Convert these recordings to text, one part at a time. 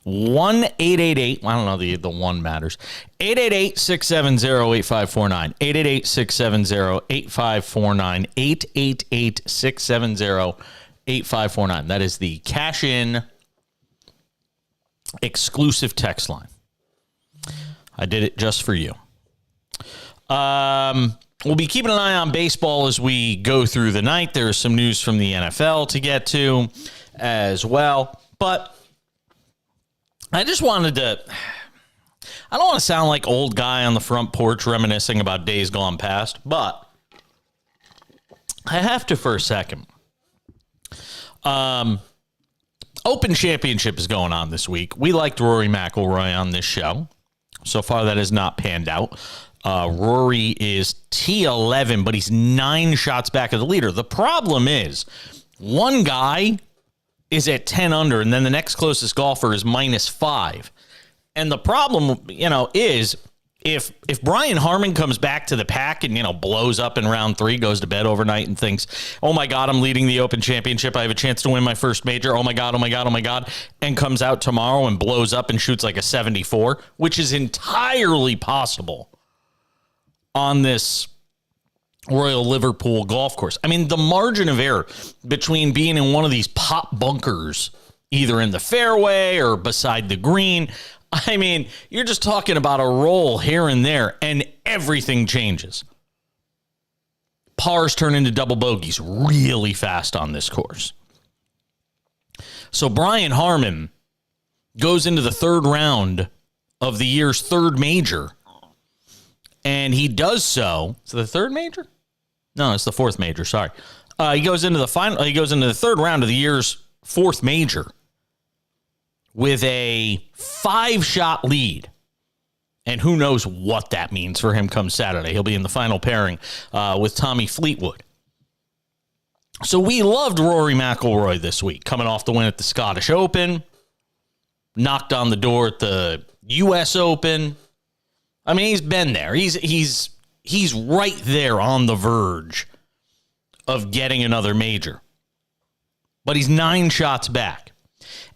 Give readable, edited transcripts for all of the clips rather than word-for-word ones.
1-888, I don't know, the one matters. 888-670-8549. 888-670-8549. 888-670-8549. That is the cash-in exclusive text line. I did it just for you. We'll be keeping an eye on baseball as we go through the night. There is some news from the NFL to get to as well. But I just wanted to, I don't want to sound like old guy on the front porch reminiscing about days gone past, but I have to for a second. Open Championship is going on this week. We liked Rory McIlroy on this show. So far, that has not panned out. Rory is T11, but he's 9 shots back of the leader. The problem is, one guy is at 10 under, and then the next closest golfer is -5. And the problem, is if Brian Harman comes back to the pack and, blows up in round 3, goes to bed overnight and thinks, oh my God, I'm leading the Open Championship. I have a chance to win my first major. Oh my God, oh my God, oh my God. And comes out tomorrow and blows up and shoots like a 74, which is entirely possible on this Royal Liverpool golf course. I mean, the margin of error between being in one of these pop bunkers, either in the fairway or beside the green, I mean, you're just talking about a roll here and there, and everything changes. Pars turn into double bogeys really fast on this course. So Brian Harman goes into the third round of the year's third major, and he does so. Is it the third major? No, it's the fourth major. Sorry. He goes into the final. He goes into the third round of the year's fourth major with a 5-shot lead. And who knows what that means for him come Saturday. He'll be in the final pairing with Tommy Fleetwood. So we loved Rory McIlroy this week, coming off the win at the Scottish Open, knocked on the door at the U.S. Open. I mean, he's been there. He's right there on the verge of getting another major. But he's 9 shots back.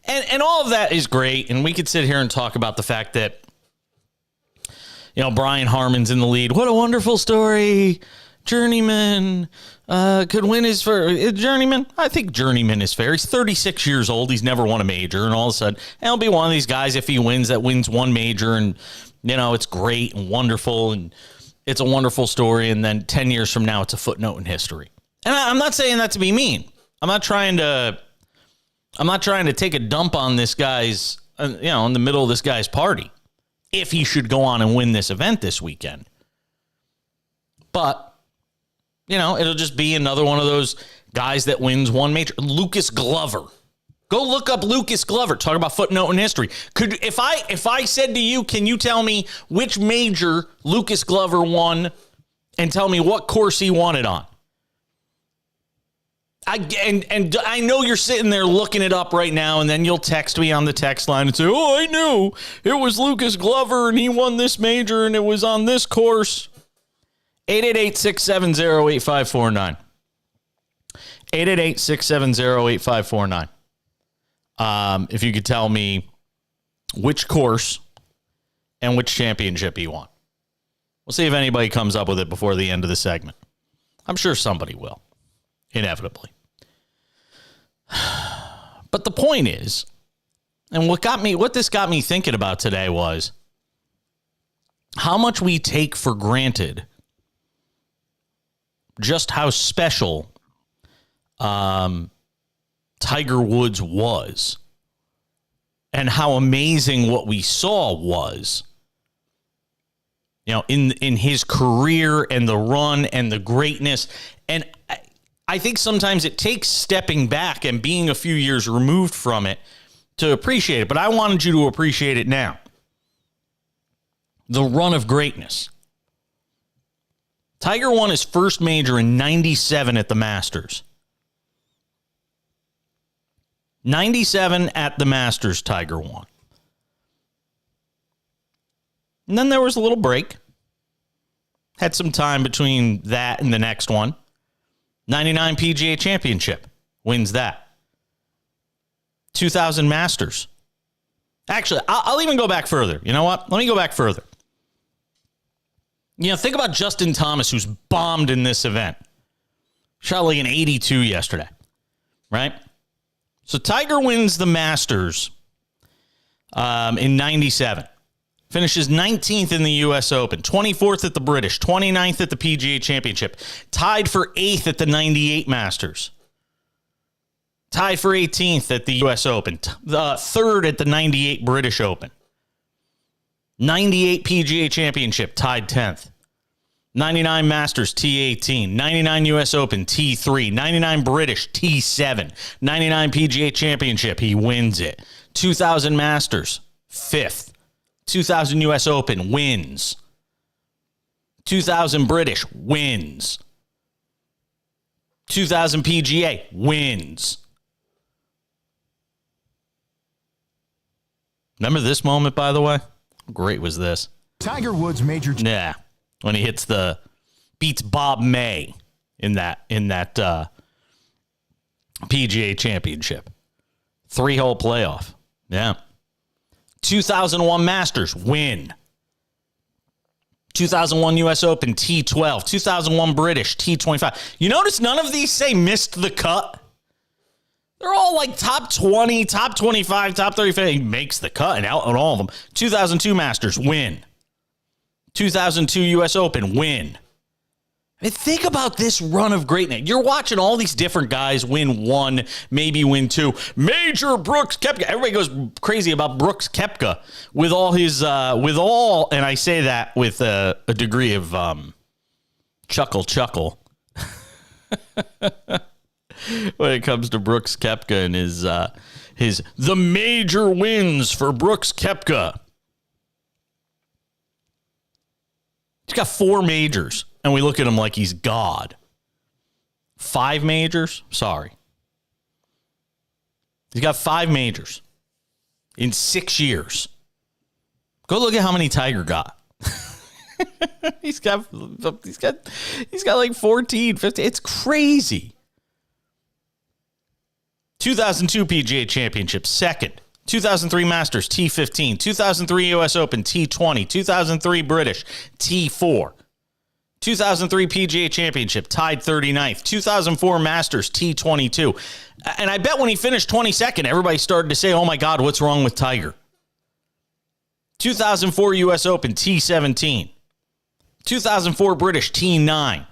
And all of that is great, and we could sit here and talk about the fact that, Brian Harman's in the lead. What a wonderful story. Journeyman could win his first. Journeyman? I think Journeyman is fair. He's 36 years old. He's never won a major, and all of a sudden, he'll be one of these guys, if he wins, that wins one major, and, it's great and wonderful, and it's a wonderful story, and then 10 years from now, it's a footnote in history. And I'm not saying that to be mean. I'm not trying to take a dump on this guy's, in the middle of this guy's party, if he should go on and win this event this weekend. But, it'll just be another one of those guys that wins one major. Lucas Glover. Go look up Lucas Glover. Talk about footnote in history. If I said to you, can you tell me which major Lucas Glover won and tell me what course he won it on? I know you're sitting there looking it up right now, and then you'll text me on the text line and say, oh, I knew it was Lucas Glover, and he won this major, and it was on this course. 888-670-8549. 888-670-8549. If you could tell me which course and which championship he won. We'll see if anybody comes up with it before the end of the segment. I'm sure somebody will, inevitably. But the point is, and what this got me thinking about today was how much we take for granted just how special Tiger Woods was and how amazing what we saw was, in his career and the run and the greatness. And I think sometimes it takes stepping back and being a few years removed from it to appreciate it. But I wanted you to appreciate it now. The run of greatness. Tiger won his first major in 97 at the Masters. 97 at the Masters, Tiger won. And then there was a little break. Had some time between that and the next one. 99 PGA Championship. Wins that. 2000 Masters. Actually, I'll even go back further. You know what? Let me go back further. Think about Justin Thomas, who's bombed in this event. Shot like an 82 yesterday, right? So Tiger wins the Masters in 97. Finishes 19th in the U.S. Open, 24th at the British, 29th at the PGA Championship, tied for 8th at the 98 Masters, tied for 18th at the U.S. Open, 3rd at the 98 British Open, 98 PGA Championship, tied 10th, 99 Masters, T18, 99 U.S. Open, T3, 99 British, T7, 99 PGA Championship, he wins it, 2000 Masters, 5th, 2000 U.S. Open, wins, 2000 British, wins, 2000 PGA, wins. Remember this moment, by the way? How great was this? Tiger Woods major. Yeah, when he beats Bob May in that PGA Championship. 3-hole playoff. Yeah. 2001 Masters, win. 2001 U.S. Open, T12. 2001 British, T25. You notice none of these say missed the cut? They're all like top 20, top 25, top 35. He makes the cut and out on all of them. 2002 Masters, win. 2002 U.S. Open, win. I mean, think about this run of greatness. You're watching all these different guys win 1, maybe win 2. Major Brooks Koepka. Everybody goes crazy about Brooks Koepka with all his, and I say that with a degree of chuckle. When it comes to Brooks Koepka and the major wins for Brooks Koepka. He's got 4 majors. And we look at him like he's God. 5 majors? Sorry. He's got 5 majors in 6 years. Go look at how many Tiger got. he's got like 14, 15. It's crazy. 2002 PGA Championship, 2nd. 2003 Masters, T15. 2003 U.S. Open, T20. 2003 British, T4. 2003 PGA Championship, tied 39th. 2004 Masters, T22. And I bet when he finished 22nd, everybody started to say, oh my God, what's wrong with Tiger? 2004 U.S. Open, T17. 2004 British, T9.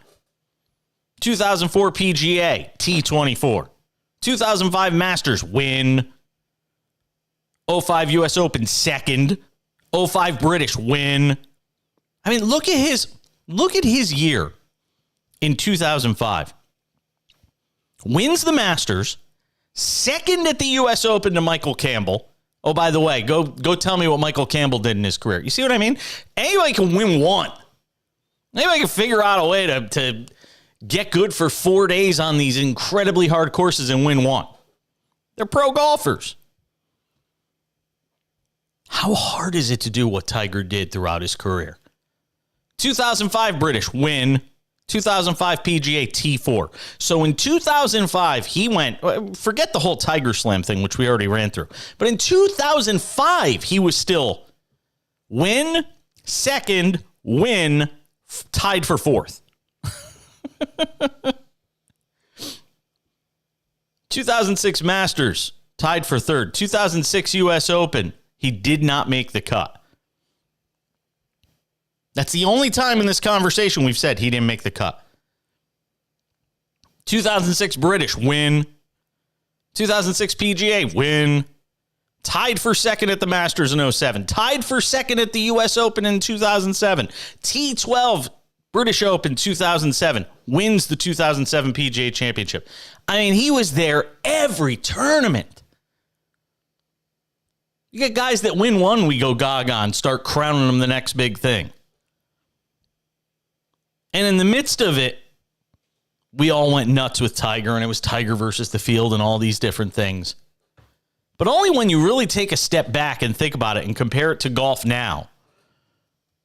2004 PGA, T24. 2005 Masters, win. 05 U.S. Open, 2nd. 05 British, win. I mean, look at his year in 2005. Wins the Masters, 2nd at the U.S. Open to Michael Campbell. Oh, by the way, go tell me what Michael Campbell did in his career. You see what I mean? Anybody can win 1. Anybody can figure out a way to get good for 4 days on these incredibly hard courses and win 1. They're pro golfers. How hard is it to do what Tiger did throughout his career? 2005 British, win. 2005 PGA, T4. So in 2005, he went, forget the whole Tiger Slam thing, which we already ran through. But in 2005, he was still win, 2nd, win, tied for 4th. 2006 Masters, tied for 3rd. 2006 U.S. Open, he did not make the cut. That's the only time in this conversation we've said he didn't make the cut. 2006 British, win. 2006 PGA, win. Tied for 2nd at the Masters in 07. Tied for 2nd at the U.S. Open in 2007. T12 British Open 2007. Wins the 2007 PGA Championship. I mean, he was there every tournament. You get guys that win 1, we go gaga and start crowning them the next big thing. And in the midst of it, we all went nuts with Tiger, and it was Tiger versus the field and all these different things. But only when you really take a step back and think about it and compare it to golf now,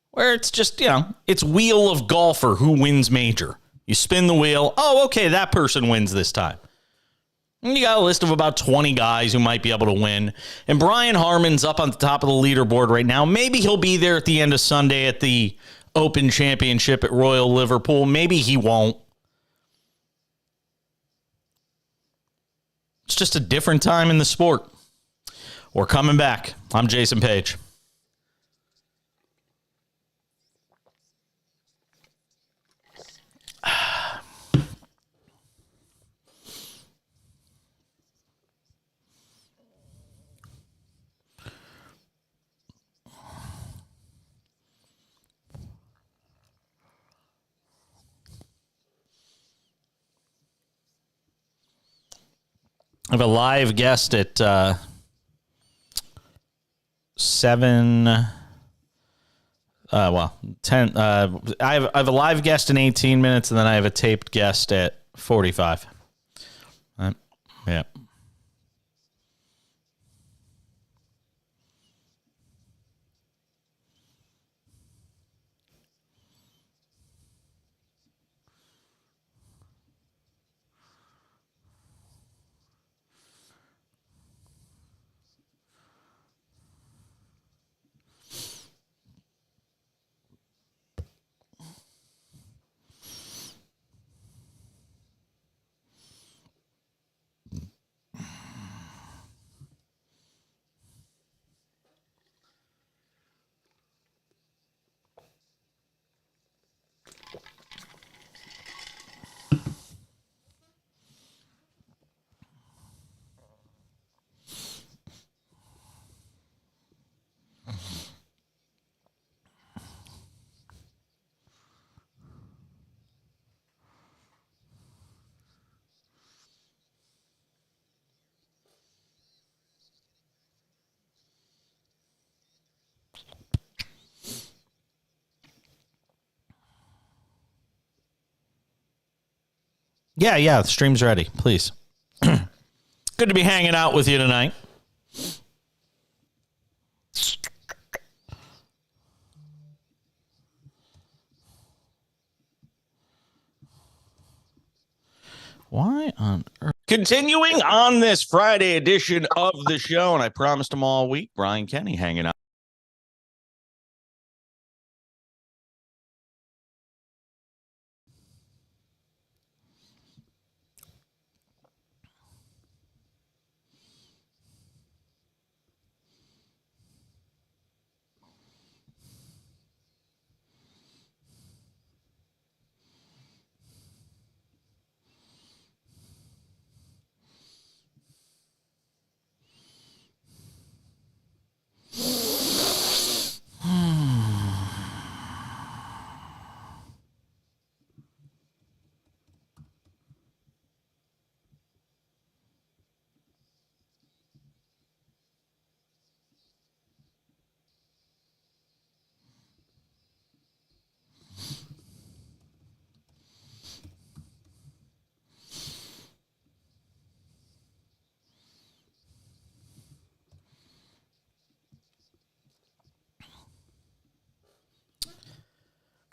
where it's just, it's wheel of golfer who wins major. You spin the wheel. Oh, okay, that person wins this time. You got a list of about 20 guys who might be able to win. And Brian Harman's up on the top of the leaderboard right now. Maybe he'll be there at the end of Sunday at the Open Championship at Royal Liverpool. Maybe he won't. It's just a different time in the sport. We're coming back. I'm Jason Page. I have a live guest at 10. I have a live guest in 18 minutes, and then I have a taped guest at 45. Yeah. Yeah, the stream's ready, please. Good to be hanging out with you tonight. Why on earth? Continuing on this Friday edition of the show, and I promised them all week, Brian Kenny hanging out.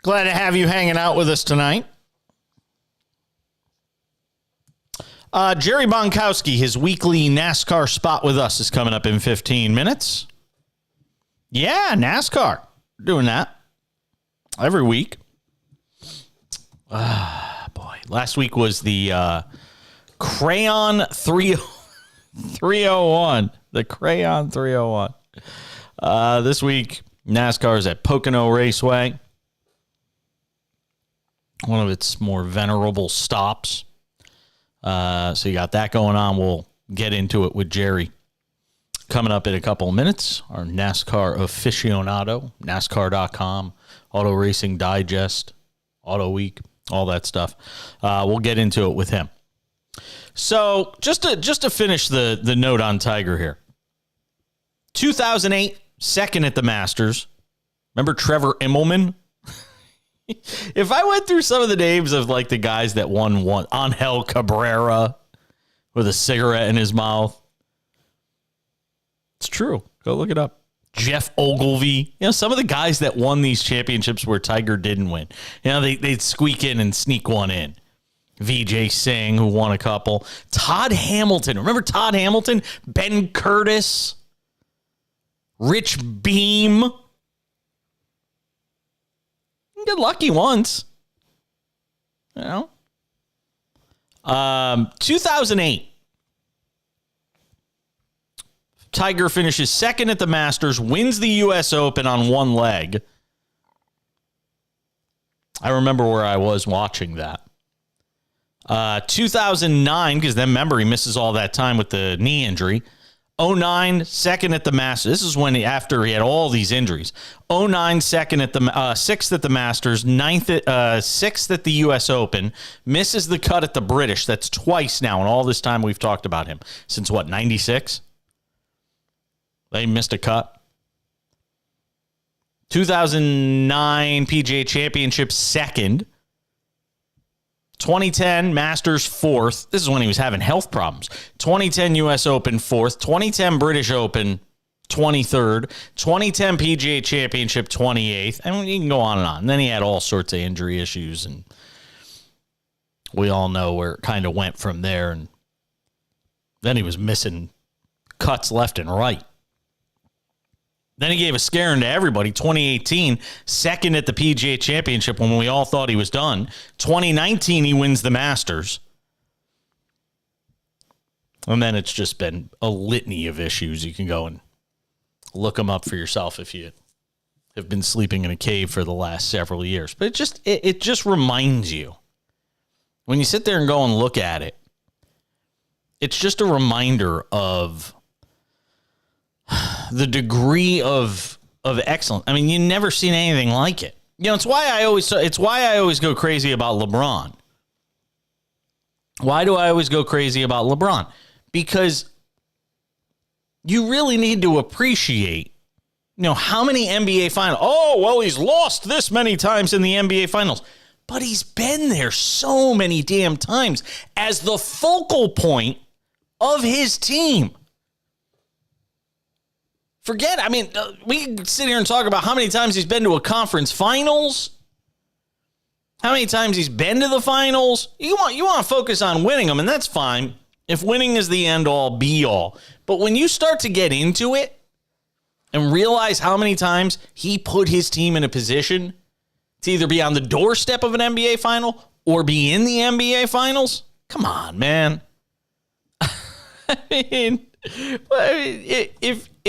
Glad to have you hanging out with us tonight. Jerry Bonkowski, his weekly NASCAR spot with us is coming up in 15 minutes. Yeah, NASCAR. Doing that every week. Boy. Last week was the Crayon 301. The Crayon 301. This week, NASCAR is at Pocono Raceway. One of its more venerable stops. So you got that going on. We'll get into it with Jerry coming up in a couple of minutes. Our NASCAR aficionado, NASCAR.com, Auto Racing Digest, Auto Week, all that stuff. We'll get into it with him. So just to finish the note on Tiger here. 2008, second at the Masters. Remember Trevor Immelman? If I went through some of the names of like the guys that won one, Angel Cabrera with a cigarette in his mouth. It's true. Go look it up. Jeff Ogilvy. You know, some of the guys that won these championships where Tiger didn't win. You know, they'd squeak in and sneak one in. VJ Singh, who won a couple. Todd Hamilton. Remember Todd Hamilton? Ben Curtis. Rich Beam. You get lucky once. 2008. Tiger finishes second at the Masters, wins the U.S. Open on one leg. I remember where I was watching that. 2009, because then remember he misses all that time with the knee injury. 2009, second at the Masters. This is when after he had all these injuries. 2009, second at the sixth at the Masters, sixth at the U.S. Open. Misses the cut at the British. That's twice now, and all this time we've talked about him since what 96. They missed a cut. 2009 PGA Championship second. 2010 Masters fourth. This is when he was having health problems. 2010 U.S. Open fourth. 2010 British Open 23rd. 2010 PGA Championship 28th. And you can go on and on. And then he had all sorts of injury issues, and we all know where it kind of went from there. And then he was missing cuts left and right. Then he gave a scaring to everybody. 2018, second at the PGA Championship when we all thought he was done. 2019, he wins the Masters. And then it's just been a litany of issues. You can go and look them up for yourself if you have been sleeping in a cave for the last several years. But it just reminds you. When you sit there and go and look at it, it's just a reminder of the degree of excellence. I mean, you never seen anything like it. It's why I always go crazy about LeBron. Why do I always go crazy about LeBron? Because you really need to appreciate, how many NBA finals. Oh, well, he's lost this many times in the NBA finals, but he's been there so many damn times as the focal point of his team. We can sit here and talk about how many times he's been to a conference finals, how many times he's been to the finals. You want to focus on winning them, and that's fine if winning is the end-all, be-all. But when you start to get into it and realize how many times he put his team in a position to either be on the doorstep of an NBA final or be in the NBA finals, come on, man.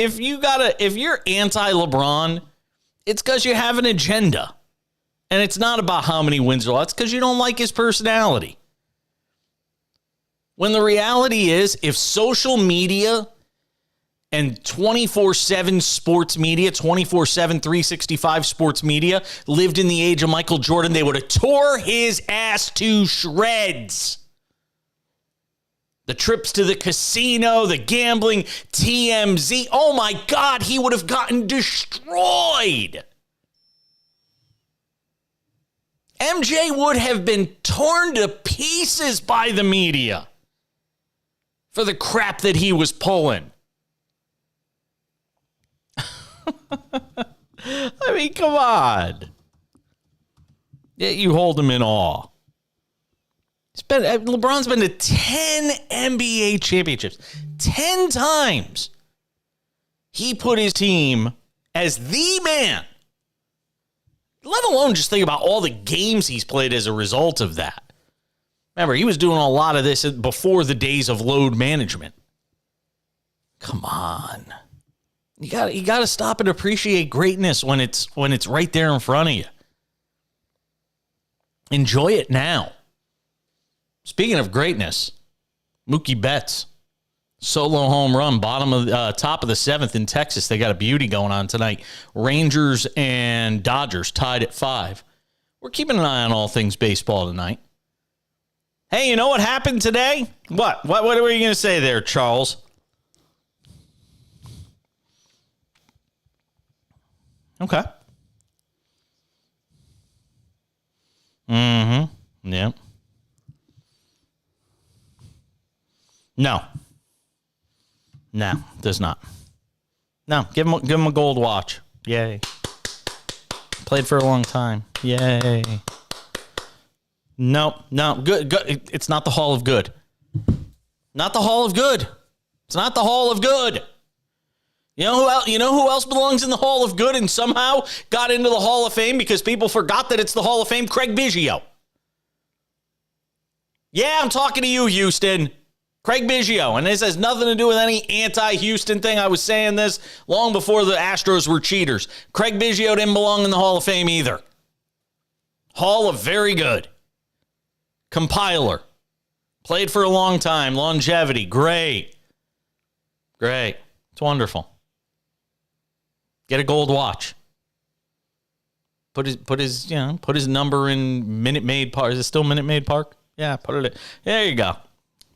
If you're anti-LeBron, it's because you have an agenda. And it's not about how many wins or loss. It's because you don't like his personality. When the reality is, if social media and 24/7 sports media, 24/7, 365 sports media lived in the age of Michael Jordan, they would have tore his ass to shreds. The trips to the casino, the gambling, TMZ. Oh, my God, he would have gotten destroyed. MJ would have been torn to pieces by the media for the crap that he was pulling. I mean, come on. Yeah, you hold him in awe. LeBron's been to 10 NBA championships. 10 times. He put his team as the man. Let alone just think about all the games he's played as a result of that. Remember, he was doing a lot of this before the days of load management. Come on. You got to stop and appreciate greatness when it's right there in front of you. Enjoy it now. Speaking of greatness, Mookie Betts, solo home run, top of the seventh in Texas. They got a beauty going on tonight. Rangers and Dodgers tied at 5. We're keeping an eye on all things baseball tonight. Hey, you know what happened today? What were you going to say there, Charles? Okay. Mm-hmm. Yeah. No, does not. No, give him a gold watch. Yay. Played for a long time. Yay. No. Good. It's not the Hall of Good. Not the Hall of Good. It's not the Hall of Good. You know who else? You know who else belongs in the Hall of Good and somehow got into the Hall of Fame because people forgot that it's the Hall of Fame? Craig Biggio. Yeah, I'm talking to you, Houston. Craig Biggio. And this has nothing to do with any anti-Houston thing. I was saying this long before the Astros were cheaters. Craig Biggio didn't belong in the Hall of Fame either. Hall of Very Good. Compiler. Played for a long time. Longevity. Great. It's wonderful. Get a gold watch. Put his number in Minute Maid Park. Is it still Minute Maid Park? Yeah, put it in. There you go.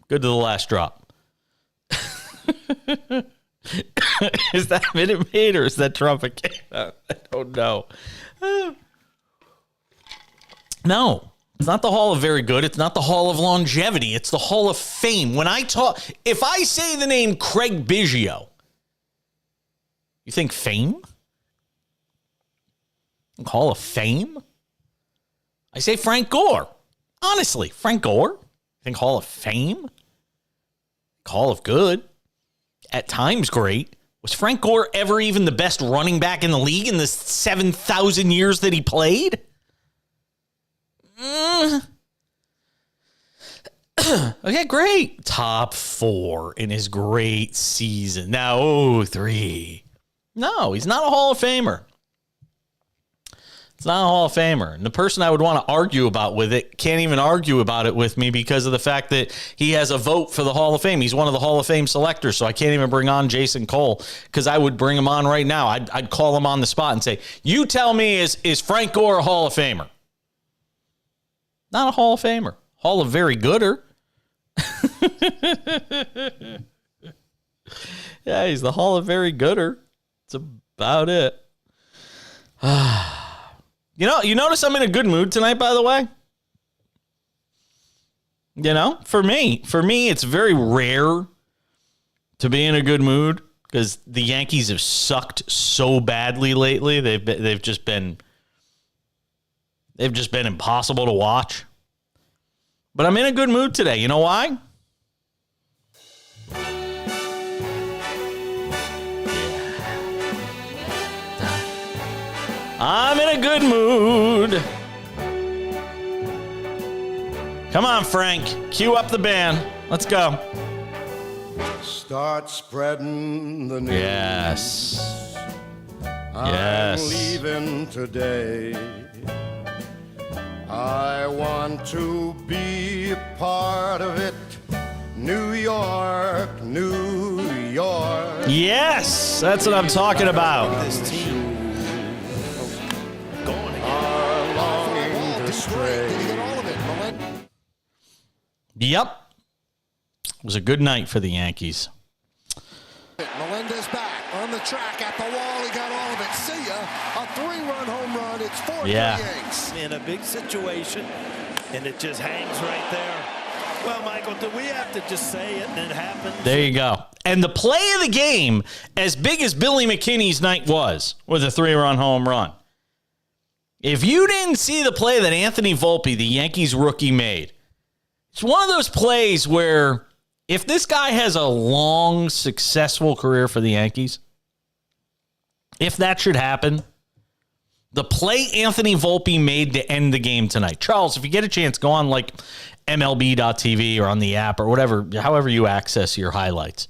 Good to the last drop. Is that Minute Maid or is that Tropicana? I don't know. No. It's not the Hall of Very Good. It's not the Hall of Longevity. It's the Hall of Fame. If I say the name Craig Biggio, you think fame? Hall of Fame? I say Frank Gore. Honestly, Frank Gore? You think Hall of Fame? Hall of Good? At times great. Was Frank Gore ever even the best running back in the league in the 7,000 years that he played? Okay, great. Top 4 in his great season. Now, 3. No, he's not a Hall of Famer. It's not a Hall of Famer. And the person I would want to argue about with it can't even argue about it with me because of the fact that he has a vote for the Hall of Fame. He's one of the Hall of Fame selectors, so I can't even bring on Jason Cole because I would bring him on right now. I'd call him on the spot and say, you tell me, is Frank Gore a Hall of Famer? Not a Hall of Famer. Hall of Very Gooder. Yeah, he's the Hall of Very Gooder. That's about it. You notice I'm in a good mood tonight, by the way? For me, it's very rare to be in a good mood because the Yankees have sucked so badly lately. They've just been impossible to watch. But I'm in a good mood today. You know why? I'm in a good mood. Come on, Frank. Cue up the band. Let's go. Start spreading the news. Yes. I'm leaving today. I want to be a part of it. New York, New York. Yes, that's what I'm talking about. This team are longing to stray. Did he get all of it, Melendez? Yep. It was a good night for the Yankees. Melendez back on the track at the wall. He got all of it. See ya. A 3-run home run. It's 4 for the Yanks. In a big situation, and it just hangs right there. Well, Michael, do we have to just say it and it happens? There you go. And the play of the game, as big as Billy McKinney's night was a 3-run home run. If you didn't see the play that Anthony Volpe, the Yankees rookie, made, it's one of those plays where if this guy has a long, successful career for the Yankees, if that should happen, the play Anthony Volpe made to end the game tonight. Charles, if you get a chance, go on like MLB.tv or on the app or whatever, however you access your highlights,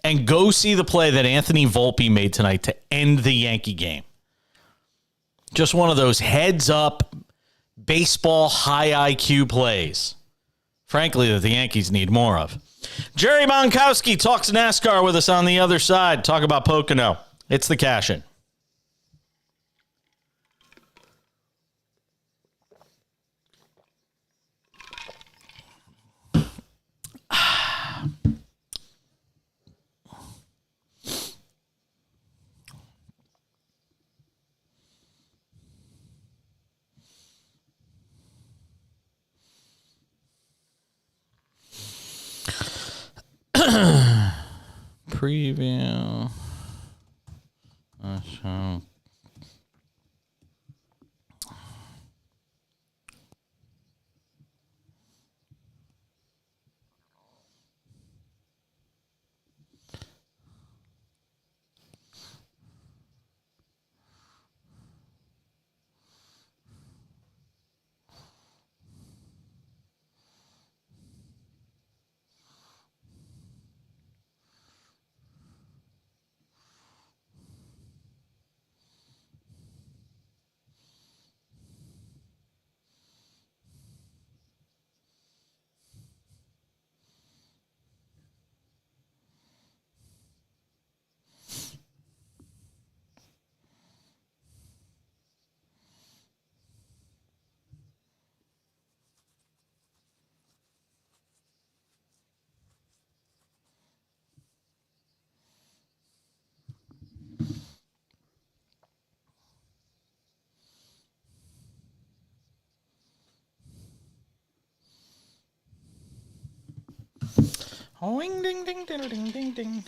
and go see the play that Anthony Volpe made tonight to end the Yankee game. Just one of those heads-up, baseball high IQ plays. Frankly, that the Yankees need more of. Jerry Monkowski talks NASCAR with us on the other side. Talk about Pocono. It's the cash-in. Preview. Hoing, ding, ding, ding, ding, ding, ding.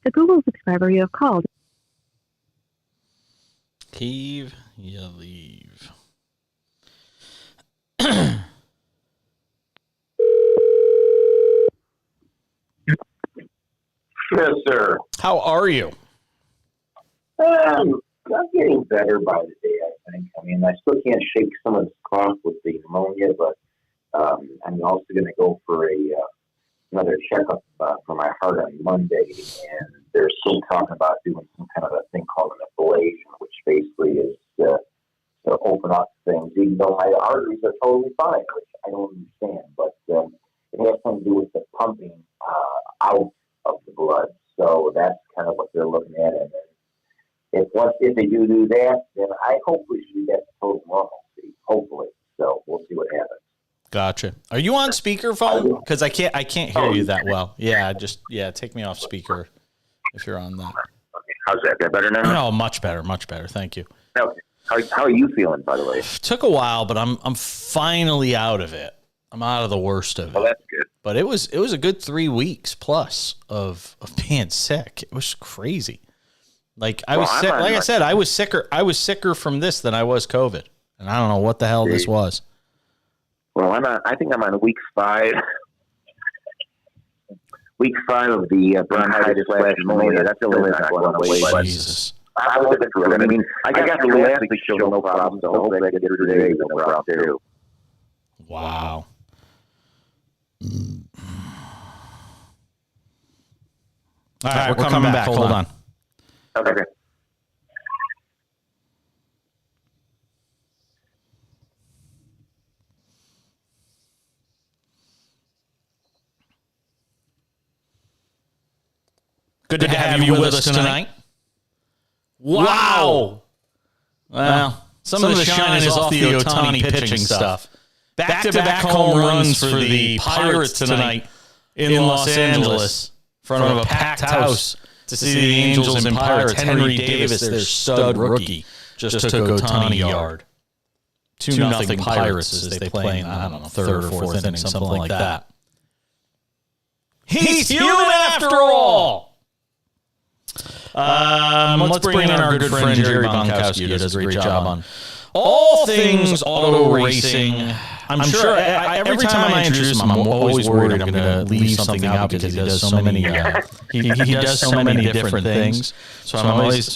The Google subscriber you have called. Heave, you leave. Yes, sir. How are you? I'm getting better by the day, I think. I mean, I still can't shake some of this cough with the pneumonia, but I'm also going to go for another checkup for my heart on Monday, and they're still talking about doing some kind of a thing called an ablation, which basically is to open up things, even though my arteries are totally fine, which I don't understand. But it has something to do with the pumping out of the blood. So that's kind of what they're looking at. And then if they do that, then I hopefully should get total normalcy. Hopefully. So we'll see what happens. Gotcha. Are you on speakerphone? Because I can't hear you that well. Yeah, take me off speaker if you're on that. Okay. How's that? Got better now? No, much better. Thank you. Okay. How are you feeling, by the way? Took a while, but I'm finally out of it. I'm out of the worst of it. Well, that's good. But it was a good 3 weeks plus of being sick. It was crazy. Like I was sick. Like I said, I was sicker from this than I was COVID, and I don't know what the hell this was. Well, I think I'm on week 5. Week 5 of the bronchitis / pneumonia. That's still not going away. Jesus. I was through it. I mean, I got through last week's show, no problem. So hopefully I can get through today, no problem too. Wow. All right, we're coming back. Hold on. Okay. Good to have you with us tonight. Wow. Well, some of the shine is off the Ohtani pitching stuff. Back-to-back home runs for the Pirates tonight in Los Angeles in front of a packed house to see the Angels and Pirates. Henry Davis, their stud rookie, just took Ohtani yard. 2-0 Pirates as they play in, I don't know, third or fourth inning, something like that. He's human after all! Let's bring in our good friend Jerry Bonkowski, who does a great job on all things auto racing. I'm sure every time I introduce him, I'm always worried I'm going to leave something out because he does so many. He does so many different things. So I'm always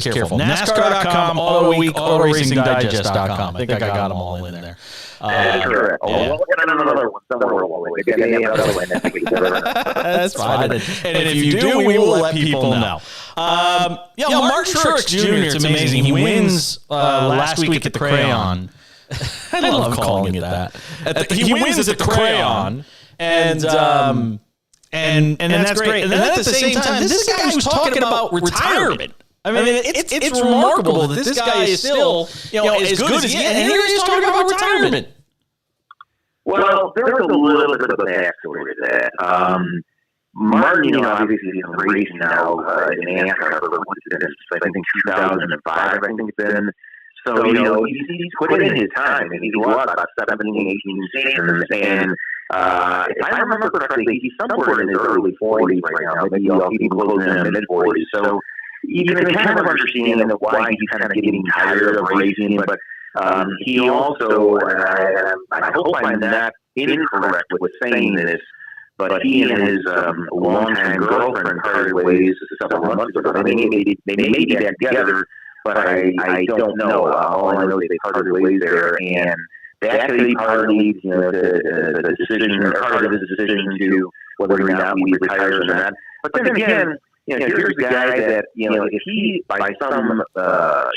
careful. NASCAR.com, Auto Week, AutoRacingDigest.com. I think I got them all in there. Correct. We'll get another one somewhere along the way. That's fine. And if you do, we will let people know. Martin Truex Jr., it's amazing. He wins last week at the Crayon. I love calling it that. He wins at the Crayon, and that's great. And then at the same time, this is a guy who's talking about retirement. I mean, it's remarkable that this guy is still, as good as he is, and here he's talking about retirement. Well, there was a little bit of a backstory to that. Martin, obviously he's racing now in NASCAR for I think 2005, I think it's been. So, he's put in his time. I mean, he's lost about 17, 18 seasons, and if I remember correctly, he's somewhere in his early 40s right now, maybe even closing in the mid-40s. So you can kind of understand why he's kind of getting tired of racing, but he also, I hope I'm not incorrect with saying this, but he and his longtime girlfriend parted ways several months ago. I mean, they may be back together, but I don't know. All I know is they parted ways there, and that could be partly, the decision, or part of his decision to whether or not he retires or not. But then again, here's the guy that, if he by some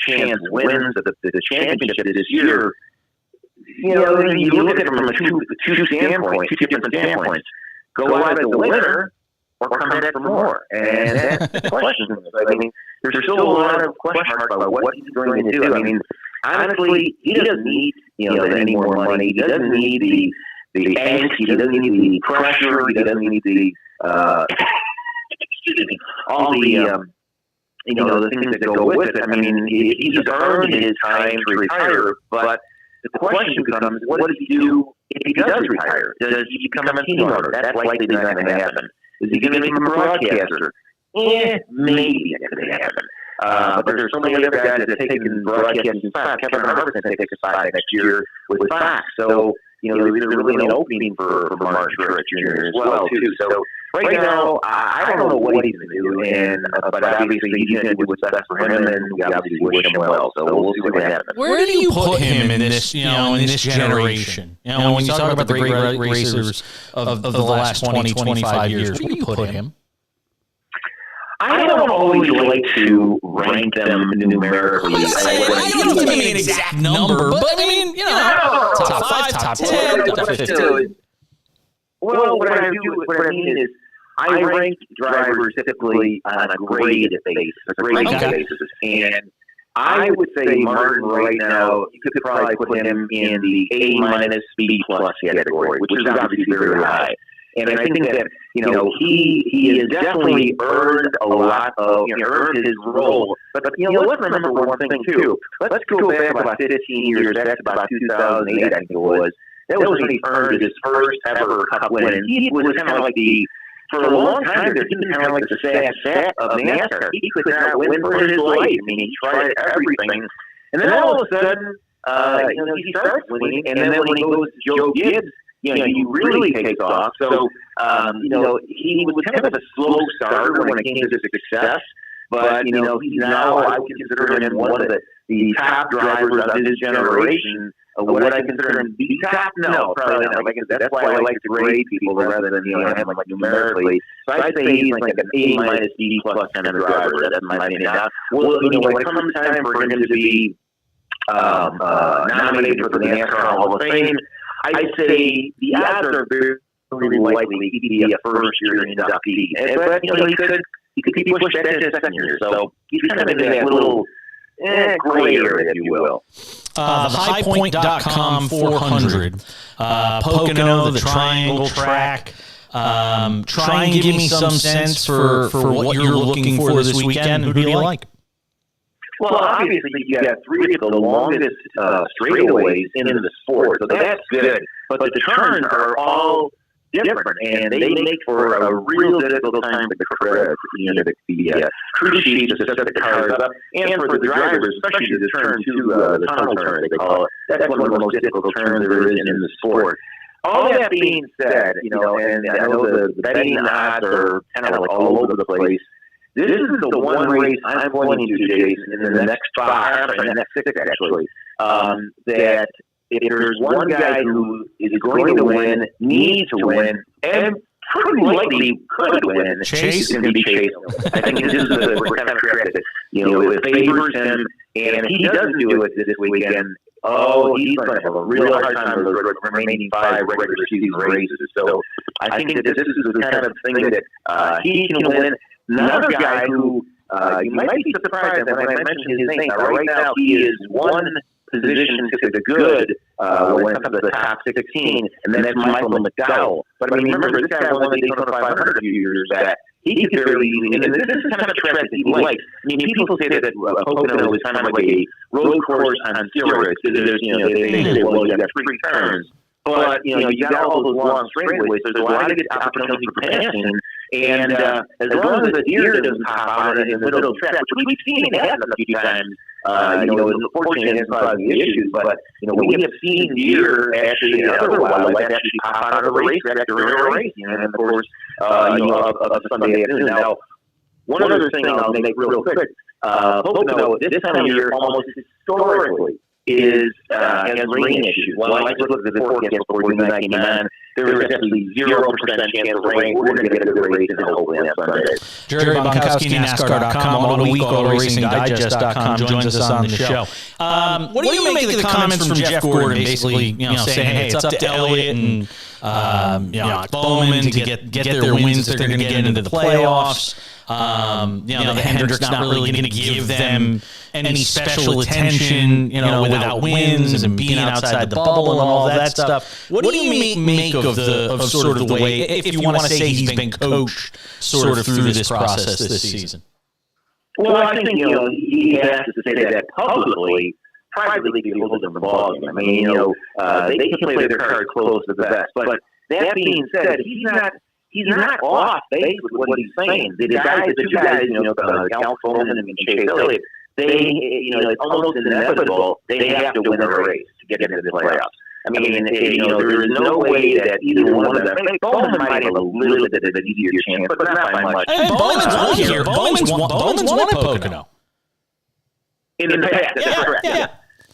chance wins the championship this year, you look at it from two standpoints, two different standpoints. Go out as a winner or come back for more. And that's the question. I mean, there's still a lot of question marks about what he's going to do. I mean, honestly, he doesn't need, any more money. He doesn't need the angst. He doesn't need the pressure. He doesn't need the, all the, the things that go with it. I mean, he's earned his time to retire, but the question becomes, what does he do if he does retire? Does he become a team owner? That's likely not going to happen. Is he going to become a broadcaster? Maybe it's going to happen. But there's so many other guys that have taken broadcasting spots. Kevin Harvick's going to take a spot next year with Fox. So, there's really an opening for Martin Truex Jr. as well, too. So right now, I don't know what he's going to do, but obviously he's going to do what's best for him, and we obviously wish him well. So we'll see what happens. Where do you put him in this, in this generation? When you talk about the great racers of the last 20, 25 years, where do you put him? I don't always like to rank them numerically. I don't give me an exact number, but I mean, top 5, top 10, top 15. Well, what I mean is I rank drivers typically on a graded basis, and I would say Martin right now, you could probably put him in the A- B+ category, which is obviously very high. And I think that, he has definitely earned a lot of, earned his role. But let's remember one thing, too. Let's go back about 15 years. That's about 2008, I think it was. That was when he earned his first ever Cup win. And he was kind of like for a long time, there, he was kind of like the sad of NASCAR. He could not win for his life. I mean, he tried everything. And then all of a sudden, he starts winning. And then when he goes to Joe Gibbs, he really takes off. So, he was kind of a slow starter when it came to success. But, he's now, I would consider him one of the top drivers of his generation. Would I consider him the top? No, probably not. That's why I like to grade people rather than, have them like numerically. So I'd say he's like an A- B+ kind of driver. That's my opinion. Now, well, when it comes time for him to be nominated for the NASCAR Hall of Fame, I'd say the odds are very likely he'd be a first-year inductee. But, he could be pushed back to his second year. So he's kind of in that little gray area, if you will. The highpoint.com 400. Pocono, the triangle track. Try and give me some sense for what you're looking for this weekend. Who do you like? Well, obviously, you got three of the longest straightaways in the sport, so that's good. But the turns are all different, and they make for a real difficult time for the crew chiefs to set the cars up, and for the drivers, especially the turn two, the tunnel turn, they call it. That's one of the most difficult turns there is in the sport. All that being said, and I know the betting odds are kind of like all over the place. This is the one race I'm pointing to, Jason, in the next 5, or the next 6, actually, that if there's one guy who is going to win, needs to win, and pretty likely could win, Chase is going to be Chase. I think this is the kind of track that, it favors him, and if he doesn't do it this weekend, he's going to have a real hard time with the remaining 5 regular season races. So I think that this is the kind of thing that he can win. Another guy who you might be surprised that when I mention his name. Now, right now, he is one position to the good when it comes to the top 16, and that's Michael McDowell. But I mean, remember, this guy won the Daytona 500 a few years back. He could barely even, and this is kind of a track that he likes. I mean, people say that Pocono is kind of like a road course on steroids. There's, they say, well, you got 3 turns. But, you got all those long straightaways, so there's a lot of good opportunity for passing. And as long as the deer doesn't pop out in the middle of the track, which we've seen it happen a few times, unfortunately it has caused issues, but, we have seen deer actually, and other wildlife actually pop out of the racetrack during a race. And, of course, of Sunday afternoon. Now, one other thing I'll make real quick, Pocono, this time of year, almost historically, has rain issues. Well, I just looked at the forecast before you and I came on. There was actually 0% chance of rain. We're going to get a good race in hopefully on Sunday. Jerry Bonkowski, NASCAR.com, Auto Week, AutoRacingDigest.com joins us on the show. What do you make of the comments from Jeff Gordon, basically, saying, hey, it's up to Elliott and Bowman to get their wins if they're going to get into the playoffs. The Hendrick's not really going to give them any special attention, without wins and being outside the bubble and all that stuff. What do you make of sort of the way, if you want to say he's been coached sort of through this process this season? Well, I think, he has to say that publicly. Privately, people hold them the ballgame. I mean, they can play their cards close to the vest. But that being said, he's not off base with what he's saying. The two guys, Cal Bowman and Chase Elliott, it's almost inevitable. They have to win a race to get into the playoffs. I mean, there is no way that either one of them. Bowman might have a little bit of an easier chance, but not by much. And Bowman's won here. Bowman's won at Pocono. In the past, that's correct. Yeah.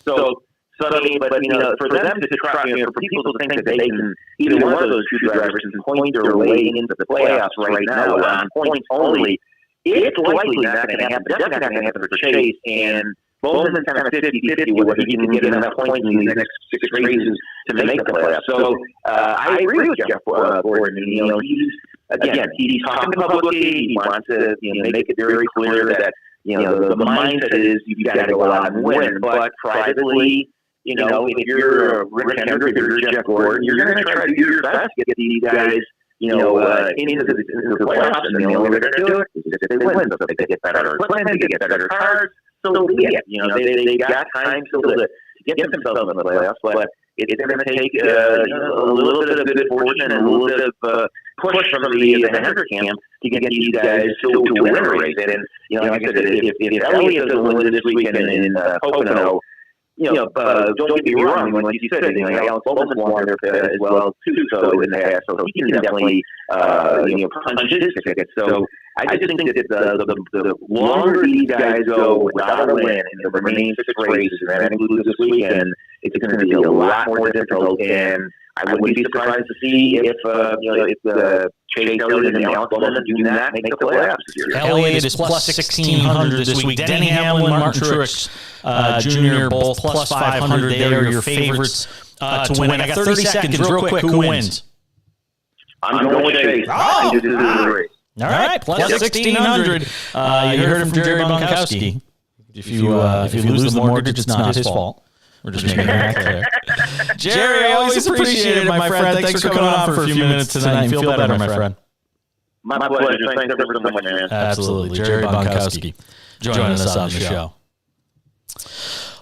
So I mean, but for them to try, for people to think that they can, either one of those two drivers can point their way into the playoffs right now on points only, it's likely not going to happen. That's not going to happen for Chase, and Bowman's kind of 50-50 whether he can get enough points in these next 6 races to make the playoffs. So I agree with Jeff Gordon. He's talking publicly. He wants to make it very clear that the mindset is you've got to go out and win, but privately, if you're Rick Hendrick or you're Jeff Gordon, you're going to try to do your best to get these guys, into the playoffs, and the only way they're going to do it is if they win. So if they get better equipment, they get better cars, so be it. They got time still to get themselves in the playoffs, but it's going to take a little bit of good fortune and a little bit of push from the Hendrick camp to get these guys to win a race. And like I said, if Elliott doesn't win this weekend in Pocono, don't get me wrong. When you said, Alex Bowman's won there as well too. So in the past, so he can definitely punch his ticket. So I just think that the longer these guys go without a win in the remaining 6 races, and that includes this weekend, it's going to be a lot more difficult. And I wouldn't be surprised to see if Chase Elliott and Alex Bowman do not make the playoffs this year. Elliott is plus 1,600 this week. Denny Hamlin, Martin Truex Jr. both plus 500. They are your favorites to win. I got 30 seconds real quick. Who wins? I'm going with Chase. Oh! All right, plus 1,600. You heard it from Jerry Bonkowski. If you lose the mortgage, it's not his fault. We're just making that clear. Jerry, I always appreciate it, my friend. Thanks for coming on for a few minutes tonight. Feel better, my friend. My pleasure. Thanks ever so much, man. Absolutely. Jerry Bonkowski joining us on the show.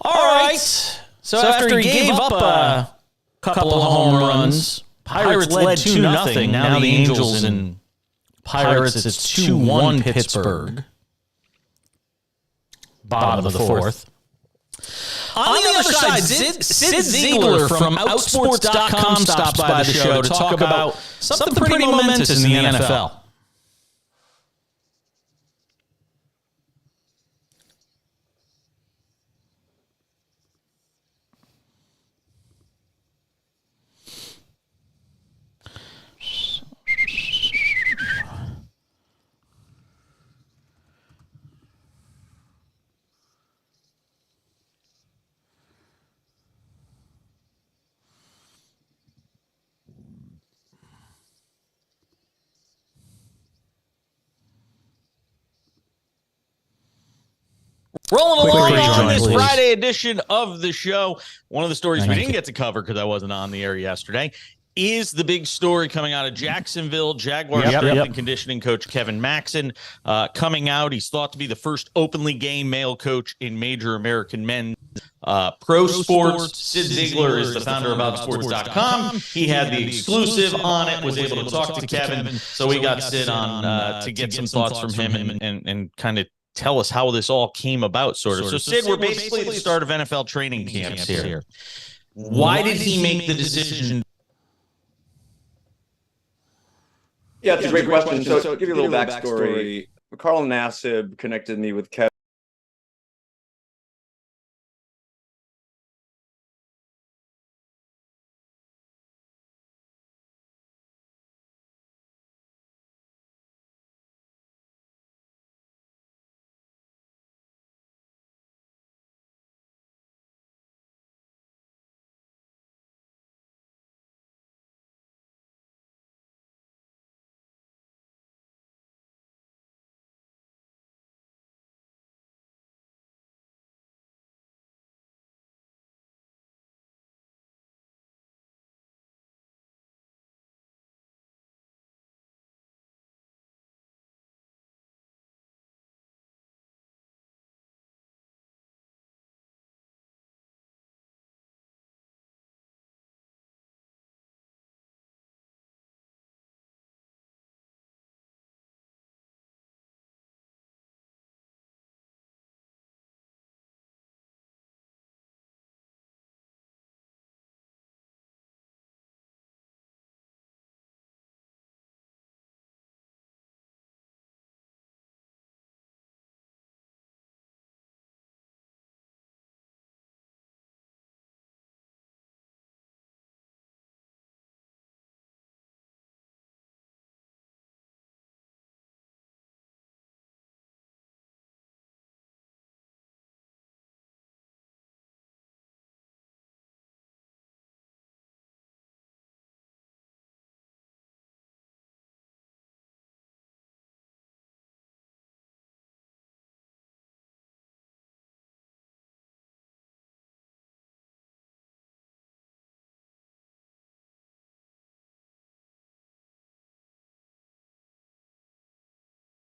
All right. So after he gave up a couple of home runs, Pirates led 2-0. Now the Angels and Pirates, it's 2-1 Pittsburgh. Bottom of the fourth. On the other side, Sid Ziegler from Outsports.com stops by the show to talk about something pretty momentous in the NFL. Rolling along on this Friday edition of the show. One of the stories we didn't get to cover because I wasn't on the air yesterday is the big story coming out of Jacksonville. Jaguars strength and conditioning coach Kevin Maxon coming out. He's thought to be the first openly gay male coach in major American men's pro sports. Sid Ziegler is the founder of OutSports.com. He had the exclusive on it, was able to talk to Kevin. So we got Sid on to get some thoughts from him and kind of tell us how this all came about, sort of. So, Sid, we're basically at the start of NFL training camps here. Why did he make the decision? Yeah, it's a great question. So, to give you a little backstory, Carl Nassib connected me with Kevin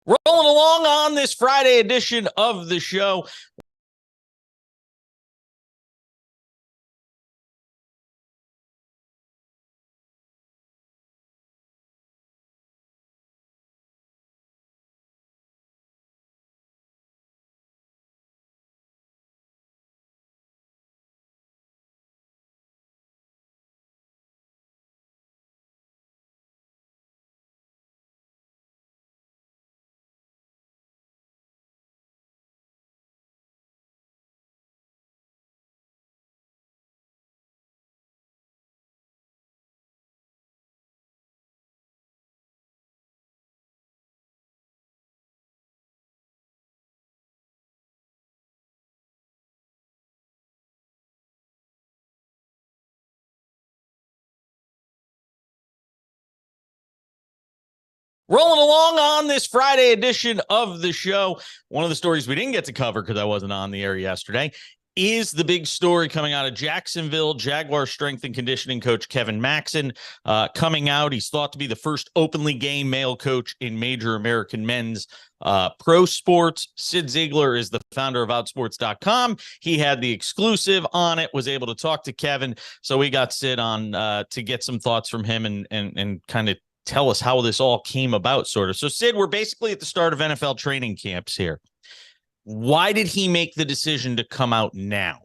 Rolling along on this Friday edition of the show. Rolling along on this Friday edition of the show. One of the stories we didn't get to cover because I wasn't on the air yesterday is the big story coming out of Jacksonville. Jaguar strength and conditioning coach Kevin Maxon coming out. He's thought to be the first openly gay male coach in major American men's pro sports. Sid Ziegler is the founder of Outsports.com. He had the exclusive on it, was able to talk to Kevin. So we got Sid on to get some thoughts from him and kind of tell us how this all came about, sort of. So, Sid, we're basically at the start of NFL training camps here. Why did he make the decision to come out now?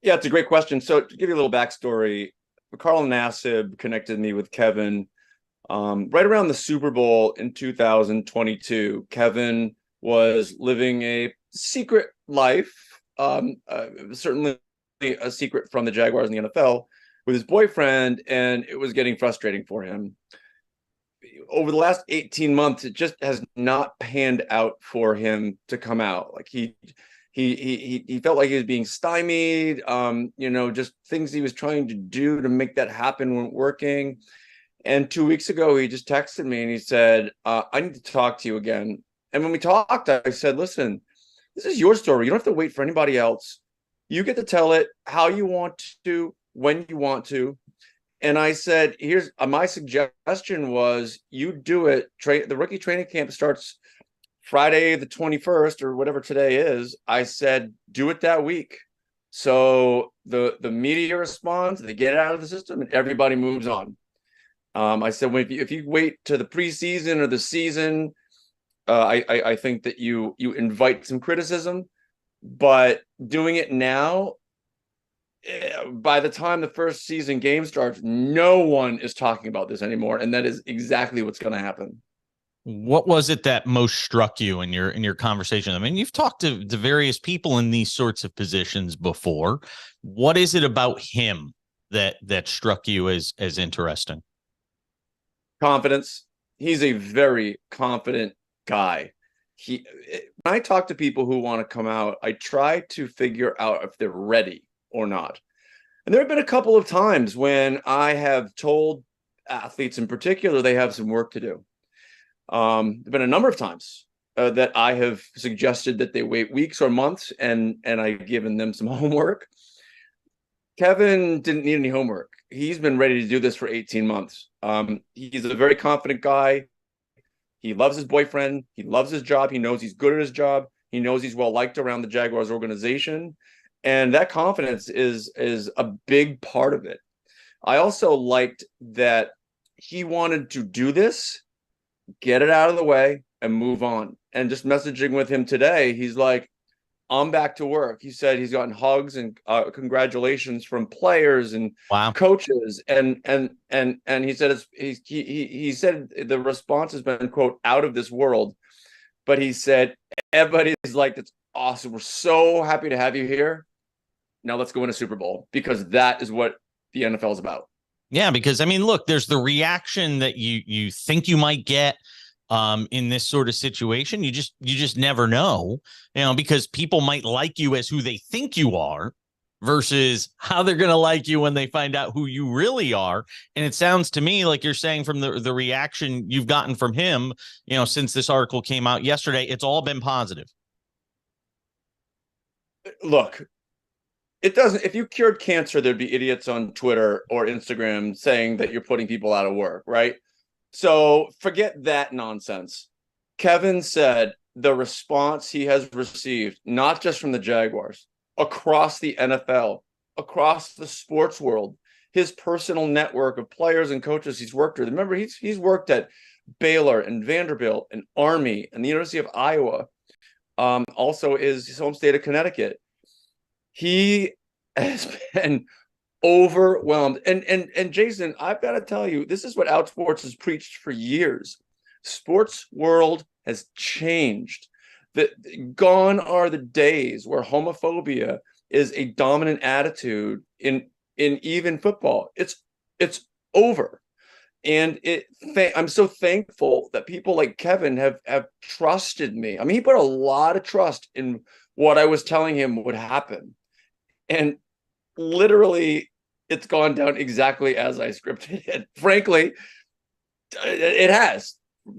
Yeah, it's a great question. So to give you a little backstory, Carl Nassib connected me with Kevin right around the Super Bowl in 2022. Kevin was living a secret life, certainly a secret from the Jaguars and the NFL, with his boyfriend, and it was getting frustrating for him. Over the last 18 months, it just has not panned out for him to come out. Like he felt like he was being stymied. Just things he was trying to do to make that happen weren't working. And 2 weeks ago, he just texted me and he said, I need to talk to you again. And when we talked, I said, listen, this is your story. You don't have to wait for anybody else. You get to tell it how you want to, when you want to. And I said, here's my suggestion was you do it. The rookie training camp starts Friday, the 21st or whatever today is. I said, do it that week. So the media responds, they get it out of the system and everybody moves on. I said, if you wait to the preseason or the season, I think that you invite some criticism, but doing it now, by the time the first season game starts, no one is talking about this anymore, and that is exactly what's going to happen. What was it that most struck you in your conversation? I mean, you've talked to various people in these sorts of positions before. What is it about him that struck you as interesting? Confidence. He's a very confident guy. When I talk to people who want to come out, I try to figure out if they're ready or not. And there have been a couple of times when I have told athletes in particular they have some work to do. There have been a number of times that I have suggested that they wait weeks or months, and I've given them some homework. Kevin didn't need any homework. He's been ready to do this for 18 months. He's a very confident guy. He loves his boyfriend. He loves his job. He knows he's good at his job. He knows he's well liked around the Jaguars organization. And that confidence is a big part of it. I also liked that he wanted to do this, get it out of the way, and move on. And just messaging with him today, he's like, I'm back to work. He said he's gotten hugs and congratulations from players and coaches. And he said he said the response has been, quote, out of this world. But he said, everybody's like, that's awesome. We're so happy to have you here. Now let's go win a Super Bowl, because that is what the NFL is about. Yeah, because I mean, look, there's the reaction that you think you might get in this sort of situation. You just never know, because people might like you as who they think you are versus how they're going to like you when they find out who you really are. And it sounds to me like you're saying from the reaction you've gotten from him, since this article came out yesterday, it's all been positive. Look, it doesn't. If you cured cancer, there'd be idiots on Twitter or Instagram saying that you're putting people out of work, right? So forget that nonsense. Kevin said the response he has received, not just from the Jaguars, across the NFL, across the sports world, his personal network of players and coaches he's worked with. Remember, he's worked at Baylor and Vanderbilt and Army and the University of Iowa. Also his home state of Connecticut. He has been overwhelmed. And Jason, I've got to tell you, this is what Outsports has preached for years. Sports world has changed. Gone are the days where homophobia is a dominant attitude in even football. It's over. And I'm so thankful that people like Kevin have trusted me. I mean, he put a lot of trust in what I was telling him would happen. And literally, it's gone down exactly as I scripted it. Frankly, it has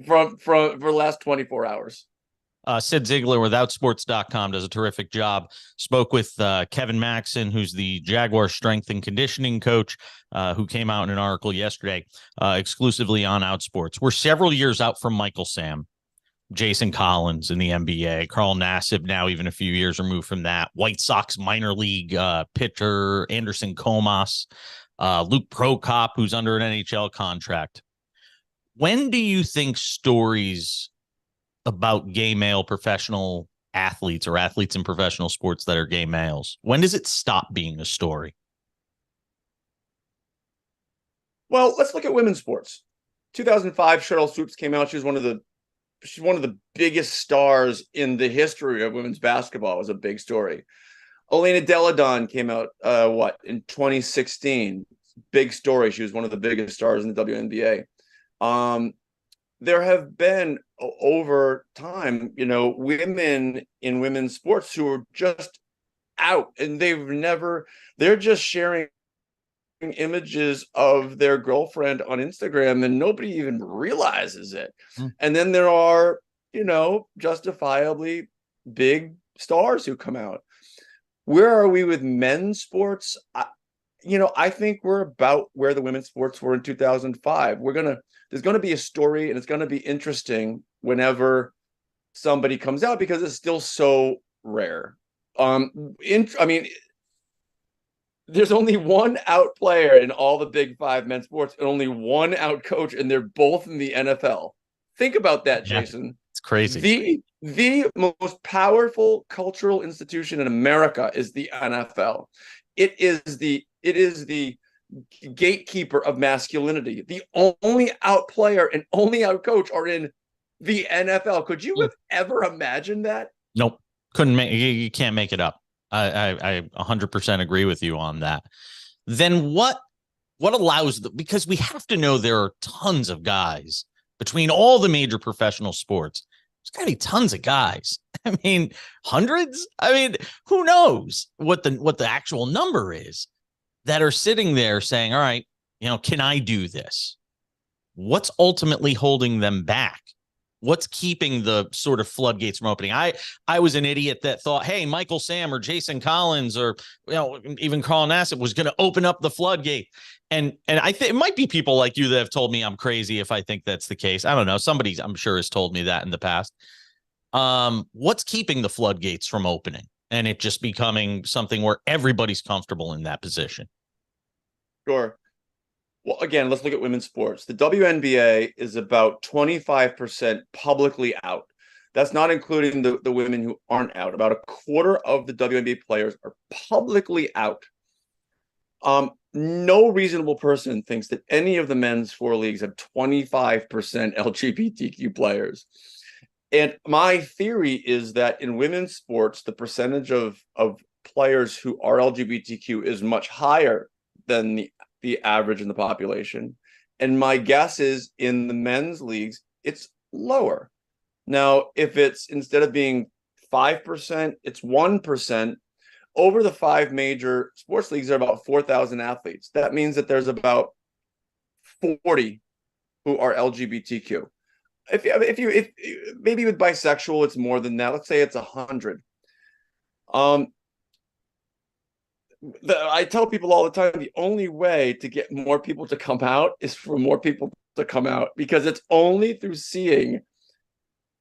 for the last 24 hours. Sid Ziegler with Outsports.com does a terrific job. Spoke with Kevin Maxon, who's the Jaguar strength and conditioning coach, who came out in an article yesterday exclusively on Outsports. We're several years out from Michael Sam, Jason Collins in the NBA, Carl Nassib now even a few years removed from that, White Sox minor league pitcher Anderson Comas, Luke Prokop, who's under an NHL contract. When do you think stories about gay male professional athletes or athletes in professional sports that are gay males, when does it stop being a story? Well, let's look at women's sports. 2005, Cheryl Swoops came out. She's one of the biggest stars in the history of women's basketball. It was a big story. Elena Deladon came out in 2016. Big story. She was one of the biggest stars in the WNBA. There have been over time, women in women's sports who are just out, and they're just sharing images of their girlfriend on Instagram and nobody even realizes it. And then there are, justifiably big stars who come out. Where are we with men's sports? I think we're about where the women's sports were in 2005. There's going to be a story, and it's going to be interesting whenever somebody comes out because it's still so rare. There's only one out player in all the big five men's sports and only one out coach, and they're both in the NFL. Think about that, Jason. It's crazy. The most powerful cultural institution in America is the NFL. It is the gatekeeper of masculinity. The only out player and only out coach are in the NFL. Could you have ever imagined that? Nope. Couldn't make. You can't make it up. I 100% agree with you on that. Then what allows because we have to know there are tons of guys between all the major professional sports. There's got to be tons of guys. I mean, hundreds. I mean, who knows what the actual number is that are sitting there saying, all right, can I do this? What's ultimately holding them back? What's keeping the sort of floodgates from opening? I was an idiot that thought, hey, Michael Sam or Jason Collins or even Carl Nassib was going to open up the floodgate. And I think it might be people like you that have told me I'm crazy if I think that's the case. I don't know. Somebody I'm sure has told me that in the past. What's keeping the floodgates from opening and it just becoming something where everybody's comfortable in that position? Sure. Well, again, let's look at women's sports. The WNBA is about 25% publicly out. That's not including the women who aren't out. About a quarter of the WNBA players are publicly out. No reasonable person thinks that any of the men's four leagues have 25% LGBTQ players. And my theory is that in women's sports, the percentage of players who are LGBTQ is much higher than the average in the population. And my guess is in the men's leagues, it's lower. Now, if it's instead of being 5%, it's 1%. Over the five major sports leagues, there are about 4,000 athletes. That means that there's about 40 who are LGBTQ. If maybe with bisexual, it's more than that. Let's say it's 100. I tell people all the time, the only way to get more people to come out is for more people to come out, because it's only through seeing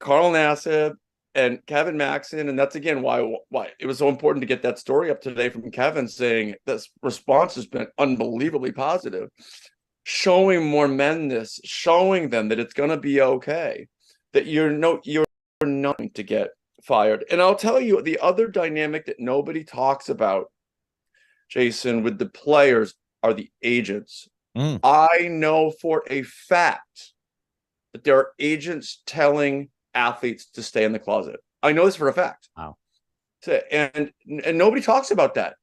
Carl Nassib and Kevin Maxon, and that's again why it was so important to get that story up today from Kevin, saying this response has been unbelievably positive, showing more men this, showing them that it's going to be okay, that you're not to get fired. And I'll tell you the other dynamic that nobody talks about, Jason, with the players are the agents. I know for a fact that there are agents telling athletes to stay in the closet. I know this for a fact. Wow. And nobody talks about that.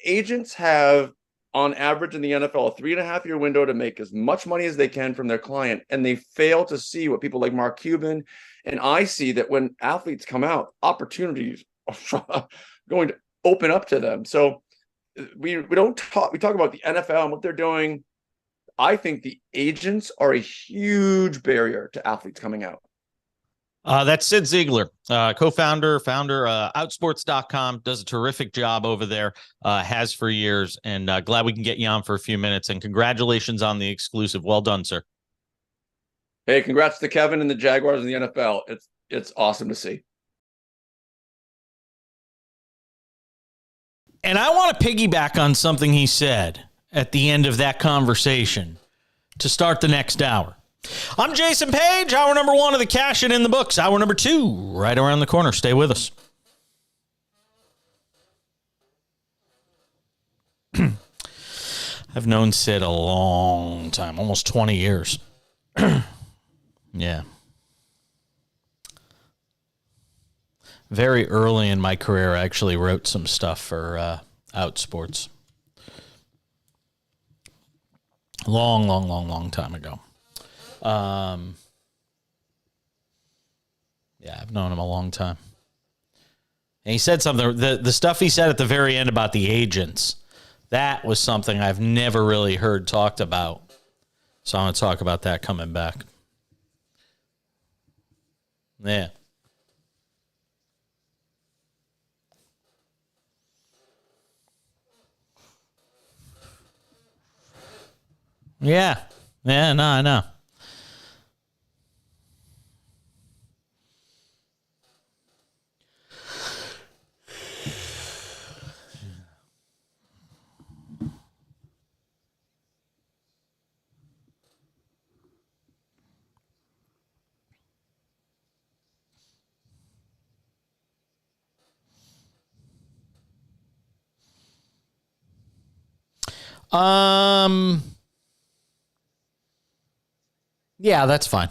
Agents have, on average in the NFL, a 3.5-year window to make as much money as they can from their client, and they fail to see what people like Mark Cuban and I see, that when athletes come out, opportunities are going to open up to them. So we don't talk. We talk about the NFL and what they're doing. I think the agents are a huge barrier to athletes coming out. That's Sid Ziegler, co-founder, founder, outsports.com, does a terrific job over there, has for years, and glad we can get you on for a few minutes, and congratulations on the exclusive. Well done, sir. Hey, congrats to Kevin and the Jaguars in the NFL. It's awesome to see. And I want to piggyback on something he said at the end of that conversation to start the next hour. I'm Jason Page. Hour number 1 of the Cash It in the books. Hour number 2 right around the corner. Stay with us. I've known Sid a long time, almost 20 years. Yeah. Very early in my career, I actually wrote some stuff for Outsports. Long time ago. Yeah, I've known him a long time. And he said something, the stuff he said at the very end about the agents, that was something I've never really heard talked about. So I'm going to talk about that coming back. Yeah. Yeah. Yeah, no, I know. Yeah, that's fine.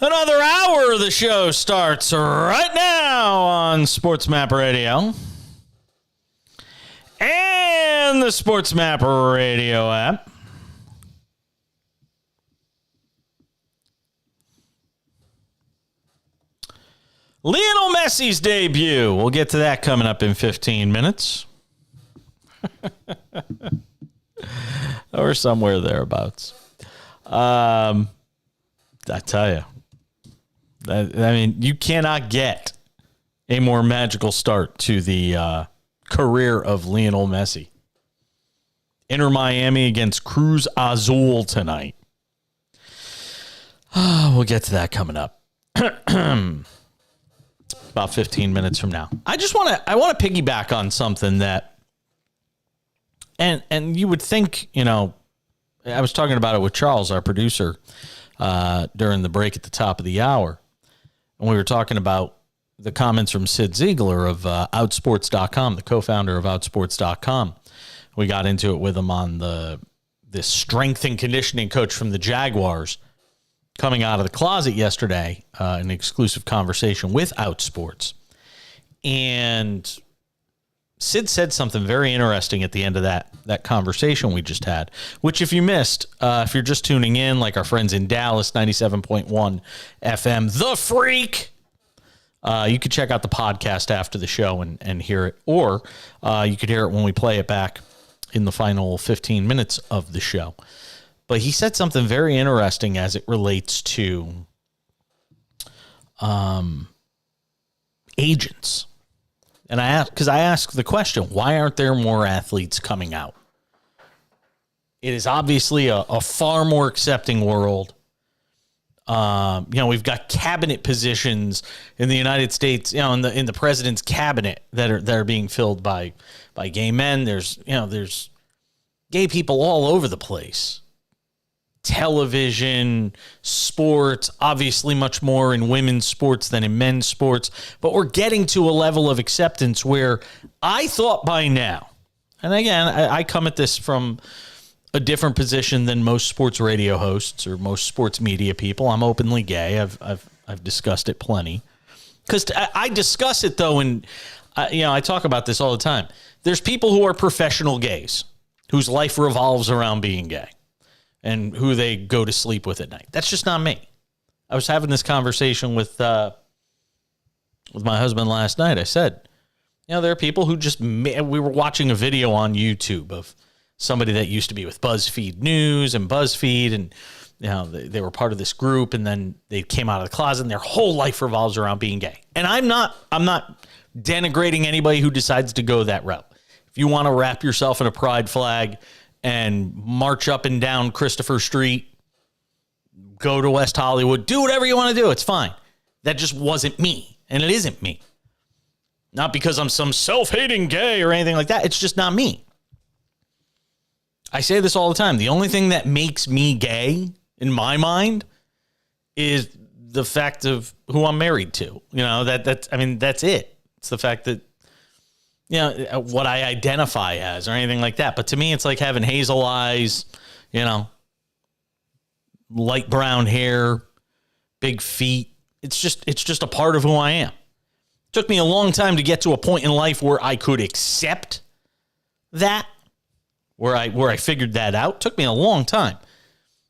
Another hour of the show starts right now on SportsMap Radio and the SportsMap Radio app. Lionel Messi's debut. We'll get to that coming up in 15 minutes. Or somewhere thereabouts. I tell you. I mean, you cannot get a more magical start to the career of Lionel Messi. Inter Miami against Cruz Azul tonight. We'll get to that coming up. About 15 minutes from now. I want to piggyback on something that, and you would think, I was talking about it with Charles, our producer, during the break at the top of the hour. And we were talking about the comments from Sid Ziegler of Outsports.com, the co-founder of Outsports.com. We got into it with him on this strength and conditioning coach from the Jaguars coming out of the closet yesterday, an exclusive conversation with Outsports. And Sid said something very interesting at the end of that conversation we just had, which if you missed, if you're just tuning in, like our friends in Dallas, 97.1 FM, The Freak, you could check out the podcast after the show and hear it, or you could hear it when we play it back in the final 15 minutes of the show. But he said something very interesting as it relates to agents. And I asked the question, why aren't there more athletes coming out? It is obviously a far more accepting world. We've got cabinet positions in the United States, in the president's cabinet that are being filled by gay men. There's gay people all over the place. Television, sports, obviously much more in women's sports than in men's sports. But we're getting to a level of acceptance where I thought by now, and again, I come at this from a different position than most sports radio hosts or most sports media people. I'm openly gay. I've discussed it plenty. Because I discuss it, though, and I talk about this all the time. There's people who are professional gays whose life revolves around being gay and who they go to sleep with at night. That's just not me. I was having this conversation with my husband last night. I said, there are people who we were watching a video on YouTube of somebody that used to be with BuzzFeed News and BuzzFeed, and they were part of this group, and then they came out of the closet, and their whole life revolves around being gay. And I'm not denigrating anybody who decides to go that route. If you want to wrap yourself in a pride flag and march up and down Christopher Street, go to West Hollywood, do whatever you want to do. It's fine. That just wasn't me, and it isn't me. Not because I'm some self-hating gay or anything like that. It's just not me. I say this all the time. The only thing that makes me gay, in my mind, is the fact of who I'm married to. That's it. It's the fact that, what I identify as or anything like that. But to me, it's like having hazel eyes, light brown hair, big feet. It's just a part of who I am. It took me a long time to get to a point in life where I could accept that, where I figured that out. It took me a long time.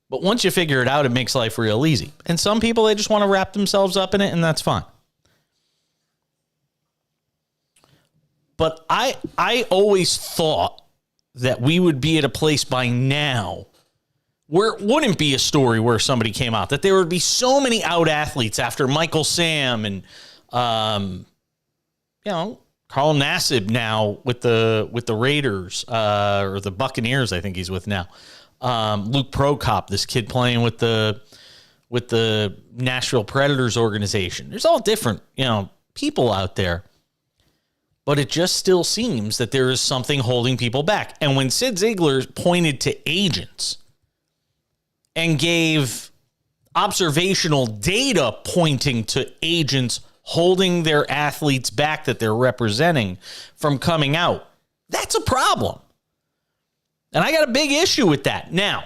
But once you figure it out, it makes life real easy. And some people, they just want to wrap themselves up in it, and that's fine. But I always thought that we would be at a place by now where it wouldn't be a story where somebody came out, that there would be so many out athletes after Michael Sam and, Carl Nassib now with the Raiders, or the Buccaneers, I think he's with now. Luke Prokop, this kid playing with the Nashville Predators organization. There's all different, people out there. But it just still seems that there is something holding people back. And when Sid Ziegler pointed to agents and gave observational data pointing to agents holding their athletes back that they're representing from coming out, that's a problem. And I got a big issue with that. Now,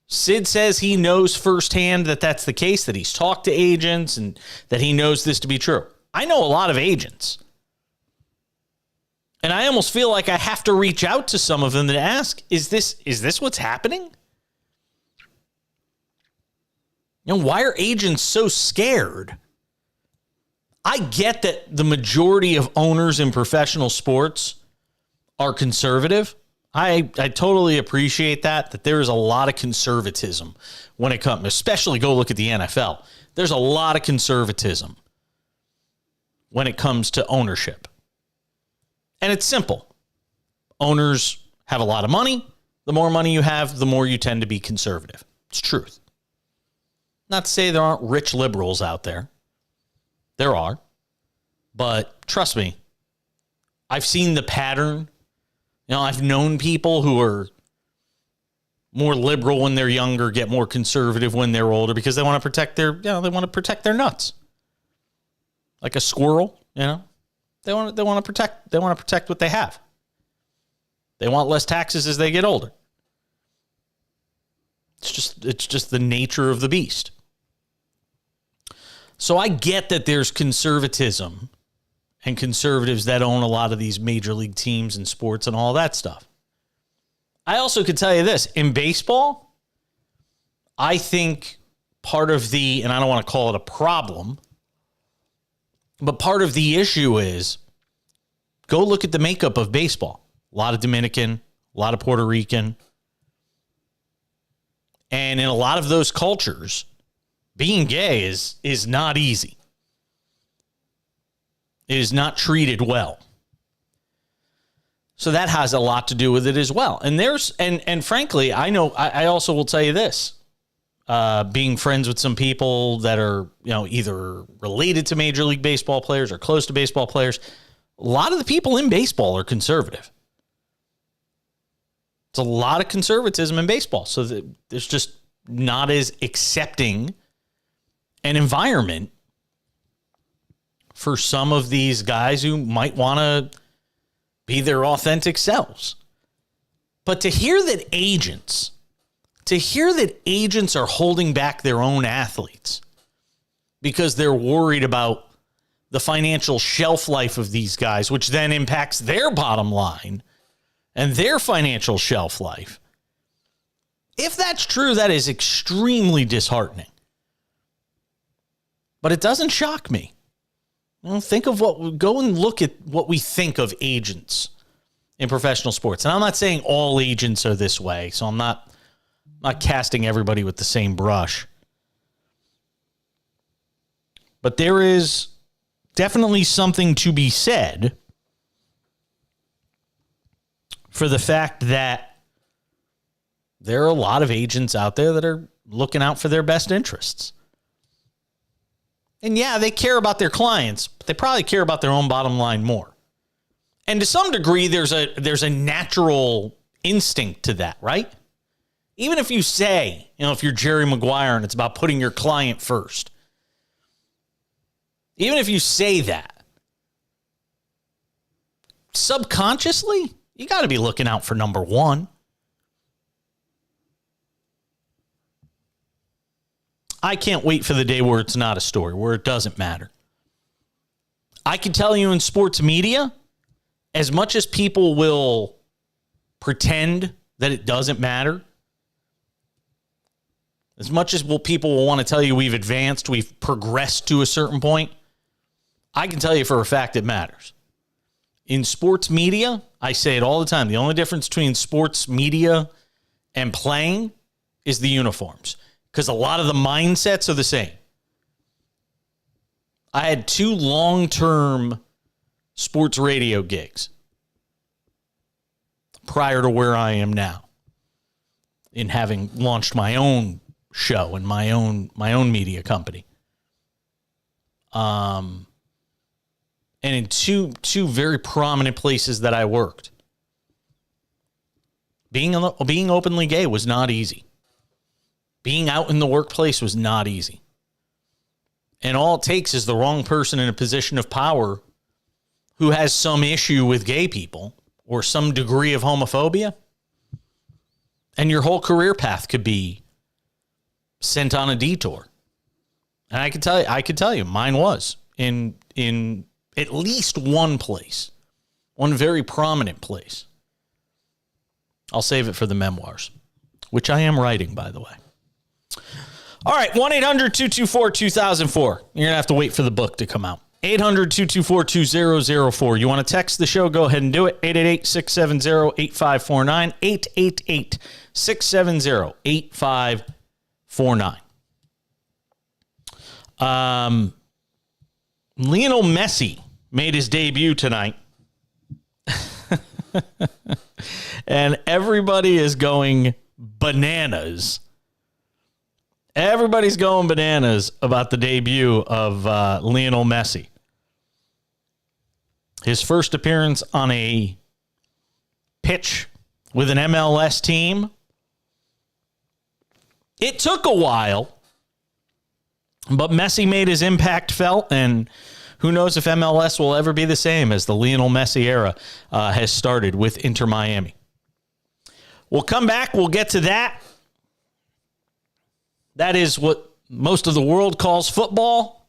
Sid says he knows firsthand that that's the case, that he's talked to agents and that he knows this to be true. I know a lot of agents. And I almost feel like I have to reach out to some of them to ask, is this what's happening? Why are agents so scared? I get that the majority of owners in professional sports are conservative. I totally appreciate that there is a lot of conservatism when it comes, especially go look at the NFL. There's a lot of conservatism when it comes to ownership. And it's simple. Owners have a lot of money. The more money you have, the more you tend to be conservative. It's truth. Not to say there aren't rich liberals out there. There are. But trust me, I've seen the pattern. I've known people who are more liberal when they're younger, get more conservative when they're older because they want to protect their, they want to protect their nuts. Like a squirrel, They want to protect what they have. They want less taxes as they get older. It's just the nature of the beast. So I get that there's conservatism and conservatives that own a lot of these major league teams and sports and all that stuff. I also could tell you this, in baseball, I think part of the, and I don't want to call it a problem, but part of the issue is go look at the makeup of baseball. A lot of Dominican, a lot of Puerto Rican. And in a lot of those cultures, being gay is not easy. It is not treated well. So that has a lot to do with it as well. And and frankly, I know, I also will tell you this, being friends with some people that are, either related to Major League Baseball players or close to baseball players, a lot of the people in baseball are conservative. It's a lot of conservatism in baseball. So there's just not as accepting an environment for some of these guys who might want to be their authentic selves. But to hear that agents are holding back their own athletes because they're worried about the financial shelf life of these guys, which then impacts their bottom line and their financial shelf life. If that's true, that is extremely disheartening. But it doesn't shock me. Go and look at what we think of agents in professional sports. And I'm not saying all agents are this way, so I'm not casting everybody with the same brush. But there is definitely something to be said for the fact that there are a lot of agents out there that are looking out for their best interests. And yeah, they care about their clients, but they probably care about their own bottom line more. And to some degree, there's a natural instinct to that, right? Even if you say, if you're Jerry Maguire and it's about putting your client first, even if you say that, subconsciously, you got to be looking out for number one. I can't wait for the day where it's not a story, where it doesn't matter. I can tell you in sports media, as much as people will pretend that it doesn't matter, as much as people will want to tell you we've advanced, we've progressed to a certain point, I can tell you for a fact it matters. In sports media, I say it all the time, the only difference between sports media and playing is the uniforms. Because a lot of the mindsets are the same. I had 2 long-term sports radio gigs prior to where I am now, in having launched my own show and my own media company. And in two very prominent places that I worked, being openly gay was not easy. Being out in the workplace was not easy. And all it takes is the wrong person in a position of power who has some issue with gay people or some degree of homophobia, and your whole career path could be sent on a detour. And I could tell you, mine was in at least one place, one very prominent place. I'll save it for the memoirs, which I am writing, by the way. All right, 1-800-224-2004. You're going to have to wait for the book to come out. 800-224-2004. You want to text the show, go ahead and do it. 888-670-8549. 888-670-8549. Lionel Messi made his debut tonight. And everybody is going bananas. Everybody's going bananas about the debut of Lionel Messi. His first appearance on a pitch with an MLS team. It took a while, but Messi made his impact felt, and who knows if MLS will ever be the same as the Lionel Messi era has started with Inter Miami. We'll come back. We'll get to that. That is what most of the world calls football.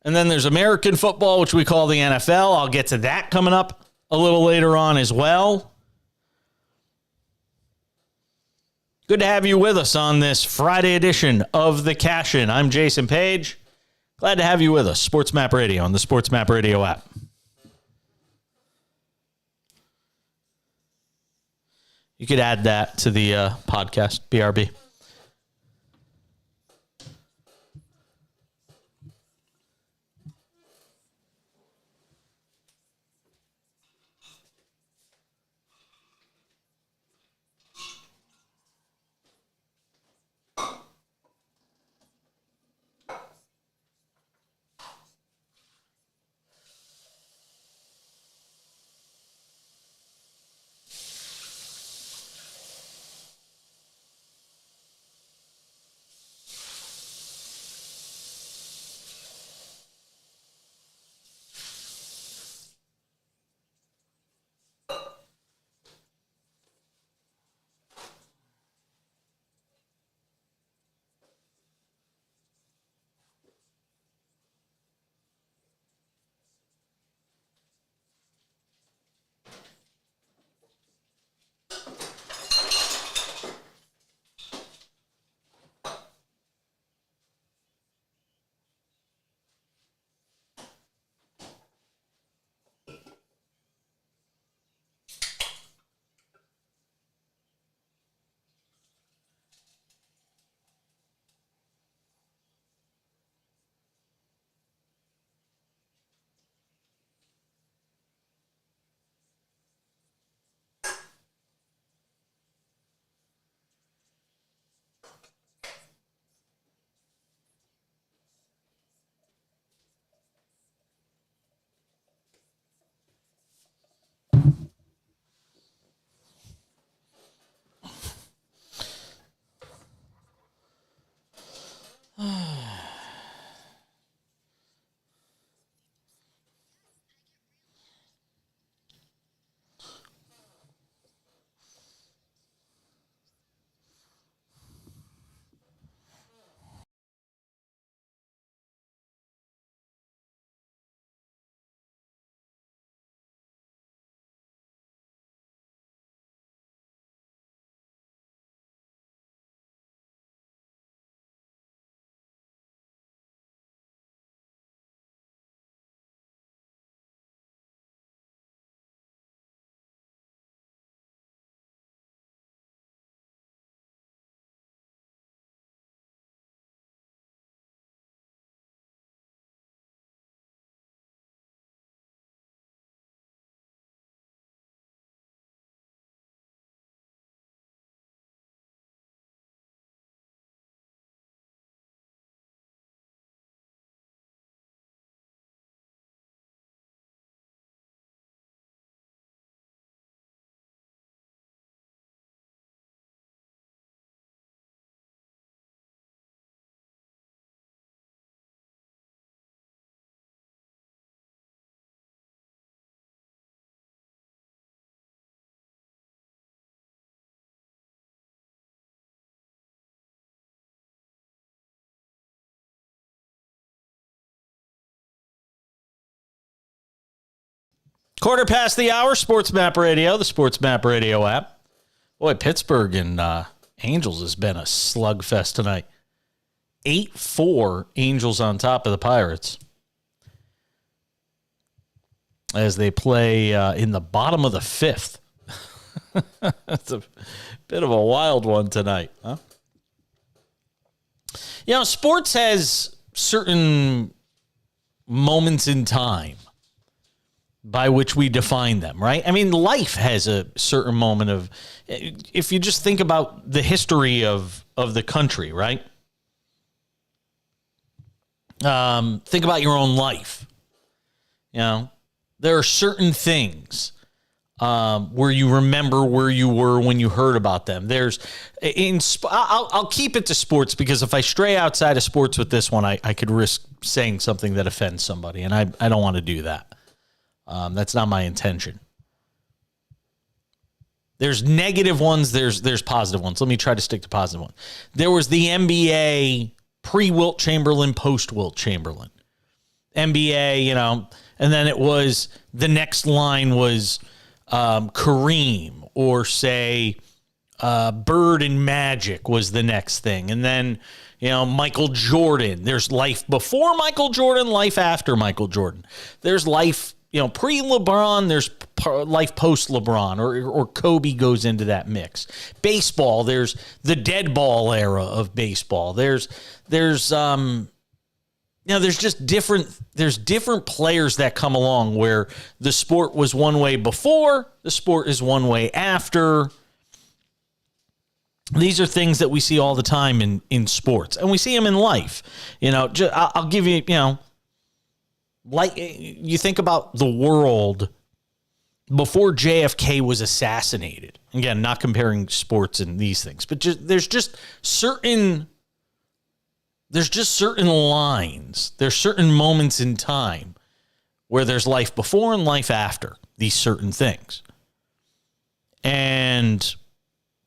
And then there's American football, which we call the NFL. I'll get to that coming up a little later on as well. Good to have you with us on this Friday edition of The Cash In. I'm Jason Page. Glad to have you with us. SportsMap Radio on the SportsMap Radio app. You could add that to the podcast, BRB. Quarter past the hour, SportsMap Radio, the SportsMap Radio app. Boy, Pittsburgh and Angels has been a slugfest tonight. 8-4 Angels on top of the Pirates as they play in the bottom of the fifth. That's a bit of a wild one tonight, huh? You know, sports has certain moments in time by which we define them, right? I mean, life has a certain moment of, if you just think about the history of the country, right? Think about your own life. You know, there are certain things where you remember where you were when you heard about them. I'll keep it to sports, because if I stray outside of sports with this one, I could risk saying something that offends somebody, and I don't want to do that. That's not my intention. There's negative ones. There's positive ones. Let me try to stick to positive ones. There was the NBA pre-Wilt Chamberlain, post-Wilt Chamberlain. NBA, you know, and then it was, the next line was Kareem, or say Bird and Magic was the next thing. And then, you know, Michael Jordan. There's life before Michael Jordan, life after Michael Jordan. There's life, you know, pre-LeBron, there's life post-LeBron, or Kobe goes into that mix. Baseball, there's the dead ball era of baseball. There's just different players that come along where the sport was one way before, the sport is one way after. These are things that we see all the time in sports, and we see them in life. You know, I'll give you, you know, like, you think about the world before JFK was assassinated. Again, not comparing sports and these things, but there's just certain lines. There's certain moments in time where there's life before and life after these certain things. And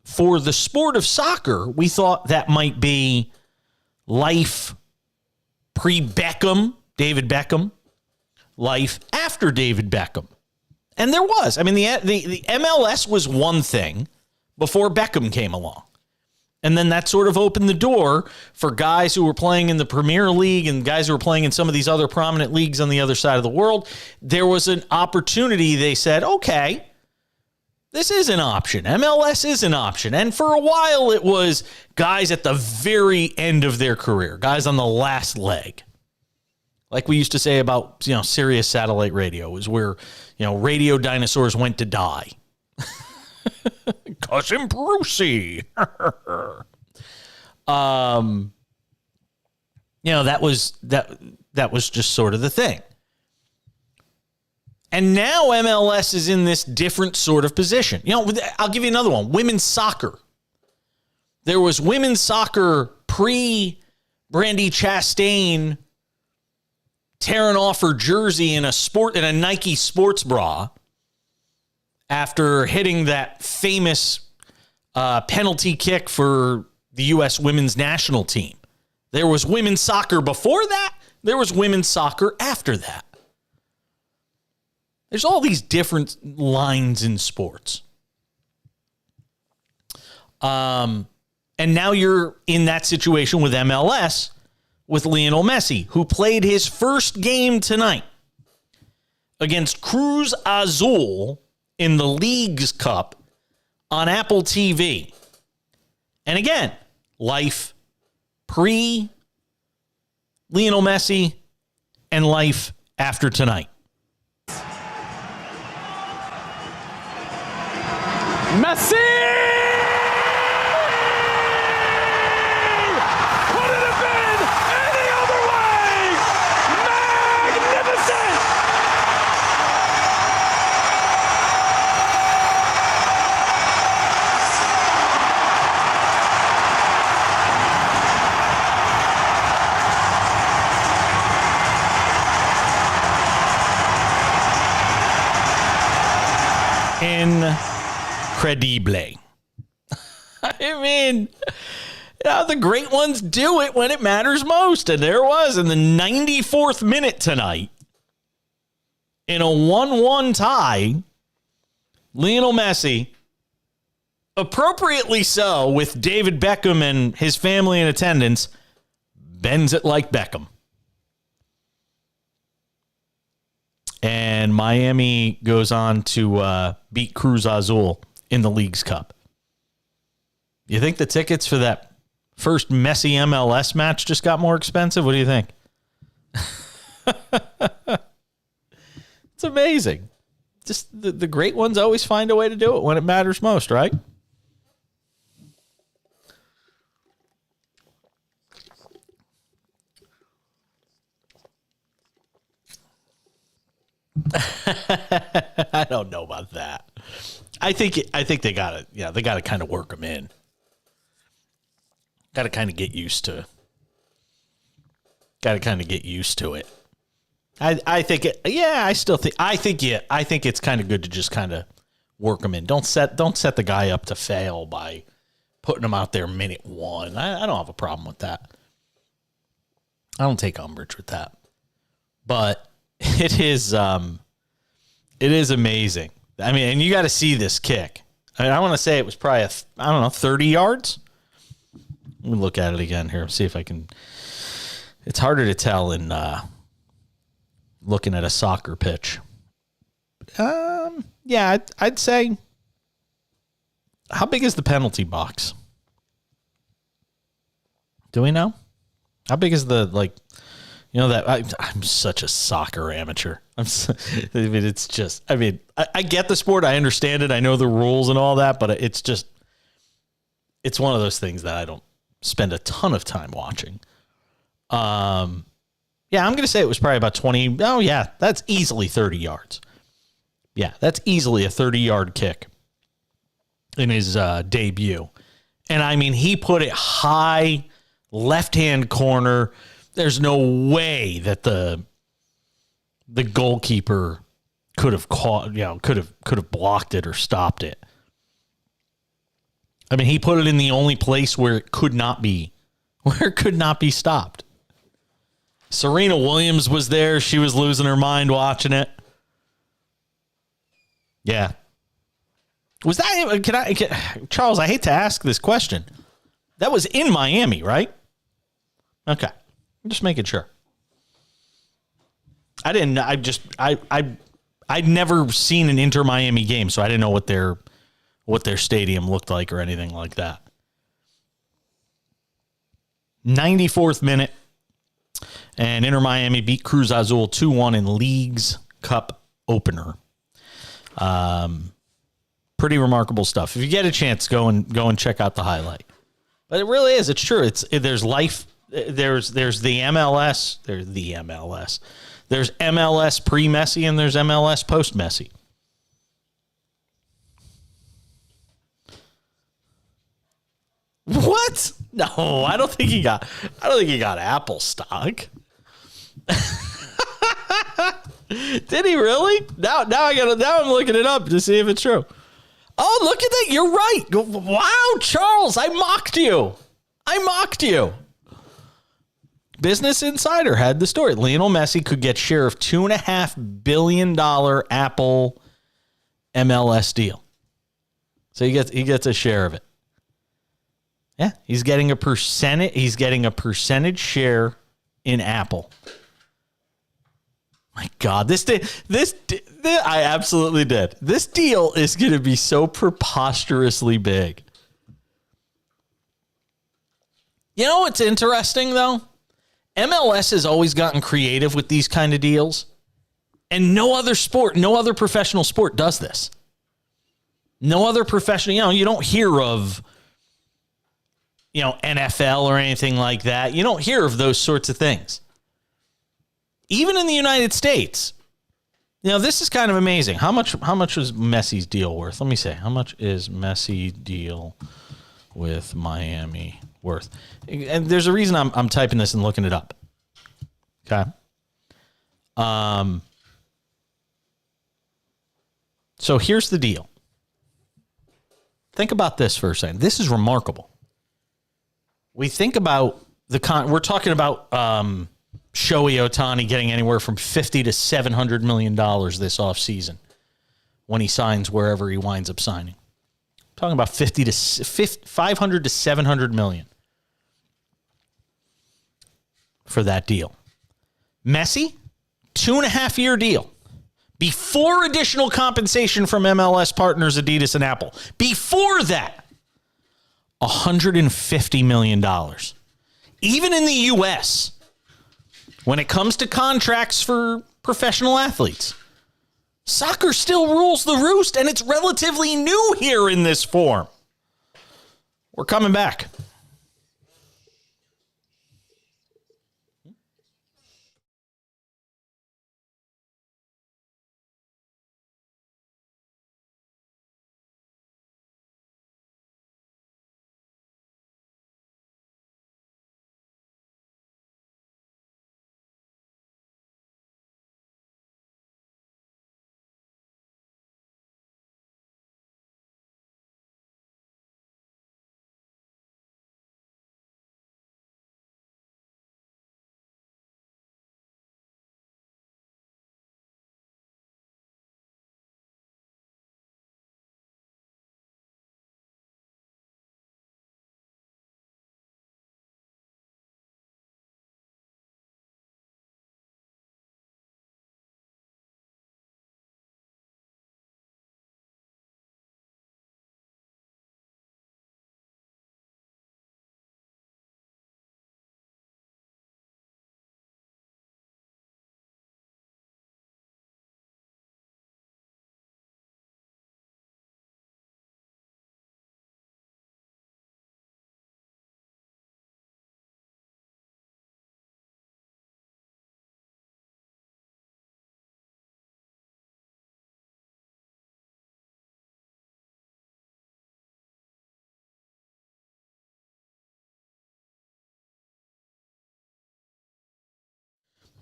for the sport of soccer, we thought that might be life pre-Beckham, David Beckham, life after David Beckham. And there was. I mean, the MLS was one thing before Beckham came along. And then that sort of opened the door for guys who were playing in the Premier League and guys who were playing in some of these other prominent leagues on the other side of the world. There was an opportunity. They said, okay, this is an option. MLS is an option. And for a while, it was guys at the very end of their career, guys on the last leg. Like we used to say about, you know, Sirius satellite radio, was where, you know, radio dinosaurs went to die. Cousin Brucey. You know, that was just sort of the thing. And now MLS is in this different sort of position. You know, I'll give you another one. Women's soccer. There was women's soccer pre-Brandi Chastain tearing off her jersey in a Nike sports bra after hitting that famous penalty kick for the U.S. women's national team. There was women's soccer before that. There was women's soccer after that. There's all these different lines in sports. And now you're in that situation with MLS, with Lionel Messi, who played his first game tonight against Cruz Azul in the Leagues Cup on Apple TV. And again, life pre Lionel Messi and life after tonight. Messi! Could it have been any other way? Magnificent! Incredible. I mean, the great ones do it when it matters most. And there was in the 94th minute tonight in a 1-1 tie, Lionel Messi, appropriately so, with David Beckham and his family in attendance, bends it like Beckham. And Miami goes on to beat Cruz Azul in the League's Cup. You think the tickets for that first Messi MLS match just got more expensive? What do you think? It's amazing. Just the great ones always find a way to do it when it matters most, right? I don't know about that. I think they gotta, they gotta kind of work them in. Gotta kind of get used to. Gotta kind of get used to it. I think it's kind of good to just kind of work them in. Don't set the guy up to fail by putting him out there minute one. I don't have a problem with that. I don't take umbrage with that. But it is amazing. I mean, and you got to see this kick. I want to say it was probably 30 yards. Let me look at it again here. See if I can. It's harder to tell in looking at a soccer pitch. Yeah, I'd say. How big is the penalty box? Do we know? How big is the I'm such a soccer amateur. I get the sport. I understand it. I know the rules and all that, but it's one of those things that I don't spend a ton of time watching. Yeah, I'm going to say it was probably about 20. Oh, yeah, that's easily 30 yards. Yeah, that's easily a 30-yard kick in his debut. And, I mean, he put it high, left-hand corner. There's no way that the goalkeeper could have caught, could have blocked it or stopped it. I mean, he put it in the only place where it could not be stopped. Serena Williams was there. She was losing her mind watching it. Yeah. Was that, Charles, I hate to ask this question. That was in Miami, right? Okay. I'm just making sure. I'd never seen an Inter Miami game, so I didn't know what their stadium looked like or anything like that. 94th minute, and Inter Miami beat Cruz Azul 2-1 in League's Cup opener. Pretty remarkable stuff. If you get a chance, go and check out the highlight. But it really is. It's true. There's life. There's the MLS. There's the MLS. There's MLS pre-Messi and there's MLS post-Messi. What? No, I don't think he got Apple stock. Did he really? Now I'm looking it up to see if it's true. Oh, look at that. You're right. Wow, Charles, I mocked you. Business Insider had the story. Lionel Messi could get share of $2.5 billion Apple MLS deal. So he gets a share of it. Yeah, he's getting a percentage. He's getting a percentage share in Apple. My God, this I absolutely did. This deal is going to be so preposterously big. You know what's interesting though? MLS has always gotten creative with these kind of deals, and no other professional sport does this. No other professional, you don't hear of, NFL or anything like that. You don't hear of those sorts of things. Even in the United States, this is kind of amazing. How much was Messi's deal worth? Let me say, how much is Messi deal with Miami worth? And there's a reason I'm typing this and looking it up. Okay. So here's the deal. Think about this for a second. This is remarkable. We think about we're talking about Shohei Ohtani getting anywhere from $50 to $700 million this offseason when he signs wherever he winds up signing. I'm talking about 500 to 700 million for that deal. Messi, 2.5-year deal. Before additional compensation from MLS partners Adidas and Apple. Before that, $150 million. Even in the U.S., when it comes to contracts for professional athletes, soccer still rules the roost, and it's relatively new here in this form. We're coming back.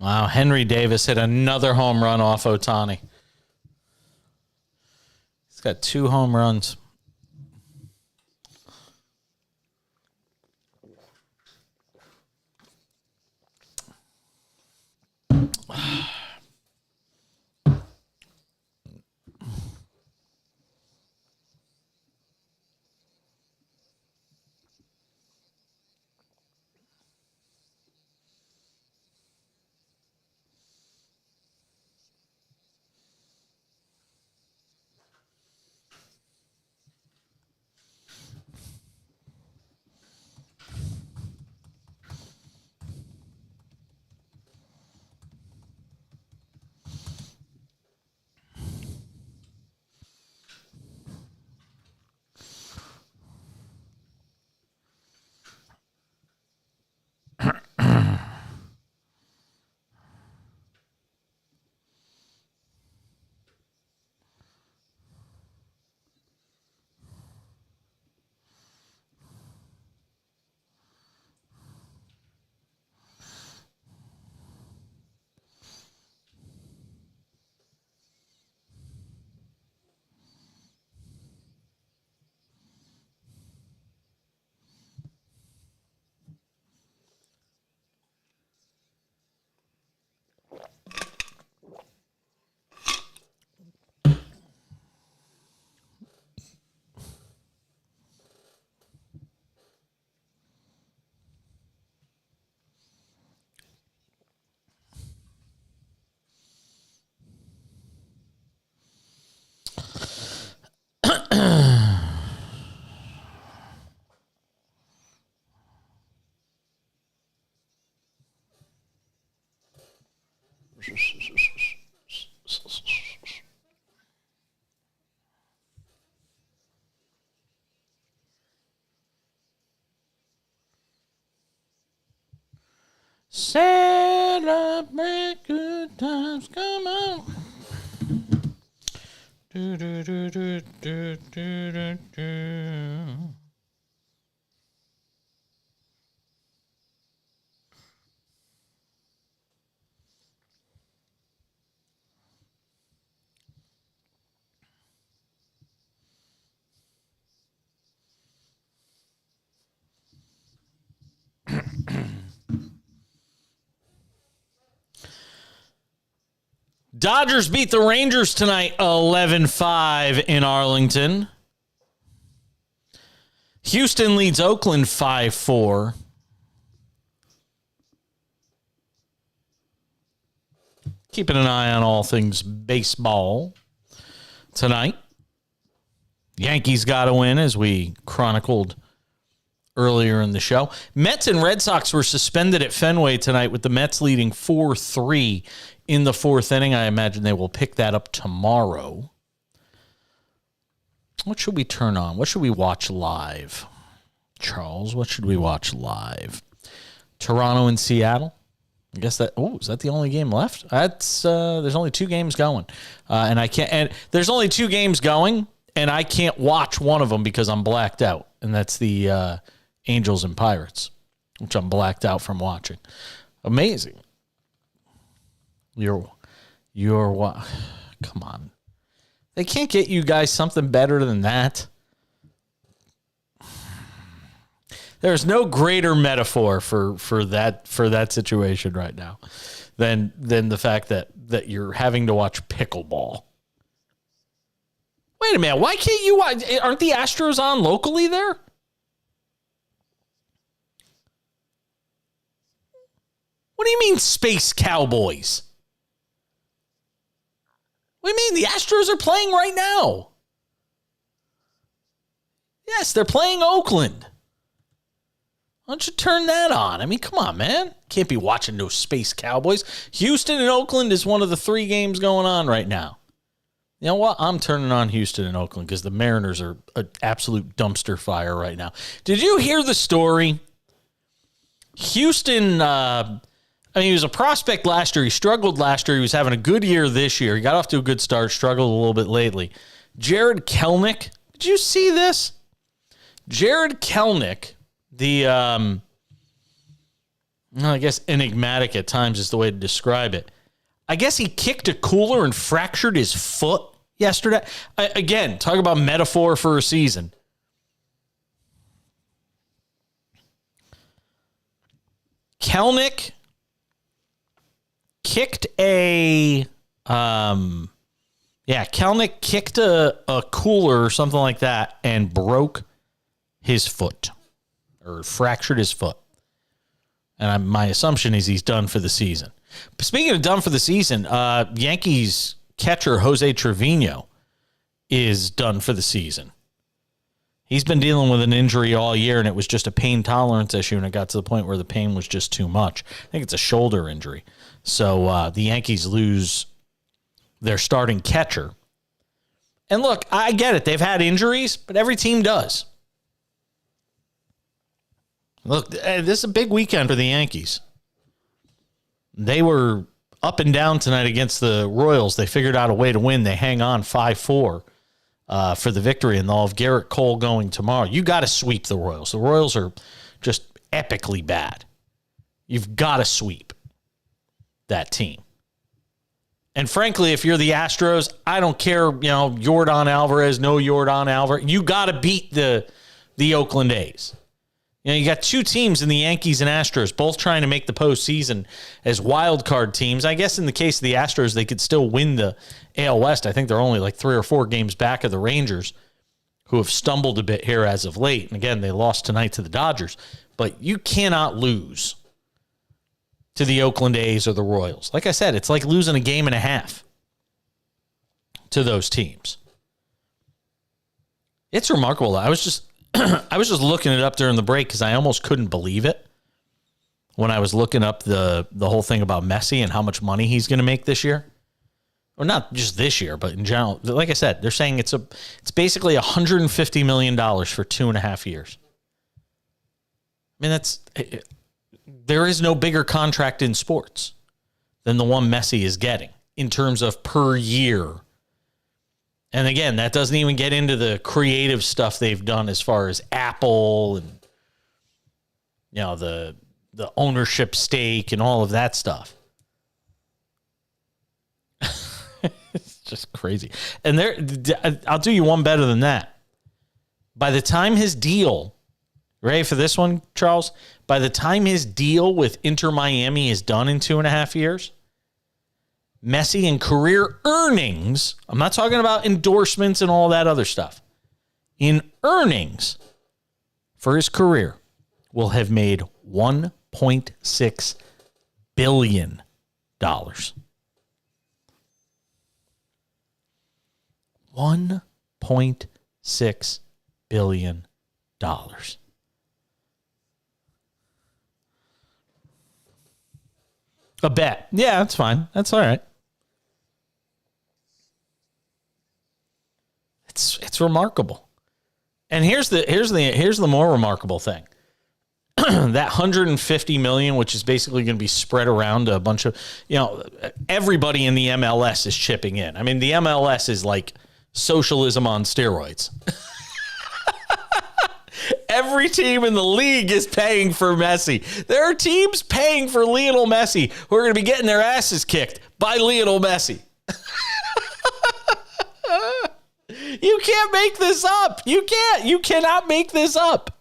Wow, Henry Davis hit another home run off Ohtani. He's got 2 home runs. Celebrate good times, come on. Do, do, do, do, do, do, do, do. Dodgers beat the Rangers tonight 11-5 in Arlington. Houston leads Oakland 5-4. Keeping an eye on all things baseball tonight. Yankees got to win, as we chronicled earlier in the show. Mets and Red Sox were suspended at Fenway tonight, with the Mets leading 4-3 in the fourth inning. I imagine they will pick that up tomorrow. What should we turn on? What should we watch live? Charles, what should we watch live? Toronto and Seattle? I guess that. Oh, is that the only game left? That's there's only 2 games going, and I can't. And there's only 2 games going, and I can't watch one of them because I'm blacked out, and that's the Angels and Pirates, which I'm blacked out from watching. Amazing. You're what? Come on, they can't get you guys something better than that. There's no greater metaphor for that situation right now than the fact that you're having to watch pickleball. Wait a minute, why can't you watch? Aren't the Astros on locally there? What do you mean, Space Cowboys? What do you mean? The Astros are playing right now. Yes, they're playing Oakland. Why don't you turn that on? I mean, come on, man. Can't be watching no Space Cowboys. Houston and Oakland is one of the 3 games going on right now. You know what? I'm turning on Houston and Oakland because the Mariners are an absolute dumpster fire right now. Did you hear the story? Houston, he was a prospect last year. He struggled last year. He was having a good year this year. He got off to a good start, struggled a little bit lately. Jared Kelenic. Did you see this? Jared Kelenic, the, I guess enigmatic at times is the way to describe it. I guess he kicked a cooler and fractured his foot yesterday. Again, talk about metaphor for a season. Kelenic kicked Kelenic kicked a cooler or something like that and broke his foot or fractured his foot. And my assumption is he's done for the season. But speaking of done for the season, Yankees catcher Jose Trevino is done for the season. He's been dealing with an injury all year, and it was just a pain tolerance issue, and it got to the point where the pain was just too much. I think it's a shoulder injury. So the Yankees lose their starting catcher. And look, I get it. They've had injuries, but every team does. Look, this is a big weekend for the Yankees. They were up and down tonight against the Royals. They figured out a way to win. They hang on 5-4 for the victory, and they'll have Garrett Cole going tomorrow. You got to sweep the Royals. The Royals are just epically bad. You've got to sweep that team. And frankly, if you're the Astros, I don't care, Yordan Alvarez, no Yordan Alvarez. You got to beat the Oakland A's. You got 2 teams in the Yankees and Astros, both trying to make the postseason as wild card teams. I guess in the case of the Astros, they could still win the AL West. I think they're only like 3 or 4 games back of the Rangers, who have stumbled a bit here as of late. And again, they lost tonight to the Dodgers. But you cannot lose to the Oakland A's or the Royals. Like I said, it's like losing a game and a half to those teams. It's remarkable. I was just looking it up during the break because I almost couldn't believe it when I was looking up the whole thing about Messi and how much money he's going to make this year. Or not just this year, but in general. Like I said, they're saying it's basically $150 million for 2.5 years. I mean, there is no bigger contract in sports than the one Messi is getting in terms of per year. And again, that doesn't even get into the creative stuff they've done as far as Apple and the ownership stake and all of that stuff. It's just crazy. And I'll do you one better than that. By the time his deal, ready for this one, Charles? By the time his deal with Inter Miami is done in 2.5 years, Messi in career earnings, I'm not talking about endorsements and all that other stuff, in earnings for his career will have made $1.6 billion. $1.6 billion. A bet. Yeah, that's fine. That's all right. It's remarkable. And here's the more remarkable thing. That 150 million, which is basically going to be spread around a bunch of, everybody in the MLS is chipping in. I mean, the MLS is like socialism on steroids. Every team in the league is paying for Messi. There are teams paying for Lionel Messi who are going to be getting their asses kicked by Lionel Messi. You can't make this up. You can't. You cannot make this up.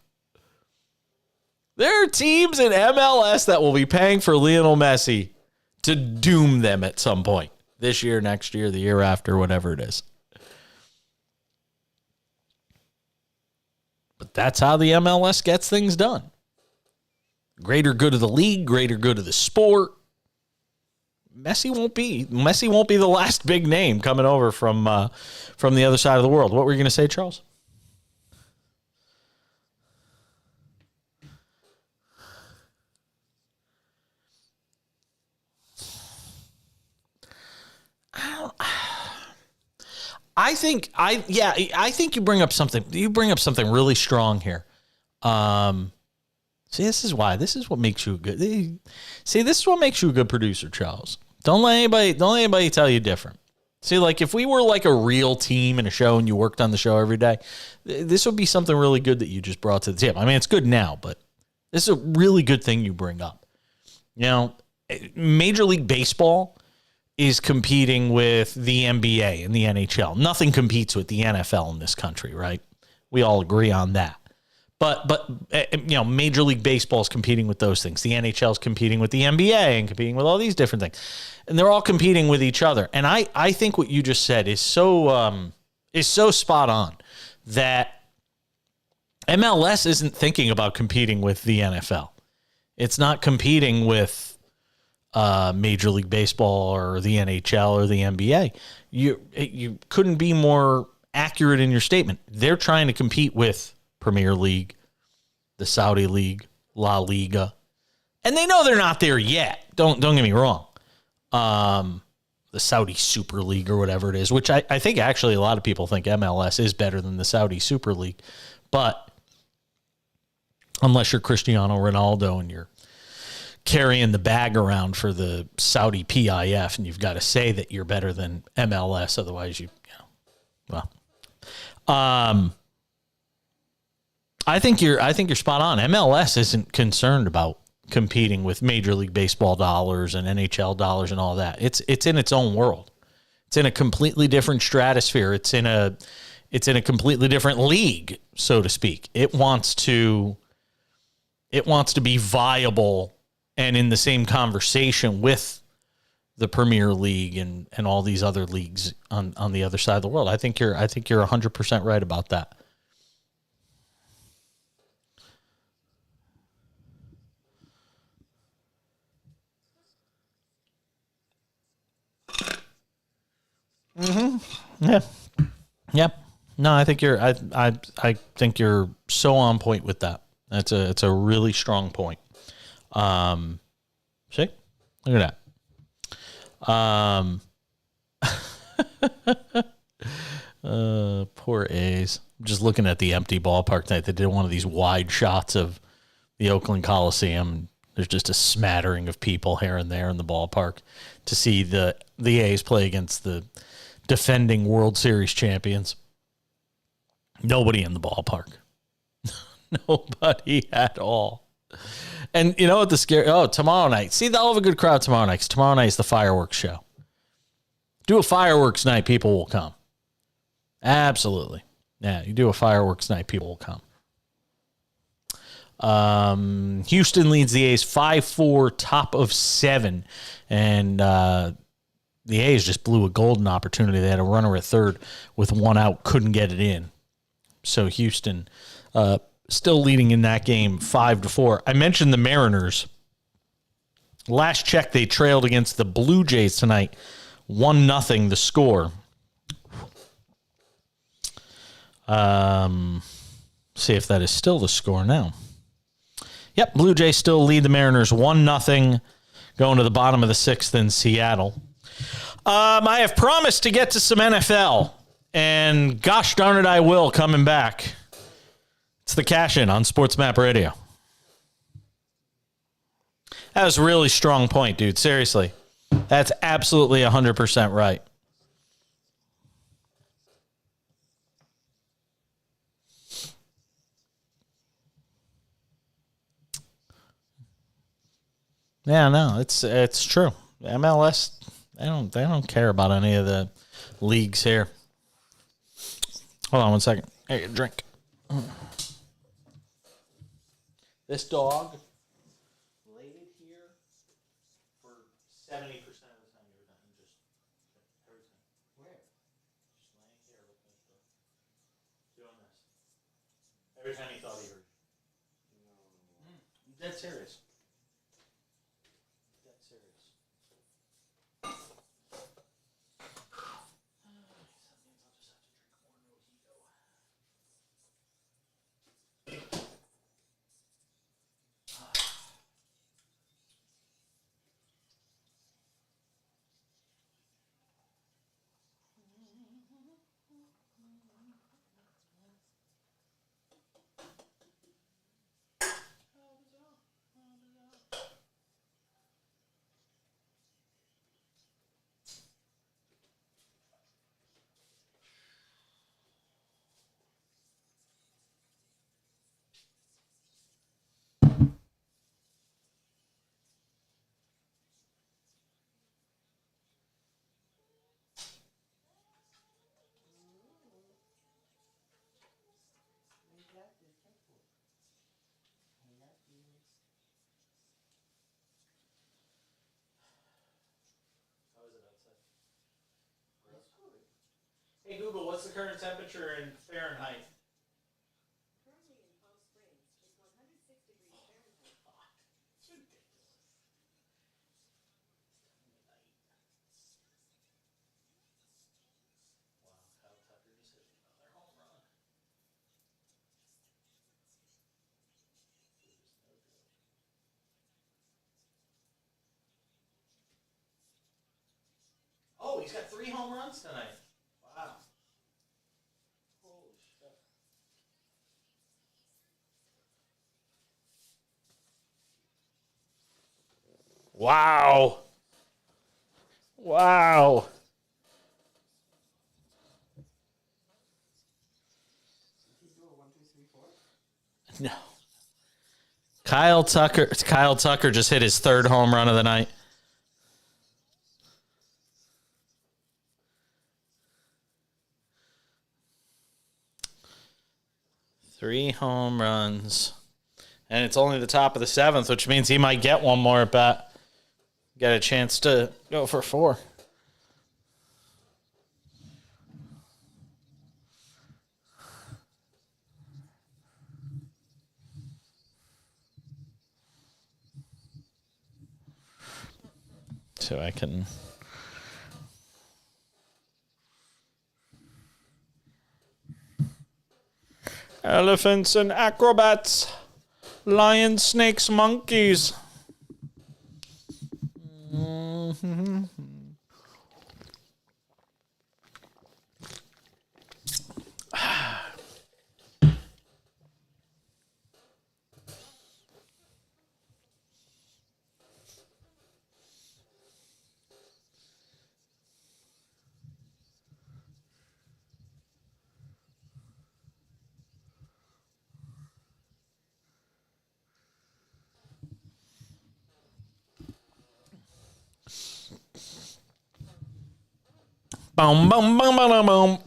There are teams in MLS that will be paying for Lionel Messi to doom them at some point. This year, next year, the year after, whatever it is. But that's how the MLS gets things done. Greater good of the league, greater good of the sport. Messi won't be the last big name coming over from the other side of the world. What were you going to say, Charles? I think you bring up something. You bring up something really strong here. See, this is what makes you a good. See, this is what makes you a good producer, Charles. Don't let anybody tell you different. See, like if we were like a real team in a show and you worked on the show every day, this would be something really good that you just brought to the table. I mean, it's good now, but this is a really good thing you bring up. Major League Baseball is competing with the NBA and the NHL. Nothing competes with the NFL in this country, right? We all agree on that. But Major League Baseball is competing with those things. The NHL is competing with the NBA and competing with all these different things. And they're all competing with each other. And I think what you just said is so spot on that MLS isn't thinking about competing with the NFL. It's not competing with Major League Baseball or the NHL or the NBA. You couldn't be more accurate in your statement. They're trying to compete with Premier League, the Saudi League, La Liga, and they know they're not there yet. Don't get me wrong. The Saudi Super League or whatever it is, which I think actually a lot of people think MLS is better than the Saudi Super League, but unless you're Cristiano Ronaldo and you're carrying the bag around for the Saudi PIF, and you've got to say that you're better than MLS, otherwise I think you're spot on. MLS isn't concerned about competing with Major League Baseball dollars and NHL dollars and all that. It's in its own world. It's in a completely different stratosphere. It's in a completely different league, so to speak. It wants to be viable and in the same conversation with the Premier League and all these other leagues on the other side of the world. I think you're 100% right about that. Mm-hmm. Yeah. Yep. No, I think I think you're so on point with that. It's a really strong point. See? Look at that. Poor A's. I'm just looking at the empty ballpark tonight. They did one of these wide shots of the Oakland Coliseum. There's just a smattering of people here and there in the ballpark to see the A's play against the defending World Series champions. Nobody in the ballpark. Nobody at all. And you know what the scary? Oh, tomorrow night. See, they'll have a good crowd tomorrow night. 'Cause tomorrow night is the fireworks show. Do a fireworks night, people will come. Absolutely. Yeah, you do a fireworks night, people will come. Houston leads the A's 5-4, top of 7. And The A's just blew a golden opportunity. They had a runner at third with one out, couldn't get it in. So Houston still leading in that game 5-4. I mentioned the Mariners. Last check, they trailed against the Blue Jays tonight. 1-0 the score. See if that is still the score now. Yep, Blue Jays still lead the Mariners 1-0 going to the bottom of the sixth in Seattle. I have promised to get to some NFL, and gosh darn it, I will, coming back. It's the cash-in on SportsMap Radio. That was a really strong point, dude. Seriously. That's absolutely 100% right. Yeah, no, it's true. MLS, they don't care about any of the leagues here. Hold on one second. Hey, a drink. This dog laid here for 70% of the time you were done. Just everything. Where? Just laying here looking at the doing this. Every time he thought he heard. I'm dead serious. Hey Google, what's the current temperature in Fahrenheit? Currently in Palm Springs, it's 106 degrees Fahrenheit. It's ridiculous. Wow, Kyle Tucker just hit another home run. Oh, he's got 3 home runs tonight. Wow. Holy shit. Wow. Wow. No. Kyle Tucker just hit his 3rd home run of the night. Three home runs. And it's only the top of the 7th, which means he might get one more at bat. Get a chance to go for 4. So I can... Elephants and acrobats. Lions, snakes, monkeys. Mm-hmm. Boom, boom, boom, boom, boom.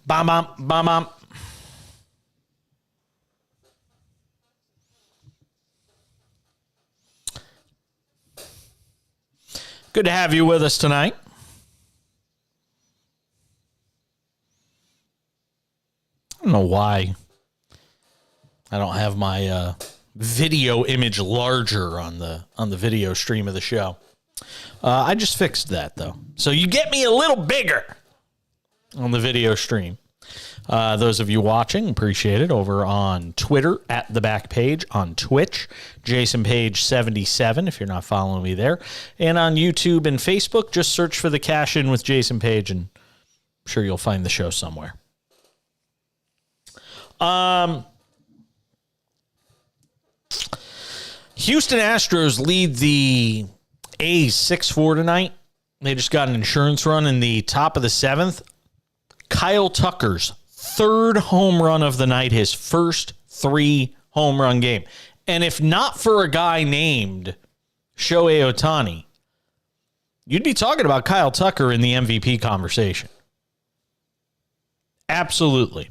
Bam, bam, bam, bam. Good to have you with us tonight. I don't know why I don't have my video image larger on the video stream of the show. I just fixed that, though. So you get me a little bigger on the video stream. Those of you watching, appreciate it. Over on Twitter, at The Back Page, on Twitch, Jason Page 77, if you're not following me there. And on YouTube and Facebook, just search for The Cash In with Jason Page, and I'm sure you'll find the show somewhere. Houston Astros lead the A's 6-4 tonight. They just got an insurance run in the top of the 7th. Kyle Tucker's third home run of the night, his first 3 home run game. And if not for a guy named Shohei Ohtani, you'd be talking about Kyle Tucker in the MVP conversation. Absolutely.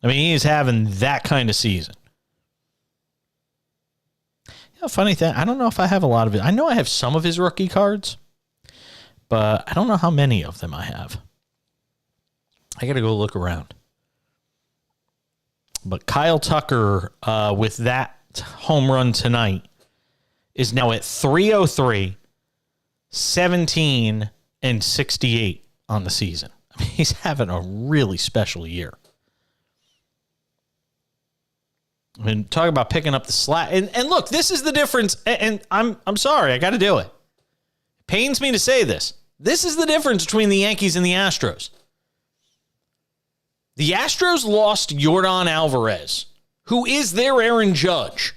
I mean, he is having that kind of season. Funny thing, I don't know if I have a lot of it. I know I have some of his rookie cards, but I don't know how many of them I have. I got to go look around. But Kyle Tucker, with that home run tonight, is now at 303, 17, and 68 on the season. I mean, he's having a really special year. I mean, talk about picking up the slack. And look, this is the difference. And I'm sorry, I got to do it. It pains me to say this. This is the difference between the Yankees and the Astros. The Astros lost Yordan Alvarez, who is their Aaron Judge.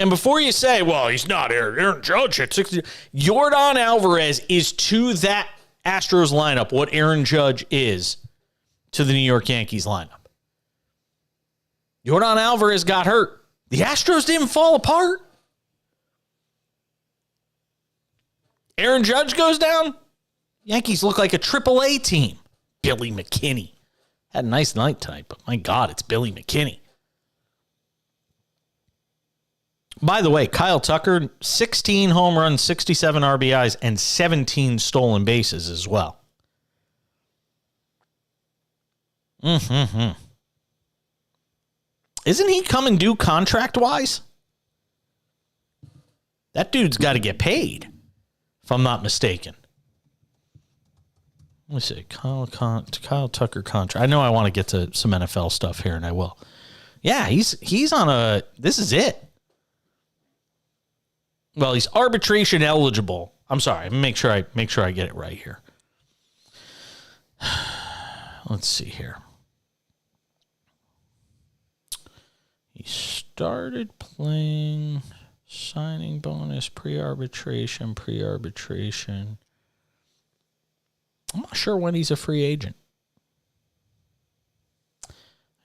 And before you say, well, he's not Aaron Judge at 60, Yordan Alvarez is to that Astros lineup what Aaron Judge is to the New York Yankees lineup. Yordan Alvarez got hurt. The Astros didn't fall apart. Aaron Judge goes down. Yankees look like a AAA team. Billy McKinney. Had a nice night tonight, but my God, it's Billy McKinney. By the way, Kyle Tucker, 16 home runs, 67 RBIs, and 17 stolen bases as well. Isn't he coming due contract-wise? That dude's got to get paid, if I'm not mistaken. Let me see. Kyle Tucker contract. I know I want to get to some NFL stuff here, and I will. Yeah, he's on a. This is it. Well, he's arbitration eligible. I'm sorry. Make sure I get it right here. Let's see here. He started playing signing bonus, pre-arbitration. I'm not sure when he's a free agent. I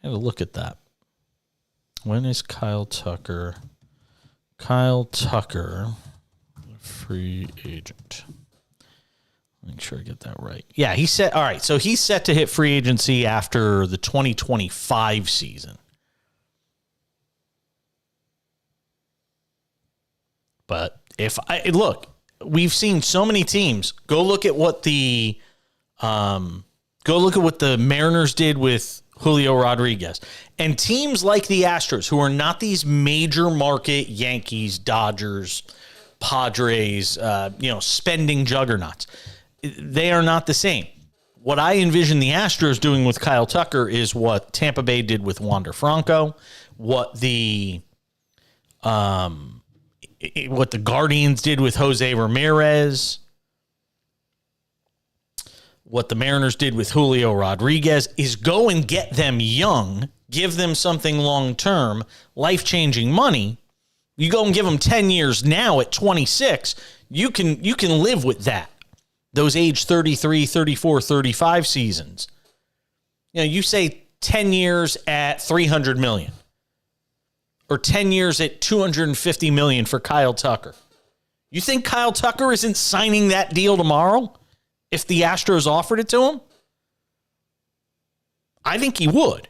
have a look at that. When is Kyle Tucker? Kyle Tucker, free agent. Make sure I get that right. Yeah, he's set. All right, so he's set to hit free agency after the 2025 season. But look, we've seen so many teams. Go look at what the Mariners did with Julio Rodriguez. And teams like the Astros, who are not these major market Yankees, Dodgers, Padres, spending juggernauts, they are not the same. What I envision the Astros doing with Kyle Tucker is what Tampa Bay did with Wander Franco, what the Guardians did with Jose Ramirez, what the Mariners did with Julio Rodriguez, is go and get them young, give them something long-term, life-changing money. You go and give them 10 years now at 26, you can live with that. Those age 33, 34, 35 seasons. You say 10 years at $300 million. Or 10 years at $250 million for Kyle Tucker. You think Kyle Tucker isn't signing that deal tomorrow if the Astros offered it to him? I think he would.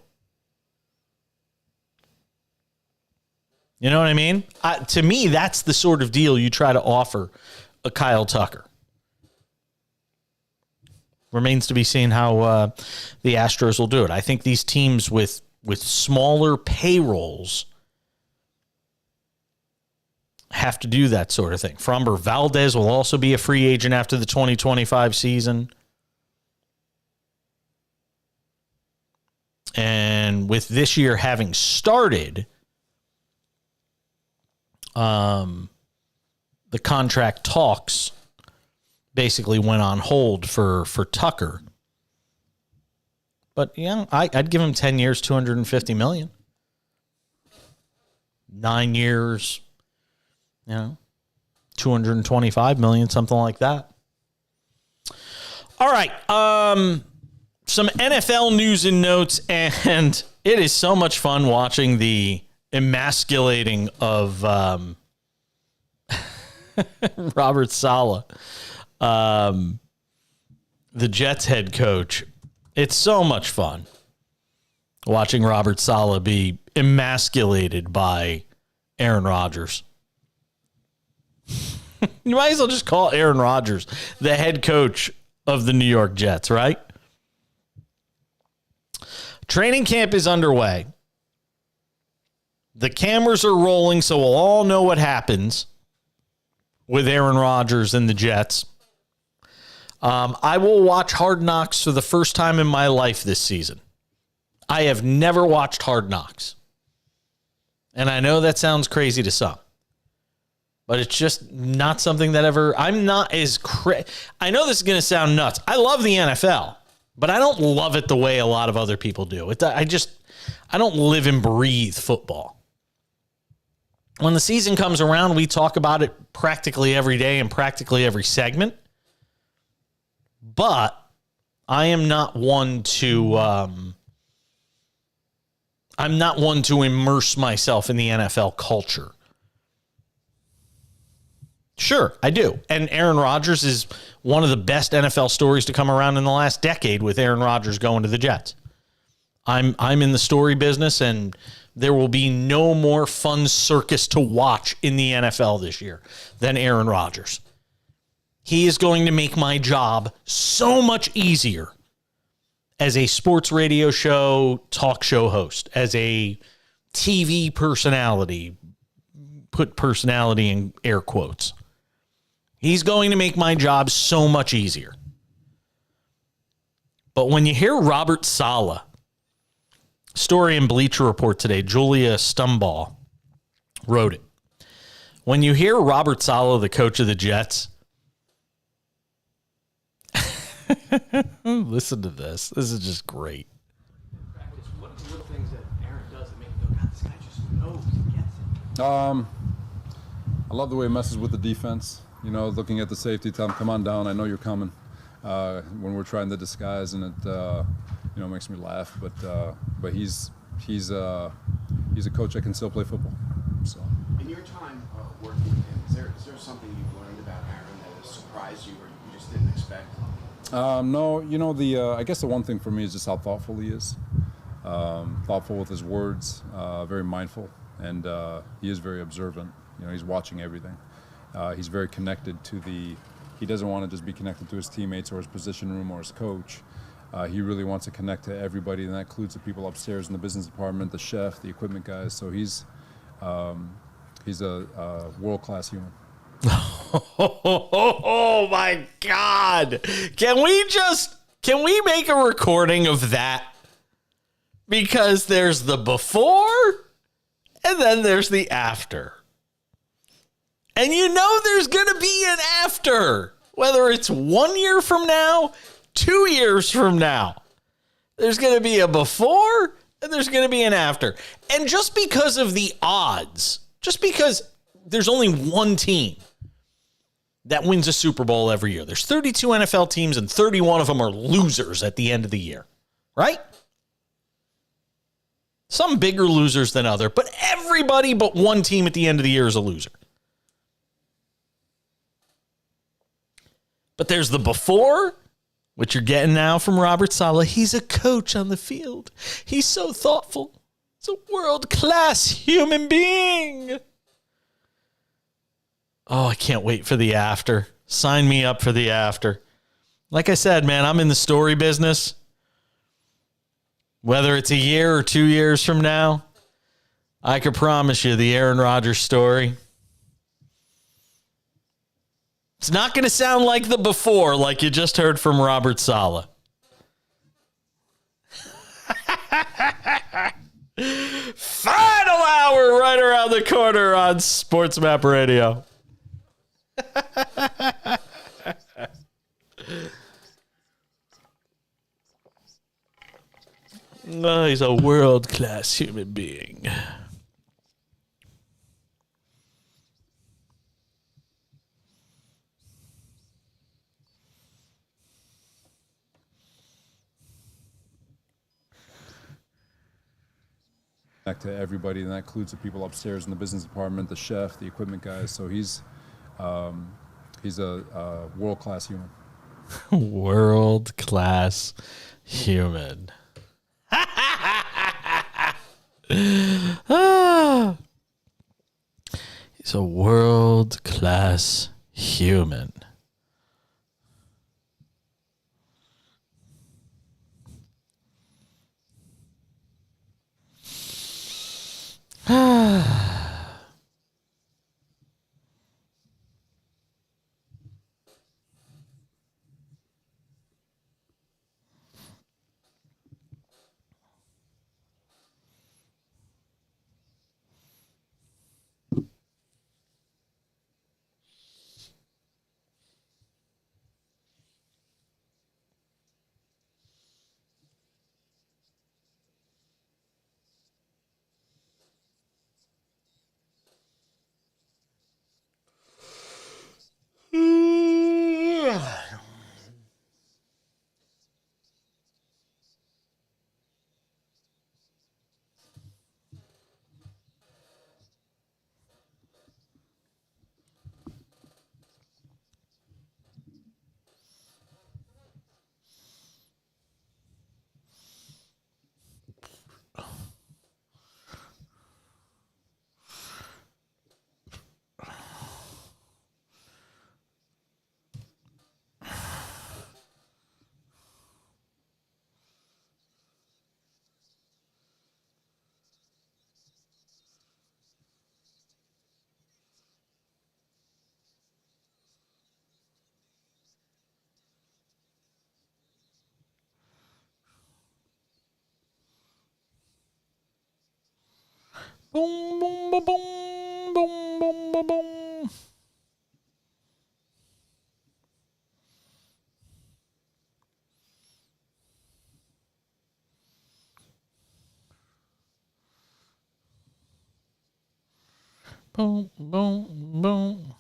You know what I mean? To me, that's the sort of deal you try to offer a Kyle Tucker. Remains to be seen how the Astros will do it. I think these teams with smaller payrolls have to do that sort of thing. Framber Valdez will also be a free agent after the 2025 season. And with this year having started, the contract talks basically went on hold for Tucker. But yeah, I'd give him 10 years, $250 million. 9 years, $225 million, something like that. All right. Some NFL news and notes, and it is so much fun watching the emasculating of Robert Saleh, the Jets head coach. It's so much fun watching Robert Saleh be emasculated by Aaron Rodgers. You might as well just call Aaron Rodgers the head coach of the New York Jets, right? Training camp is underway. The cameras are rolling, so we'll all know what happens with Aaron Rodgers and the Jets. I will watch Hard Knocks for the first time in my life this season. I have never watched Hard Knocks. And I know that sounds crazy to some. But it's just not something that I'm not as I know this is going to sound nuts. I love the NFL, but I don't love it the way a lot of other people do. I don't live and breathe football. When the season comes around, we talk about it practically every day and practically every segment. But I am not one to immerse myself in the NFL culture. Sure, I do. And Aaron Rodgers is one of the best NFL stories to come around in the last decade with Aaron Rodgers going to the Jets. I'm in the story business, and there will be no more fun circus to watch in the NFL this year than Aaron Rodgers. He is going to make my job so much easier as a sports radio show, talk show host, as a TV personality, put personality in air quotes. He's going to make my job so much easier. But when you hear Robert Saleh, story in Bleacher Report today, Julia Stumbaugh wrote it. When you hear Robert Saleh, the coach of the Jets, listen to this. This is just great. What are the little things that Aaron does that make you go, God, this guy just knows he gets it? I love the way he messes with the defense. Looking at the safety, tell him, come on down. I know you're coming. When we're trying to disguise, and it, makes me laugh. But he's a coach that can still play football. So. In your time working with him, is there something you've learned about Aaron that has surprised you or you just didn't expect? No. I guess the one thing for me is just how thoughtful he is. Thoughtful with his words, very mindful, and he is very observant. He's watching everything. He's very connected to he doesn't want to just be connected to his teammates or his position room or his coach. He really wants to connect to everybody, and that includes the people upstairs in the business department, the chef, the equipment guys. So he's a world-class human. Oh my God. Can we make a recording of that? Because there's the before and then there's the after. And there's going to be an after, whether it's 1 year from now, 2 years from now. There's going to be a before and there's going to be an after. And just because of the odds, just because there's only one team that wins a Super Bowl every year. There's 32 NFL teams and 31 of them are losers at the end of the year, right? Some bigger losers than other, but everybody but one team at the end of the year is a loser. But there's the before, which you're getting now from Robert Saleh. He's a coach on the field. He's so thoughtful. He's a world-class human being. Oh, I can't wait for the after. Sign me up for the after. Like I said, man, I'm in the story business. Whether it's a year or 2 years from now, I could promise you the Aaron Rodgers story. It's not going to sound like the before, like you just heard from Robert Saleh. Final hour right around the corner on SportsMap Radio. Oh, he's a world-class human being. Back to everybody, and that includes the people upstairs in the business department, the chef, the equipment guys. So he's a world-class human. World-class human. He's a world-class human. Boom, boom, boom, boom, boom, boom, boom, boom. Boom, boom, boom.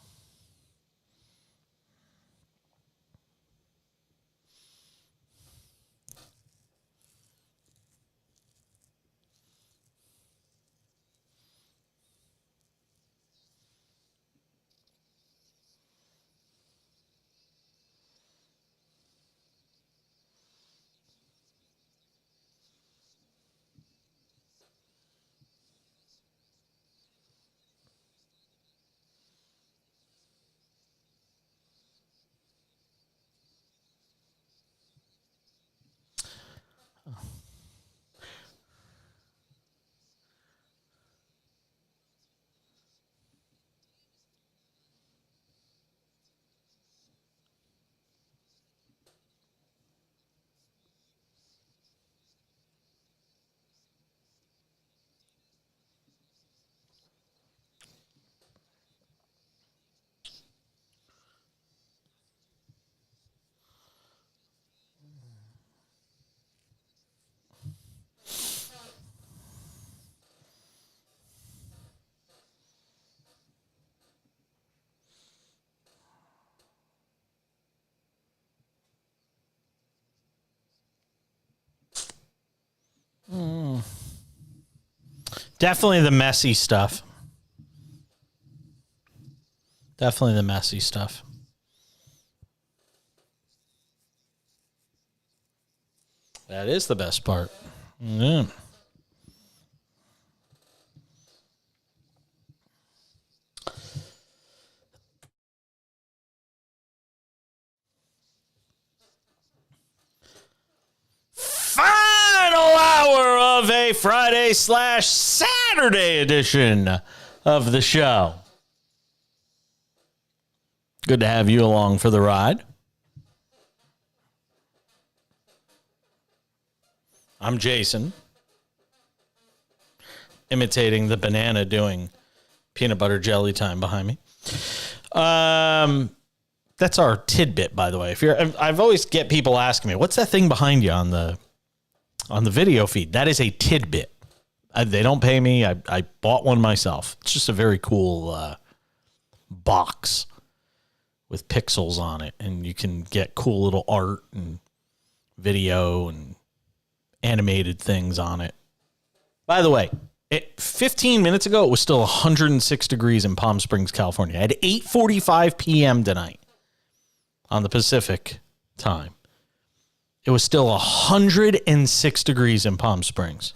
Definitely the messy stuff. Definitely the messy stuff. That is the best part. Yeah. Thursday, Friday / Saturday edition of the show. Good to have you along for the ride. I'm Jason, imitating the banana doing peanut butter jelly time behind me. That's our tidbit, by the way. I've always get people asking me, what's that thing behind you on the video feed? That is a tidbit. They don't pay me. I bought one myself. It's just a very cool box with pixels on it, and you can get cool little art and video and animated things on it. By the way, 15 minutes ago, it was still 106 degrees in Palm Springs, California. At 8:45 p.m. tonight on the Pacific time, it was still 106 degrees in Palm Springs.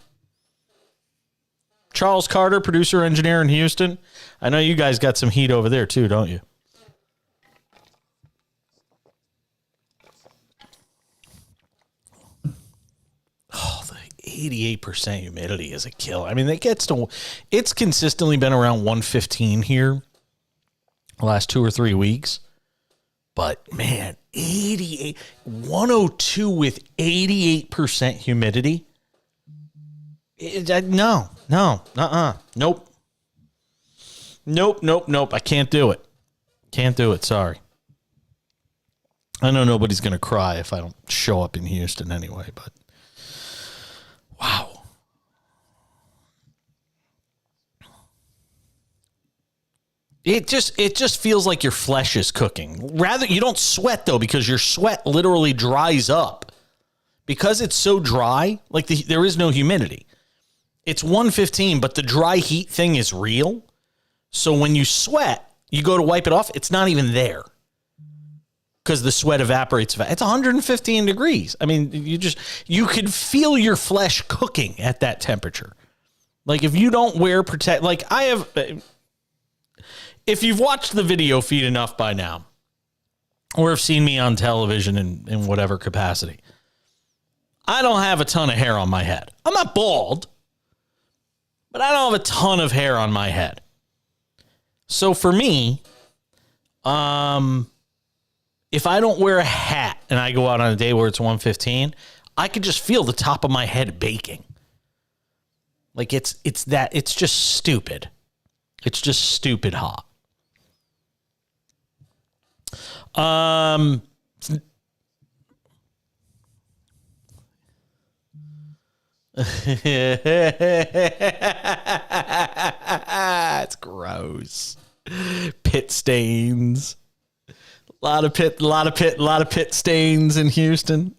Charles Carter, producer, engineer in Houston. I know you guys got some heat over there too, don't you? Oh, the 88% humidity is a killer. I mean, it's consistently been around 115 here the last 2 or 3 weeks. But man, 102 with 88% humidity. Nope. I can't do it. Sorry. I know nobody's going to cry if I don't show up in Houston anyway, but wow. It just feels like your flesh is cooking. Rather, you don't sweat though, because your sweat literally dries up. Because it's so dry, like there is no humidity. It's 115, but the dry heat thing is real. So when you sweat, you go to wipe it off, it's not even there. Because the sweat evaporates. It's 115 degrees. I mean, you could feel your flesh cooking at that temperature. Like if you don't wear protect, like I have, if you've watched the video feed enough by now, or have seen me on television in whatever capacity, I don't have a ton of hair on my head. I'm not bald, but I don't have a ton of hair on my head. So for me, if I don't wear a hat and I go out on a day where it's 115, I could just feel the top of my head baking. Like it's just stupid. It's just stupid hot. It's gross. Pit stains. A lot of pit stains in Houston.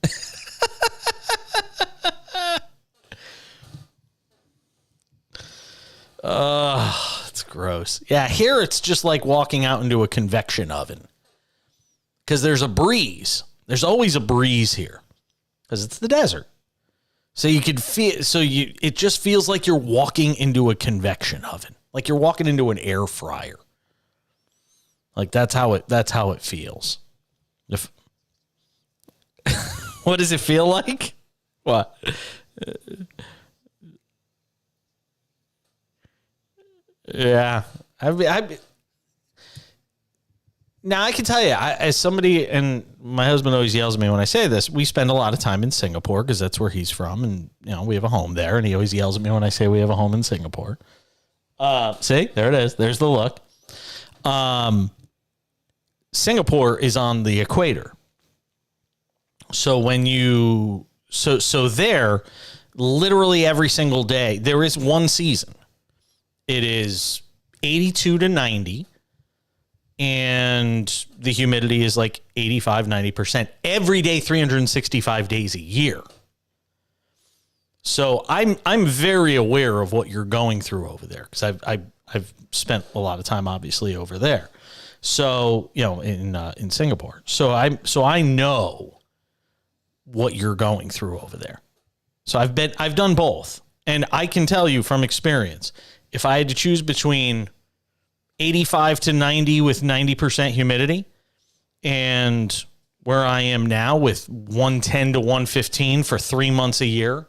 It's gross. Yeah, here it's just like walking out into a convection oven. Because there's a breeze. There's always a breeze here. Because it's the desert. So you could feel, it just feels like you're walking into a convection oven. Like you're walking into an air fryer. Like that's how it feels. What does it feel like? What? Yeah. Now, I can tell you, as somebody, and my husband always yells at me when I say this, we spend a lot of time in Singapore because that's where he's from. And, we have a home there. And he always yells at me when I say we have a home in Singapore. See, there it is. There's the look. Singapore is on the equator. So so there, literally every single day, there is one season. It is 82 to 90. And the humidity is like 85, 90% every day, 365 days a year. So I'm very aware of what you're going through over there because I've spent a lot of time obviously over there. So, in Singapore. So I know what you're going through over there. So I've done both. And I can tell you from experience, if I had to choose between 85 to 90 with 90% humidity and where I am now with 110 to 115 for 3 months a year,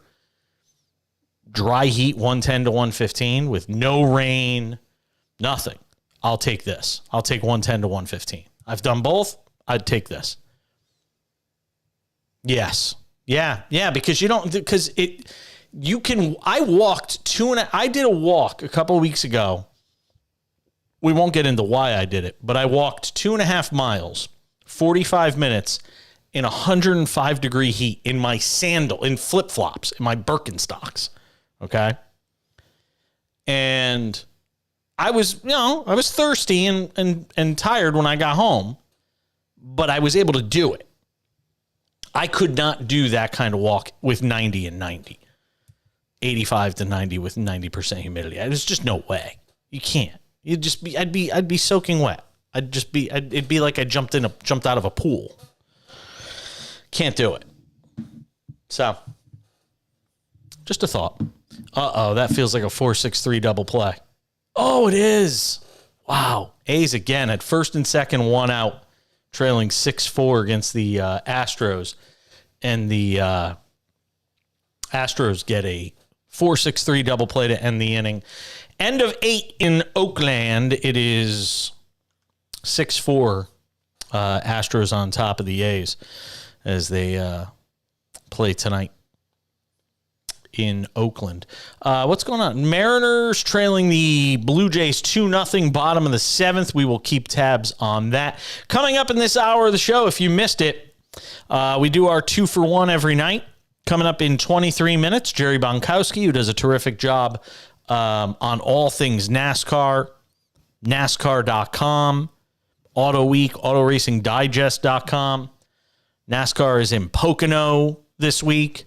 dry heat 110 to 115 with no rain, nothing. I'll take this. I'll take 110 to 115. I've done both. I'd take this. Yes. Yeah, because I walked I did a walk a couple of weeks ago. We won't get into why I did it, but I walked 2.5 miles, 45 minutes in 105 degree heat in my sandal, in flip-flops, in my Birkenstocks. Okay. And I was thirsty and tired when I got home, but I was able to do it. I could not do that kind of walk with 90 and 90, 85 to 90 with 90% humidity. There's just no way. You can't. I'd be soaking wet. It'd be like I jumped out of a pool. Can't do it. So, just a thought. That feels like a 4-6-3 double play. Oh, it is. Wow. A's again at first and second, 1 out, trailing 6-4 against the Astros. And the Astros get a 4-6-3 double play to end the inning. End of 8 in Oakland. It is 6-4 Astros on top of the A's as they play tonight in Oakland. What's going on? Mariners trailing the Blue Jays 2-0, bottom of the 7th. We will keep tabs on that. Coming up in this hour of the show, if you missed it, we do our 2-for-1 every night. Coming up in 23 minutes, Jerry Bonkowski, who does a terrific job on all things NASCAR, NASCAR.com, Auto Week, AutoRacingDigest.com. NASCAR is in Pocono this week.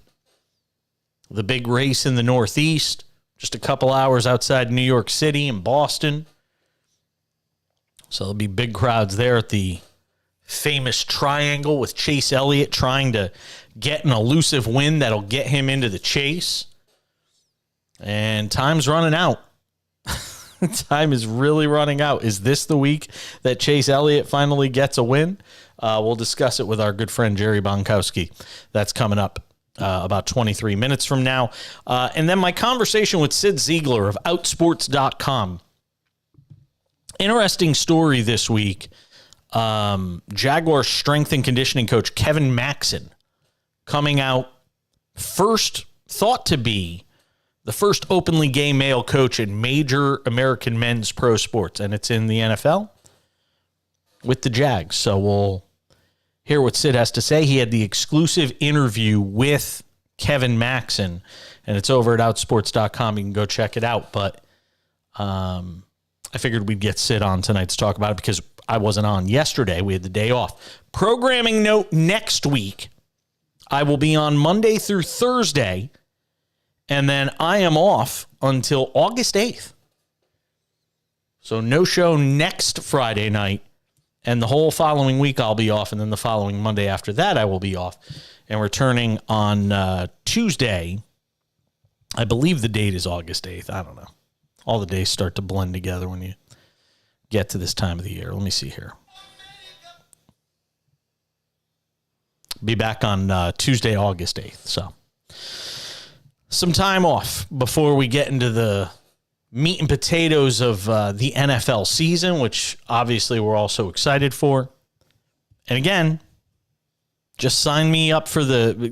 The big race in the Northeast, just a couple hours outside New York City and Boston. So there'll be big crowds there at the famous triangle with Chase Elliott trying to get an elusive win that'll get him into the chase. And time's running out. Time is really running out. Is this the week that Chase Elliott finally gets a win? We'll discuss it with our good friend Jerry Bonkowski. That's coming up about 23 minutes from now. And then my conversation with Sid Ziegler of Outsports.com. Interesting story this week. Jaguar strength and conditioning coach Kevin Maxon coming out first, thought to be the first openly gay male coach in major American men's pro sports, and it's in the NFL with the Jags. So we'll hear what Sid has to say. He had the exclusive interview with Kevin Maxon, and it's over at Outsports.com. You can go check it out. But I figured we'd get Sid on tonight to talk about it because I wasn't on yesterday. We had the day off. Programming note next week, I will be on Monday through Thursday, and then I am off until August 8th. So no show next Friday night, and the whole following week I'll be off, and then the following Monday after that I will be off, and returning on Tuesday. I believe the date is August 8th. I don't know. All the days start to blend together when you get to this time of the year. Let me see here. Be back on Tuesday, August 8th. So some time off before we get into the meat and potatoes of the NFL season, which obviously we're all so excited for. And again, just sign me up for the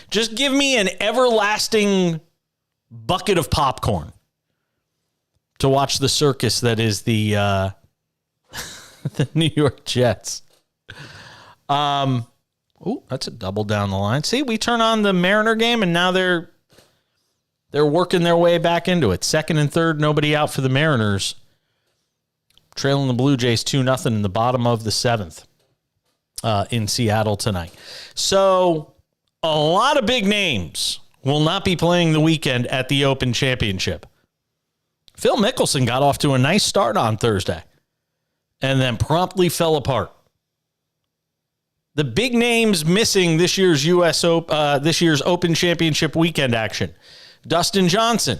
just give me an everlasting bucket of popcorn to watch the circus that is the the New York Jets. That's a double down the line. See, we turn on the Mariner game, and now they're working their way back into it. Second and third, nobody out for the Mariners. Trailing the Blue Jays 2-0 in the bottom of the 7th in Seattle tonight. So a lot of big names will not be playing the weekend at the Open Championship. Phil Mickelson got off to a nice start on Thursday and then promptly fell apart. The big names missing this year's this year's Open Championship weekend action. Dustin Johnson,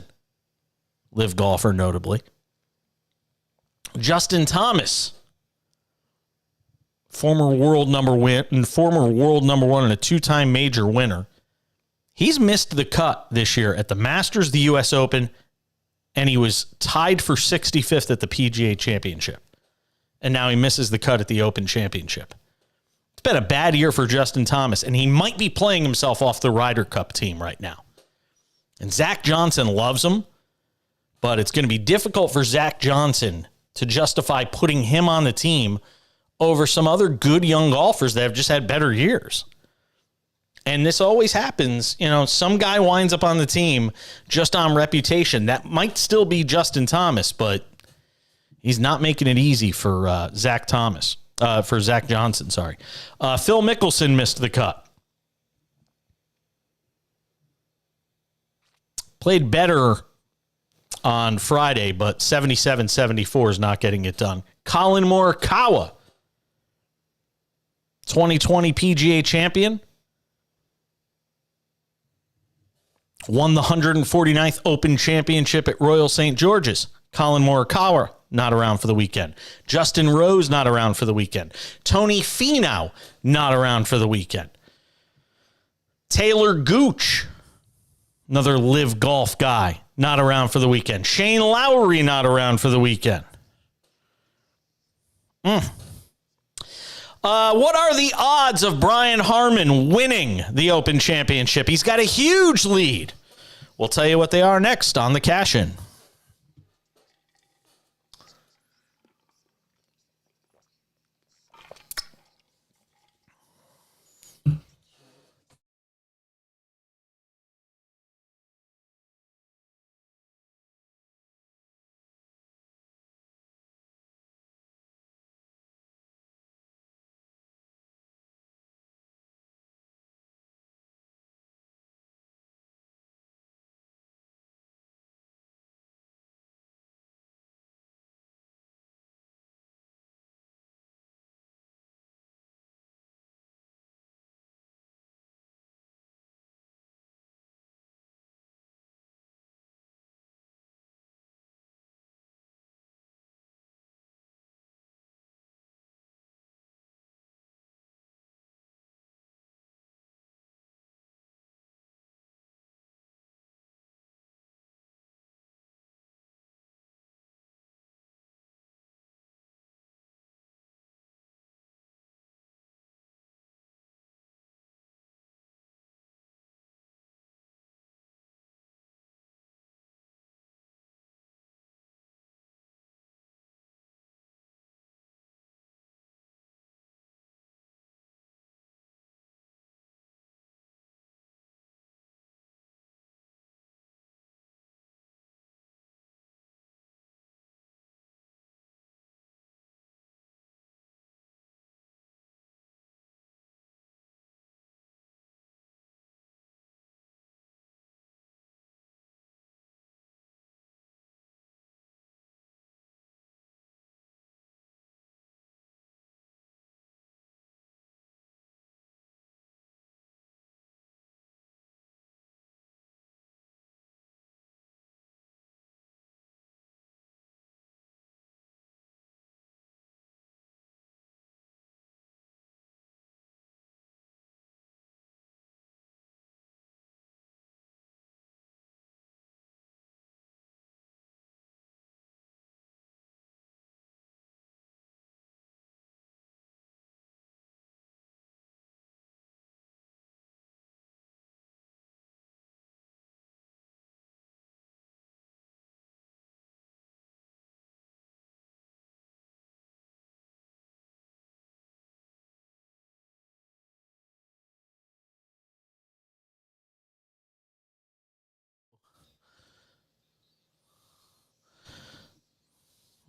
live golfer notably. Justin Thomas, former world number one and a two-time major winner He's missed the cut this year at the Masters, the U.S. Open, and he was tied for 65th at the PGA Championship. And now he misses the cut at the Open Championship. It's been a bad year for Justin Thomas, and he might be playing himself off the Ryder Cup team right now. And Zach Johnson loves him, but it's going to be difficult for Zach Johnson to justify putting him on the team over some other good young golfers that have just had better years. And this always happens. You know, some guy winds up on the team just on reputation. That might still be Justin Thomas, but he's not making it easy for Zach Johnson, sorry. Phil Mickelson missed the cut. Played better on Friday, but 77-74 is not getting it done. Colin Morikawa, 2020 PGA champion, won the 149th Open Championship at Royal St. George's. Colin Morikawa, not around for the weekend. Justin Rose, not around for the weekend. Tony Finau, not around for the weekend. Taylor Gooch, another live golf guy, not around for the weekend. Shane Lowry, not around for the weekend. What are the odds of Brian Harman winning the Open Championship? He's got a huge lead. We'll tell you what they are next on the Cash In.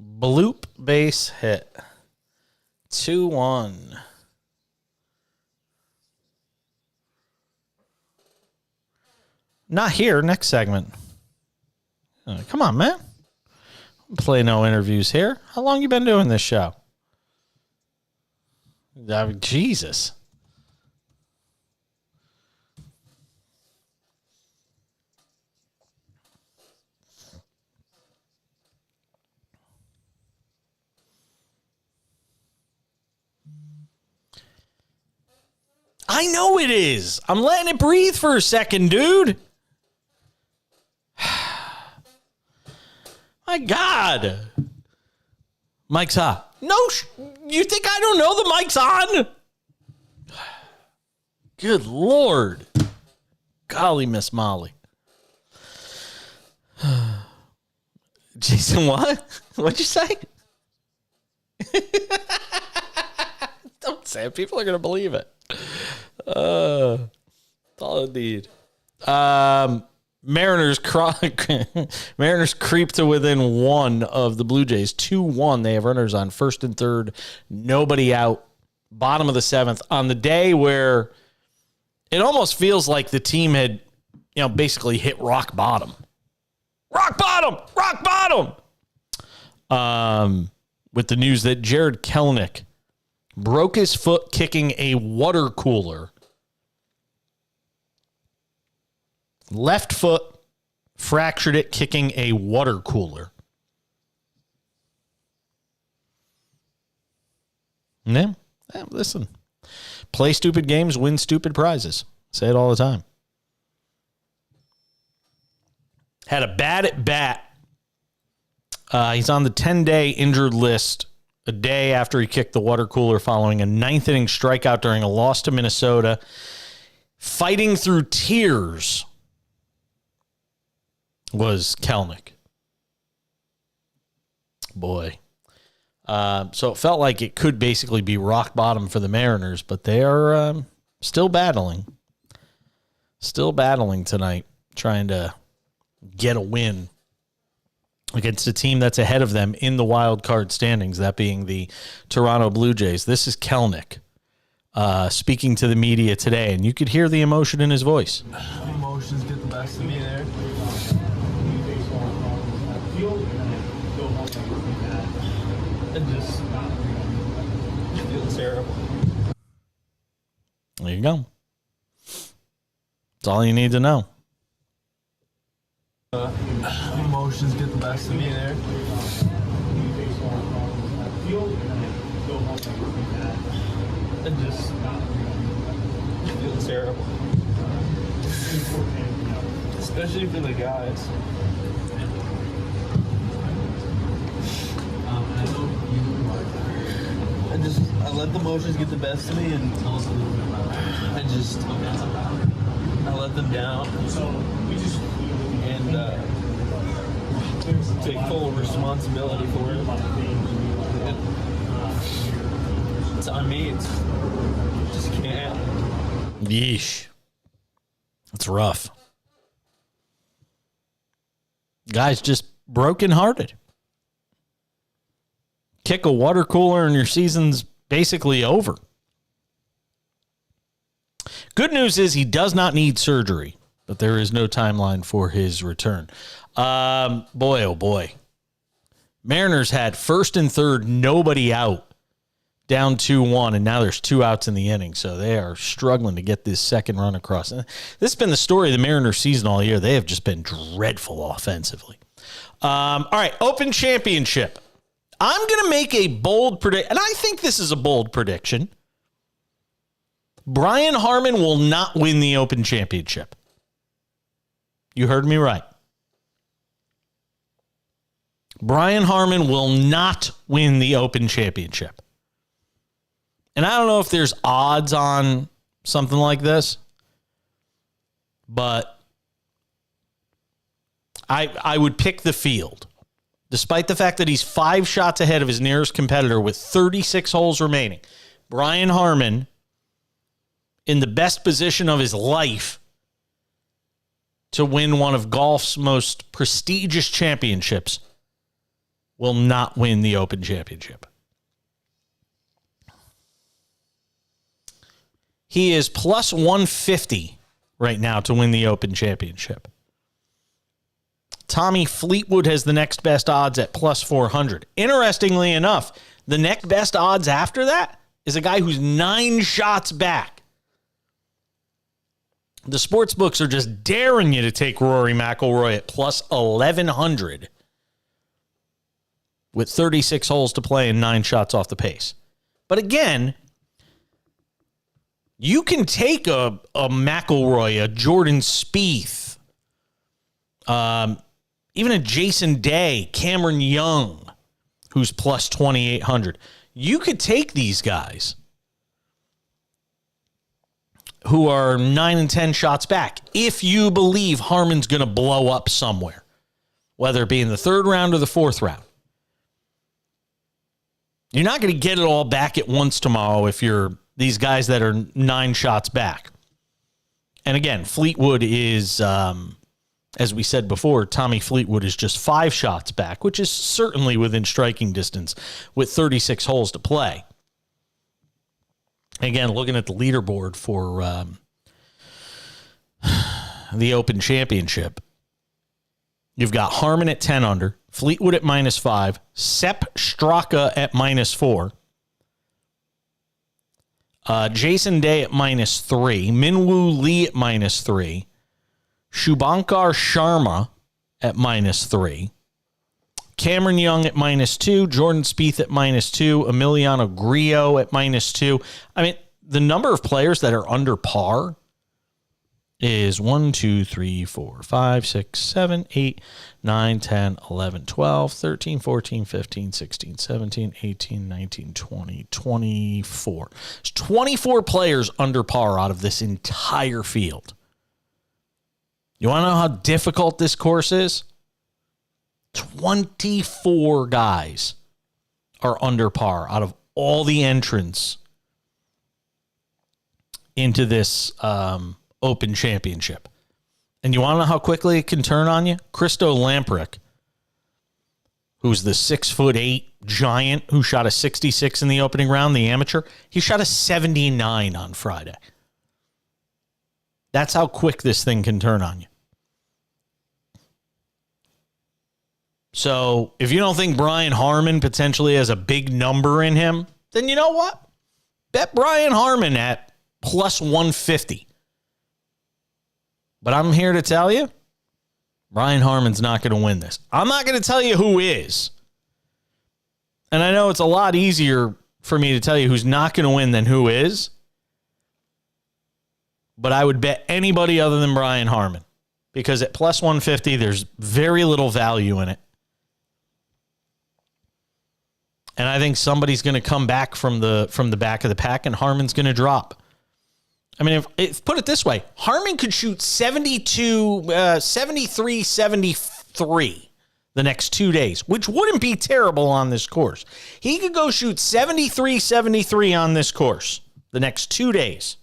Bloop base hit. 2-1. Not here. Next segment. Come on, man. Play no interviews here. How long you been doing this show? Jesus. I know it is. I'm letting it breathe for a second, dude. My God. Mic's hot. No, you think I don't know the mic's on? Good Lord. Golly, Miss Molly. Jason, what? What'd you say? Don't say it. People are going to believe it. That's all I need. Mariners creep to within 1 of the Blue Jays. 2-1. They have runners on first and third. Nobody out. Bottom of the 7th. On the day where it almost feels like the team had, basically hit rock bottom. Rock bottom! Rock bottom! With the news that Jared Kelenic broke his foot kicking a water cooler. Left foot, fractured it kicking a water cooler. Yeah, listen. Play stupid games, win stupid prizes. Say it all the time. Had a bad at bat. He's on the 10-day injured list a day after he kicked the water cooler following a 9th inning strikeout during a loss to Minnesota. Fighting through tears was Kelenic. Boy. So it felt like it could basically be rock bottom for the Mariners, but they are still battling. Still battling tonight, trying to get a win against a team that's ahead of them in the wild card standings, that being the Toronto Blue Jays. This is Kelenic speaking to the media today, and you could hear the emotion in his voice. Emotions get the best of me there. It just feels terrible. There you go. That's all you need to know. Emotions get the best of me there. It just feels terrible. Especially for the guys. I let the emotions get the best of me, and I let them down. And take full responsibility for it. It's on me. It's just can't. Yeesh. That's rough. Guy's just brokenhearted. Kick a water cooler and your season's basically over. Good news is he does not need surgery, but there is no timeline for his return. Boy, oh boy. Mariners had first and third, nobody out, down 2-1, and now there's 2 outs in the inning, so they are struggling to get this second run across. And this has been the story of the Mariners season all year. They have just been dreadful offensively. All right, Open Championship. I'm going to make a bold prediction, and I think this is a bold prediction. Brian Harman will not win the Open Championship. You heard me right. Brian Harman will not win the Open Championship. And I don't know if there's odds on something like this, but I would pick the field. Despite the fact that he's 5 shots ahead of his nearest competitor with 36 holes remaining, Brian Harman, in the best position of his life to win one of golf's most prestigious championships, will not win the Open Championship. He is plus 150 right now to win the Open Championship. Tommy Fleetwood has the next best odds at plus 400. Interestingly enough, the next best odds after that is a guy who's 9 shots back. The sports books are just daring you to take Rory McIlroy at plus 1,100 with 36 holes to play and 9 shots off the pace. But again, You can take a McIlroy, a Jordan Spieth, even a Jason Day, Cameron Young, who's plus 2,800. You could take these guys who are 9 and 10 shots back if you believe Harman's going to blow up somewhere, whether it be in the third round or the fourth round. You're not going to get it all back at once tomorrow if you're these guys that are 9 shots back. And again, Fleetwood is, as we said before, Tommy Fleetwood is just 5 shots back, which is certainly within striking distance with 36 holes to play. Again, looking at the leaderboard for the Open Championship, you've got Harman at 10 under, Fleetwood at -5, Sepp Straka at -4, Jason Day at -3, Minwoo Lee at -3, Shubhankar Sharma at -3, Cameron Young at -2, Jordan Spieth at -2, Emiliano Grillo at -2. I mean, the number of players that are under par is 1, 2, 3, 4, 5, 6, 7, 8, 9, 10, 11, 12, 13, 14, 15, 16, 17, 18, 19, 20, 24. There's 24 players under par out of this entire field. You want to know how difficult this course is? 24 guys are under par out of all the entrants into this Open Championship. And you want to know how quickly it can turn on you? Christo Lamprecht, who's the 6'8" giant who shot a 66 in the opening round, the amateur, he shot a 79 on Friday. That's how quick this thing can turn on you. So if you don't think Brian Harman potentially has a big number in him, then you know what? Bet Brian Harman at plus 150. But I'm here to tell you, Brian Harman's not going to win this. I'm not going to tell you who is. And I know it's a lot easier for me to tell you who's not going to win than who is. But I would bet anybody other than Brian Harman. Because at plus 150, there's very little value in it. And I think somebody's going to come back from the back of the pack, and Harman's going to drop. I mean, if put it this way, Harman could shoot 73, 73 the next 2 days, which wouldn't be terrible on this course. He could go shoot 73, 73 on this course the next 2 days.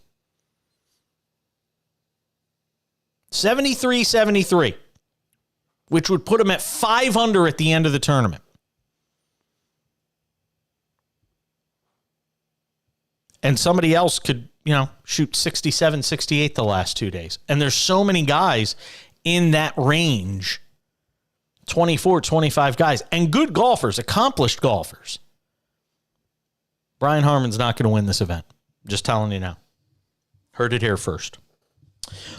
73, 73, which would put him at 5 under at the end of the tournament. And somebody else could, shoot 67, 68 the last 2 days. And there's so many guys in that range, 24, 25 guys, and good golfers, accomplished golfers. Brian Harman's not going to win this event. Just telling you now. Heard it here first.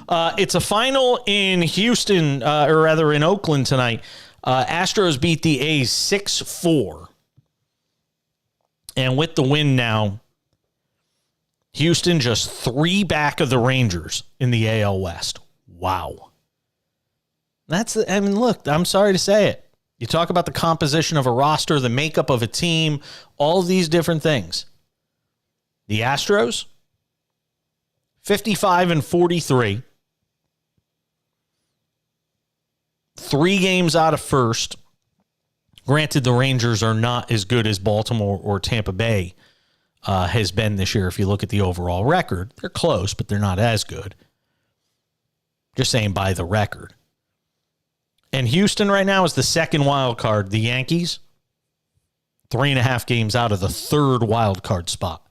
It's a final in Houston, or rather in Oakland tonight. Astros beat the A's 6-4. And with the win now, Houston just 3 back of the Rangers in the AL West. Wow. Look, I'm sorry to say it. You talk about the composition of a roster, the makeup of a team, all of these different things. The Astros, 55-43. 3 games out of first. Granted, the Rangers are not as good as Baltimore or Tampa Bay has been this year. If you look at the overall record, they're close, but they're not as good. Just saying by the record. And Houston right now is the second wild card. The Yankees, 3.5 games out of the third wild card spot.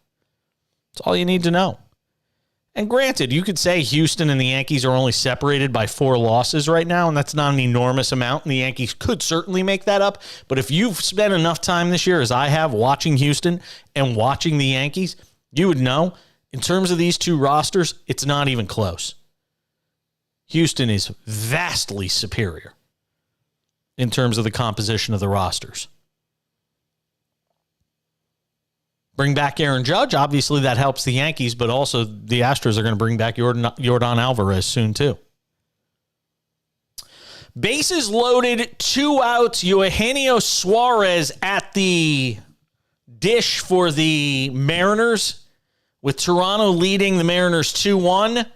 That's all you need to know. And granted, you could say Houston and the Yankees are only separated by 4 losses right now, and that's not an enormous amount, and the Yankees could certainly make that up. But if you've spent enough time this year, as I have, watching Houston and watching the Yankees, you would know, in terms of these 2 rosters, it's not even close. Houston is vastly superior in terms of the composition of the rosters. bring back Aaron Judge. Obviously, that helps the Yankees, but also the Astros are going to bring back Yordan Alvarez soon, too. Bases loaded, 2 outs. Eugenio Suarez at the dish for the Mariners, with Toronto leading the Mariners 2-1.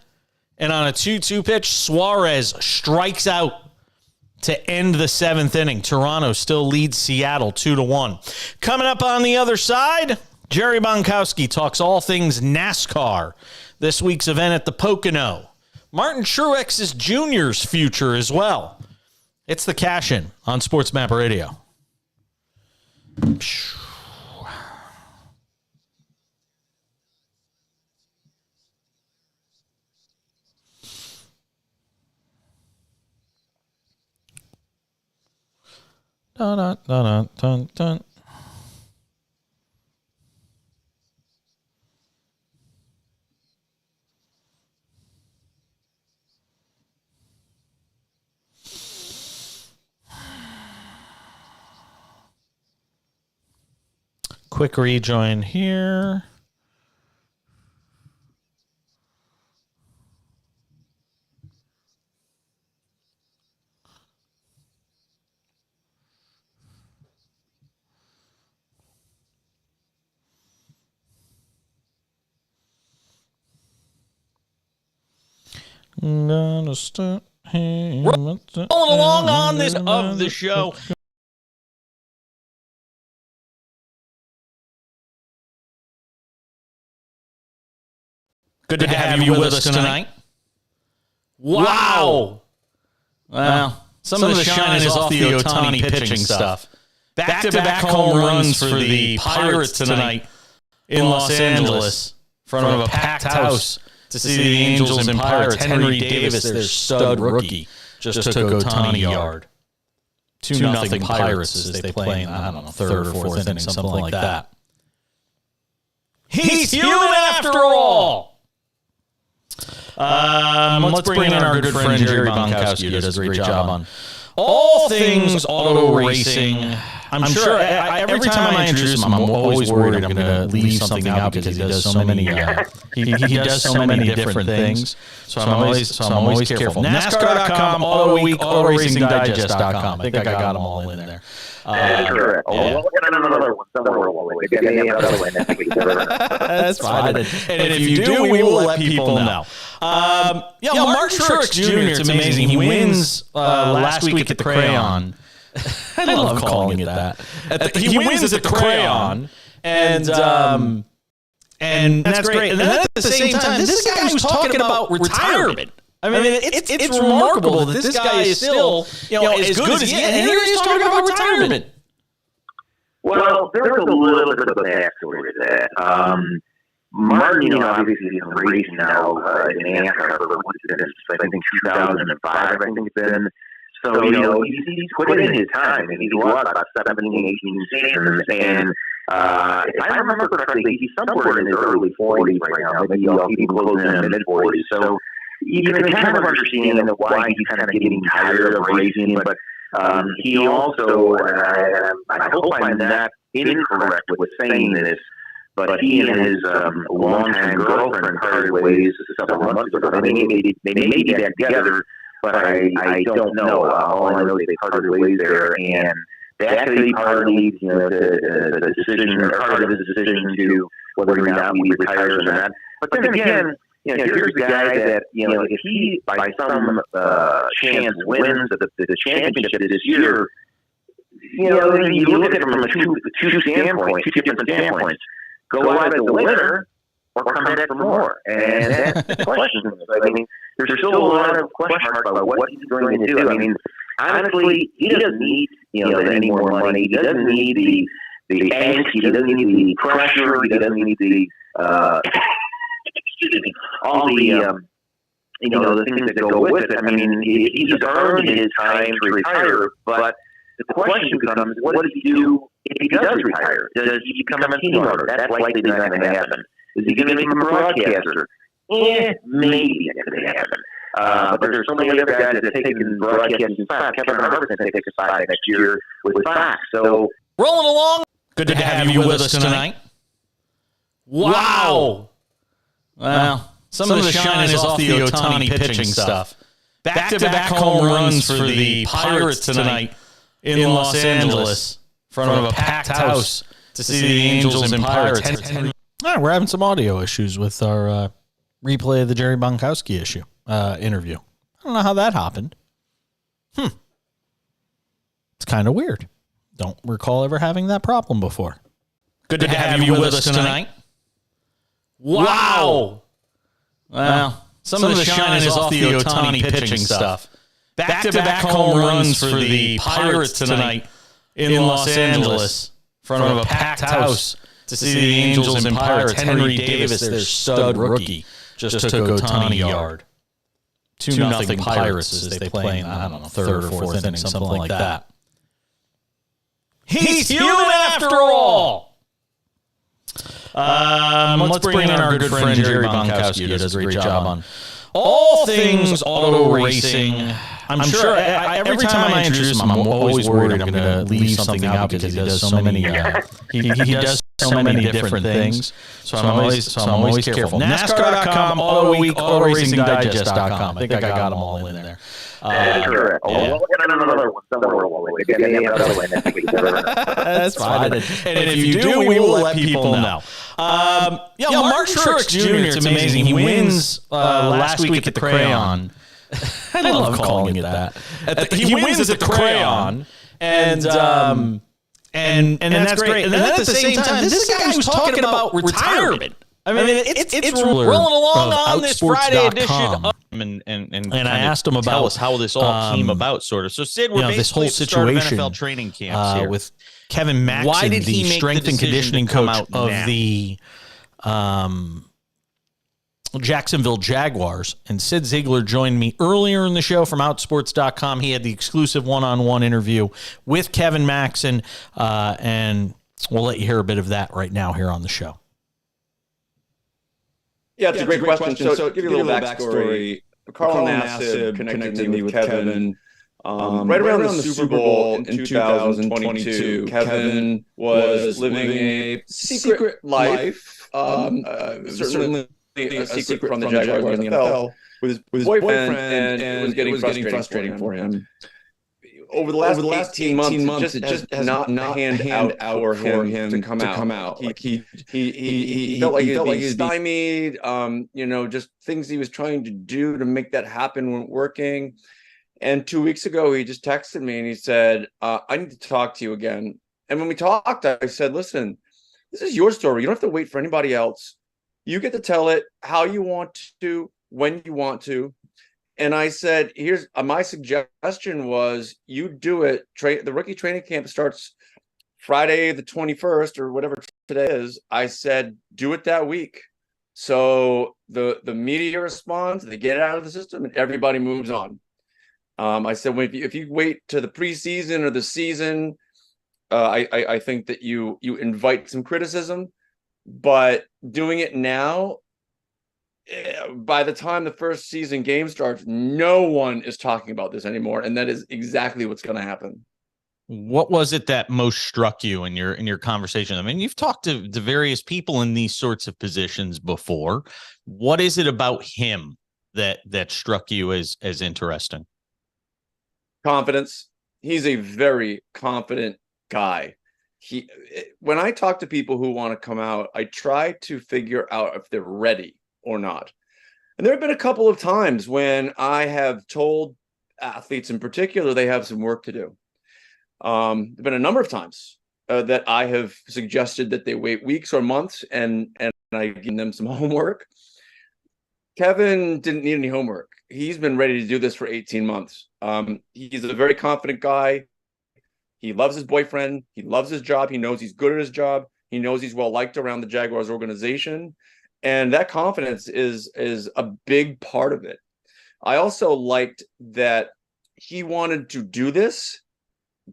And on a 2-2 pitch, Suarez strikes out to end the 7th inning. Toronto still leads Seattle 2-1. Coming up on the other side, Jerry Bonkowski talks all things NASCAR. This week's event at the Pocono. Martin Truex's Jr.'s future as well. It's the Cash In on SportsMap Radio. Dun, dun, dun, dun, dun. Quick rejoin here. Rolling along on this of the show. Good to have you with us tonight. Wow. Well, some of the shine is off the Ohtani pitching stuff. Back-to-back home runs for the Pirates tonight in Los Angeles in front of a packed house to see the Angels and Pirates. Henry Davis, their stud rookie, just took Ohtani yard. 2-0 Pirates as they play in, I don't know, third or fourth inning, something like that. He's human after all! Let's bring in our good friend Jerry Bonkowski, who does a great job on all things auto racing. I'm sure every time I introduce him, I'm always worried I'm going to leave something out because he does so many he does so many different things. So I'm always careful. NASCAR.com, Auto Week, AutoRacingDigest.com. I think I got them all in there. Correct. We'll get another one somewhere along the way. That's fine. And if you do, we will let people know. Martin Truex Jr., it's amazing. He wins last week at the Crayon. I love calling it that. He wins at the Crayon, and that's great. And then at the same time, this is a guy who's talking about retirement. I mean, it's remarkable that this guy is still, as good as he is, and here he's talking about retirement. Well, there's a little bit of a backstory to that. Martin, obviously he's racing now in NASCAR for I think 2005, I think it's been. So, he's put in his time. I mean, he's won about 17, 18 seasons, and if I remember correctly, he's somewhere in his early 40s right now, maybe even closing in the mid-40s. So you can kind of understand why he's kind of getting tired of racing, but he also, I hope I'm not incorrect with saying this, but he and his longtime girlfriend parted ways several months ago. I mean, they may be back together, but I don't know. All I know is they parted ways there, and that could be partly the decision, or part of his decision to whether or not he retires or not. But then again, here's the guy that, if he, by some chance, wins the championship this year, you look at it from two standpoints, two different standpoints. Go out as a winner or come back for more. And that's the question. I mean, there's still a lot of question marks about what he's going to do. I mean, honestly, he doesn't need any more money. He doesn't need the angst. He doesn't need the pressure. He doesn't need the all the the things that go with it. I mean, he's earned his time to retire, but the question becomes, what does he do if he does retire? Does he become a team owner? That's likely not going to happen. Is he going to become a broadcaster? Maybe that could happen. But there's so many other guys that have taken broadcasting spots. Kevin Harvick's going to take a spot next year with Fox. So rolling along. Good to have you with us tonight. Wow. Well, some of the shine is off the Ohtani pitching stuff. Back-to-back home runs for the Pirates tonight in Los Angeles in front of a packed house to see the Angels and Pirates. We're having some audio issues with our replay of the Jerry Bonkowski interview. I don't know how that happened. It's kind of weird. Don't recall ever having that problem before. Good to have you with us tonight. Wow. Well, some of the shine is off the Ohtani pitching stuff. Back-to-back home runs for the Pirates tonight in Los Angeles in front of a packed house to see the Angels and Pirates. Henry Davis, their stud rookie, just took Ohtani yard. 2-0 Pirates as they play in, I don't know, third or fourth inning, something like that. He's human after all! Let's bring in our good friend Jerry Bonkowski, who does a great job on all things auto racing. I'm sure every time I introduce him, I'm always worried I'm going to leave something out because he does so many he does so many different things. So I'm always careful. NASCAR.com, Auto Week, AutoRacingDigest.com. I think I got them all in there. Correct. We'll get another one somewhere along the way. That's fine. And if you do, we will let people know. Mark Truex Jr., it's amazing. He wins last week at the Crayon. I love calling it that. He wins at the Crayon, and that's great. And then at the same time, this is a guy who's talking about retirement. I mean, it's rolling along on this Friday edition. And I asked him about tell us how this all came about, sort of. So Sid, we're basically this whole situation NFL training camps here with Kevin Maxon, Why did he the make strength the and conditioning decision to coach come out of now? the Jacksonville Jaguars. And Sid Ziegler joined me earlier in the show from Outsports.com. He had the exclusive one-on-one interview with Kevin Maxon, and we'll let you hear a bit of that right now here on the show. Yeah, it's a great question. So to give you a little backstory, Carl Nassib connected me with Kevin right around the Super Bowl in 2022. Kevin was living a secret life, certainly a secret from the Jaguars and the NFL, with his boyfriend, and it was getting frustrating for him. Over the last 18 months, it just has not panned out for him to come out. He felt like he was stymied. Just things he was trying to do to make that happen weren't working. And 2 weeks ago, he just texted me and he said, I need to talk to you again. And when we talked, I said, listen, this is your story. You don't have to wait for anybody else. You get to tell it how you want to, when you want to. And I said, here's my suggestion was you do it. The rookie training camp starts Friday, the 21st or whatever today is. I said, do it that week. So the media responds, they get it out of the system and everybody moves on. I said, if you wait to the preseason or the season, I think that you invite some criticism, but doing it now, by the time the first season game starts, no one is talking about this anymore, and that is exactly what's going to happen. What was it that most struck you in your conversation? I mean, you've talked to various people in these sorts of positions before. What is it about him that struck you as interesting? Confidence. He's a very confident guy. When I talk to people who want to come out, I try to figure out if they're ready or not. And there have been a couple of times when I have told athletes in particular they have some work to do. There have been a number of times that I have suggested that they wait weeks or months and I give them some homework. Kevin didn't need any homework. He's been ready to do this for 18 months. He's a very confident guy. He loves his boyfriend. He loves his job. He knows he's good at his job. He knows he's well liked around the Jaguars organization. And that confidence is a big part of it. I also liked that he wanted to do this,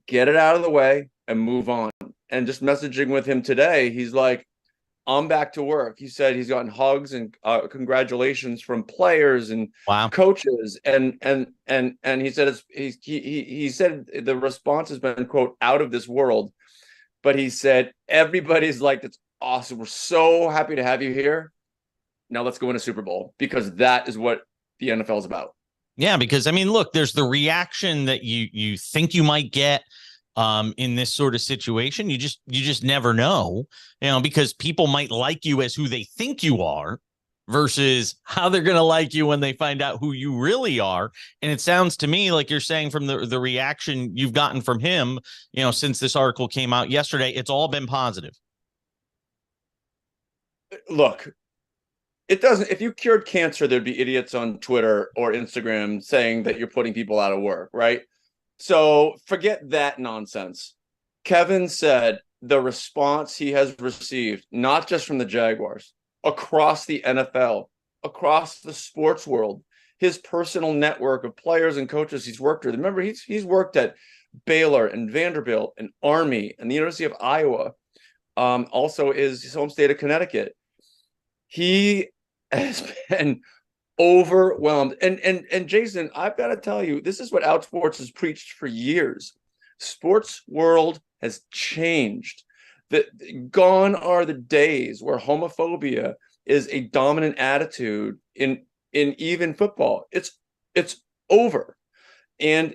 get it out of the way, and move on. And just messaging with him today, he's like, I'm back to work. He said he's gotten hugs and congratulations from players and coaches. And he said he said the response has been, quote, out of this world. But he said everybody's like, awesome. We're so happy to have you here. Now let's go win a Super Bowl, because that is what the NFL is about. Yeah, because I mean, look, there's the reaction that you think you might get in this sort of situation. You just never know, because people might like you as who they think you are versus how they're going to like you when they find out who you really are. And it sounds to me like you're saying from the reaction you've gotten from him, since this article came out yesterday, it's all been positive. Look, it doesn't. If you cured cancer, there'd be idiots on Twitter or Instagram saying that you're putting people out of work, right? So forget that nonsense. Kevin said the response he has received, not just from the Jaguars, across the NFL, across the sports world, his personal network of players and coaches he's worked with. Remember, he's worked at Baylor and Vanderbilt and Army and the University of Iowa. Also is his home state of Connecticut. He has been overwhelmed. And Jason, I've got to tell you, this is what Outsports has preached for years. Sports world has changed. Gone are the days where homophobia is a dominant attitude in even football. It's over. And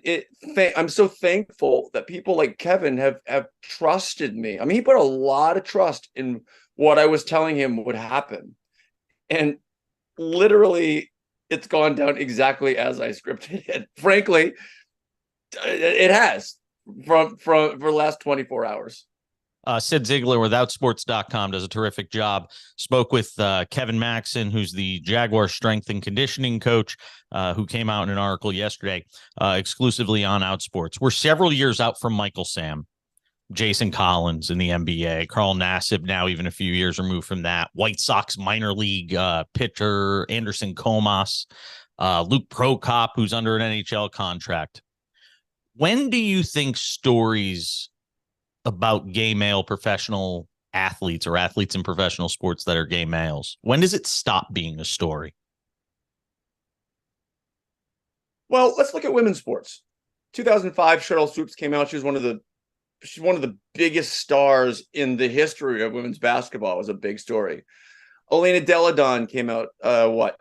I'm so thankful that people like Kevin have trusted me. I mean, he put a lot of trust in what I was telling him would happen. And literally, it's gone down exactly as I scripted it. Frankly, it has for the last 24 hours. Sid Ziegler with Outsports.com does a terrific job. Spoke with Kevin Maxson, who's the Jaguar strength and conditioning coach, who came out in an article yesterday exclusively on Outsports. We're several years out from Michael Sam, Jason Collins in the NBA, Carl Nassib now even a few years removed from that, White Sox minor league pitcher Anderson Comas, Luke Prokop, who's under an NHL contract. When do you think stories about gay male professional athletes or athletes in professional sports that are gay males, when does it stop being a story? Well, let's look at women's sports. 2005, Cheryl Swoops came out. She's one of the biggest stars in the history of women's basketball. It was a big story. Elena Deladon came out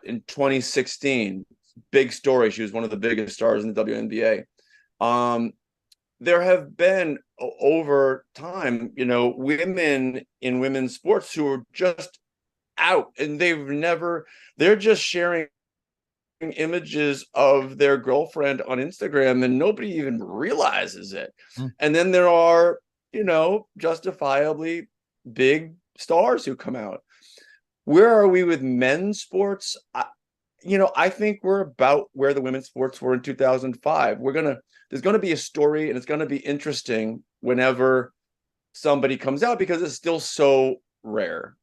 in 2016. Big story. She was one of the biggest stars in the WNBA. There have been over time, women in women's sports who are just out, and they're just sharing images of their girlfriend on Instagram and nobody even realizes it. And then there are, justifiably big stars who come out. Where are we with men's sports? I think we're about where the women's sports were in 2005. There's going to be a story, and it's going to be interesting whenever somebody comes out, because it's still so rare.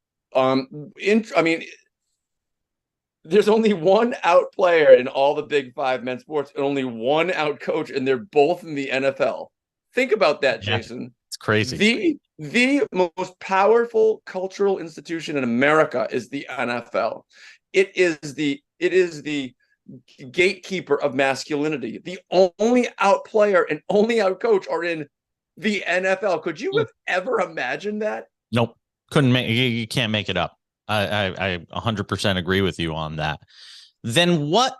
There's only one out player in all the big five men's sports and only one out coach, and they're both in the NFL. Think about that, Jason. It's crazy. The most powerful cultural institution in America is the NFL. It is the gatekeeper of masculinity. The only out player and only out coach are in the NFL. Could you have ever imagined that? Nope. You can't make it up. I 100% agree with you on that. Then what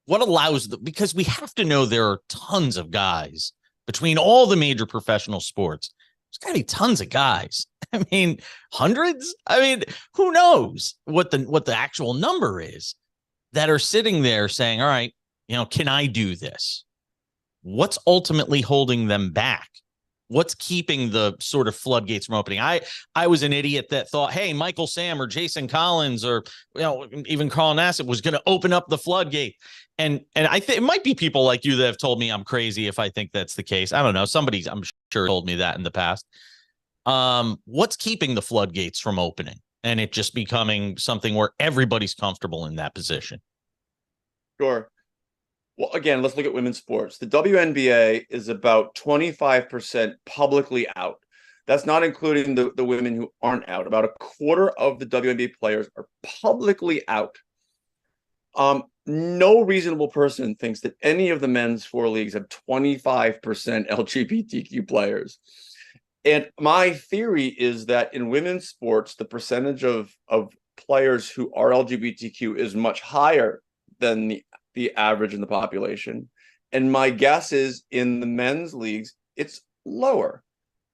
allows because we have to know there are tons of guys between all the major professional sports. There's got to be tons of guys. I mean, hundreds. I mean, who knows what the actual number is that are sitting there saying, all right, can I do this? What's ultimately holding them back? What's keeping the sort of floodgates from opening? I was an idiot that thought, hey, Michael Sam or Jason Collins or even Carl Nassib was going to open up the floodgate. And I think it might be people like you that have told me I'm crazy if I think that's the case. I don't know. Somebody's, I'm sure, told me that in the past. What's keeping the floodgates from opening and it just becoming something where everybody's comfortable in that position? Sure. Well, again, let's look at women's sports. The WNBA is about 25% publicly out. That's not including the women who aren't out. About a quarter of the WNBA players are publicly out. No reasonable person thinks that any of the men's four leagues have 25% LGBTQ players. And my theory is that in women's sports, the percentage of players who are LGBTQ is much higher than the average in the population. And my guess is in the men's leagues, it's lower.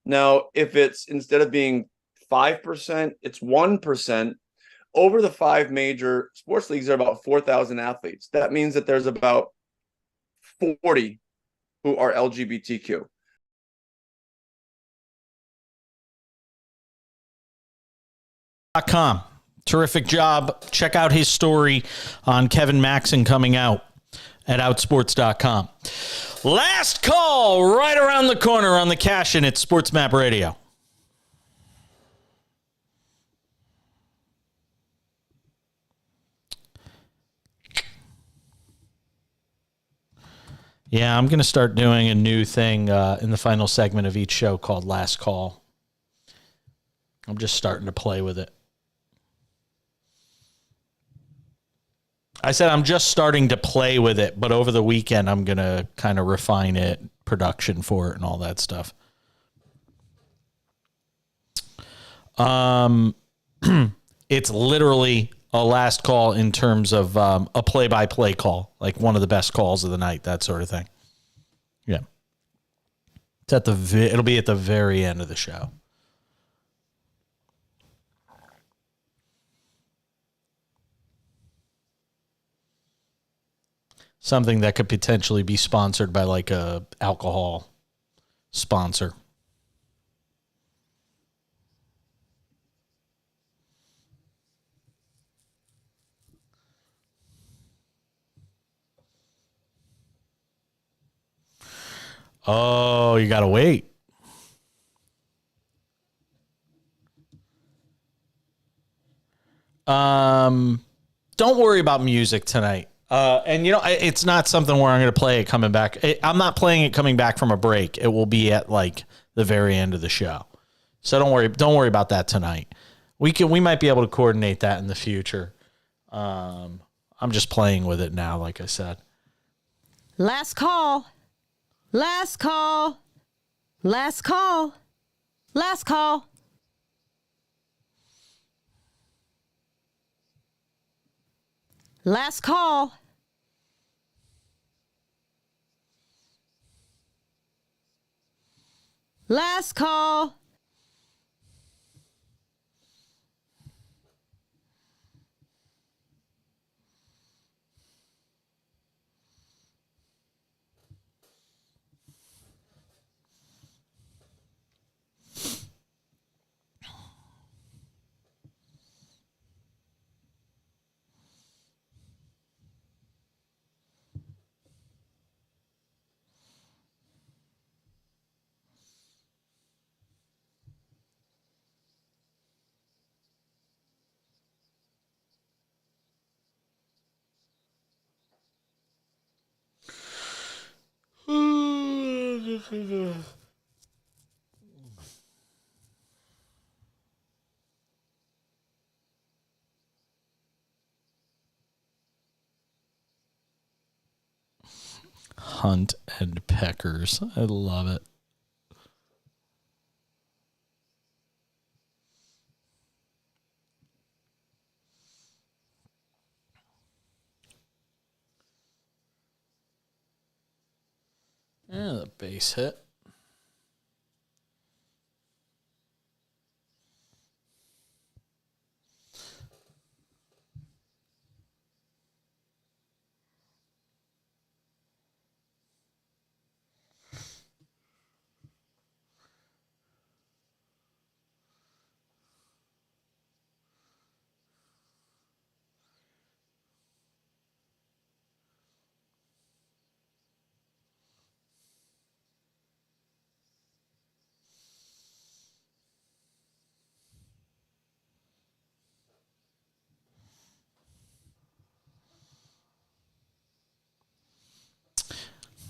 Now, if it's instead of being 5%, it's 1%. Over the 5 major sports leagues, there are about 4,000 athletes. That means that there's about 40 who are LGBTQ. .com. Terrific job. Check out his story on Kevin Maxon coming out at outsports.com. Last call right around the corner on the cash-in at SportsMap Radio. Yeah, I'm going to start doing a new thing in the final segment of each show called Last Call. I'm just starting to play with it. I said I'm just starting to play with it, but over the weekend I'm going to kind of refine it, production for it and all that stuff. It's literally a last call in terms of a play-by-play call, like one of the best calls of the night, that sort of thing. Yeah. It's at it'll be at the very end of the show. Something that could potentially be sponsored by like a alcohol sponsor. Oh, you got to wait. Don't worry about music tonight. And, you know, it's not something where I'm going to play it coming back. I'm not playing it coming back from a break. It will be at, like, the very end of the show. So don't worry about that tonight. We might be able to coordinate that in the future. I'm just playing with it now, like I said. Last call. Last call. Last call. Last call. Last call. Last call. Hunt and peckers. I love it. Yeah, the base hit.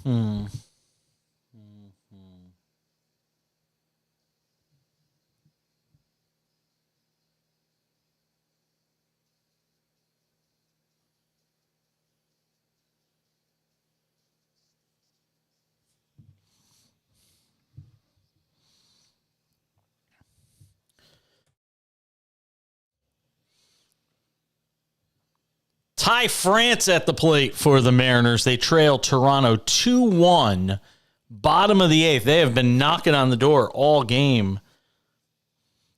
Hmm. Ty France at the plate for the Mariners. They trail Toronto 2-1. Bottom of the 8th. They have been knocking on the door all game.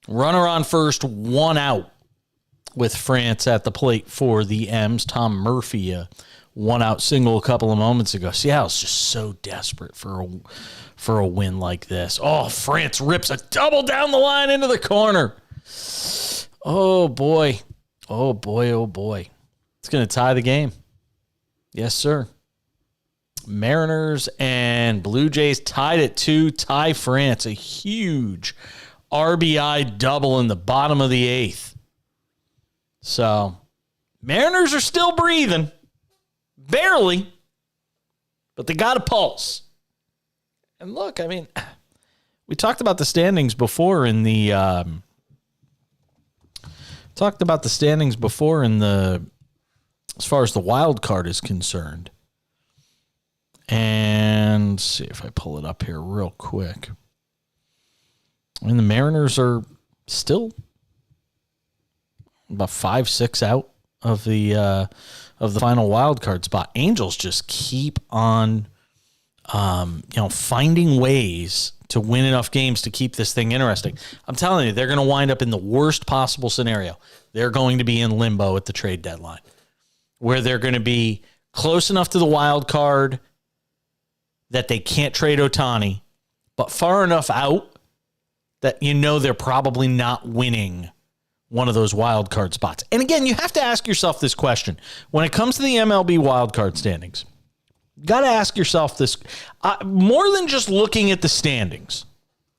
Runner on first, 1 out with France at the plate for the M's. Tom Murphy, a 1-out single a couple of moments ago. Seattle's just so desperate for a win like this. Oh, France rips a double down the line into the corner. Oh, boy. Oh, boy, oh, boy. It's going to tie the game. Yes, sir. Mariners and Blue Jays tied at 2. Ty France, a huge RBI double in the bottom of the 8th. So, Mariners are still breathing. Barely. But they got a pulse. And look, I mean, we talked about the standings before in the as far as the wild card is concerned. And let's see if I pull it up here real quick. I mean, the Mariners are still about 5-6 out of the final wild card spot. Angels just keep on finding ways to win enough games to keep this thing interesting. I'm telling you, they're going to wind up in the worst possible scenario. They're going to be in limbo at the trade deadline, where they're going to be close enough to the wild card that they can't trade Ohtani, but far enough out that they're probably not winning one of those wild card spots. And again, you have to ask yourself this question. When it comes to the MLB wild card standings, you got to ask yourself this, more than just looking at the standings.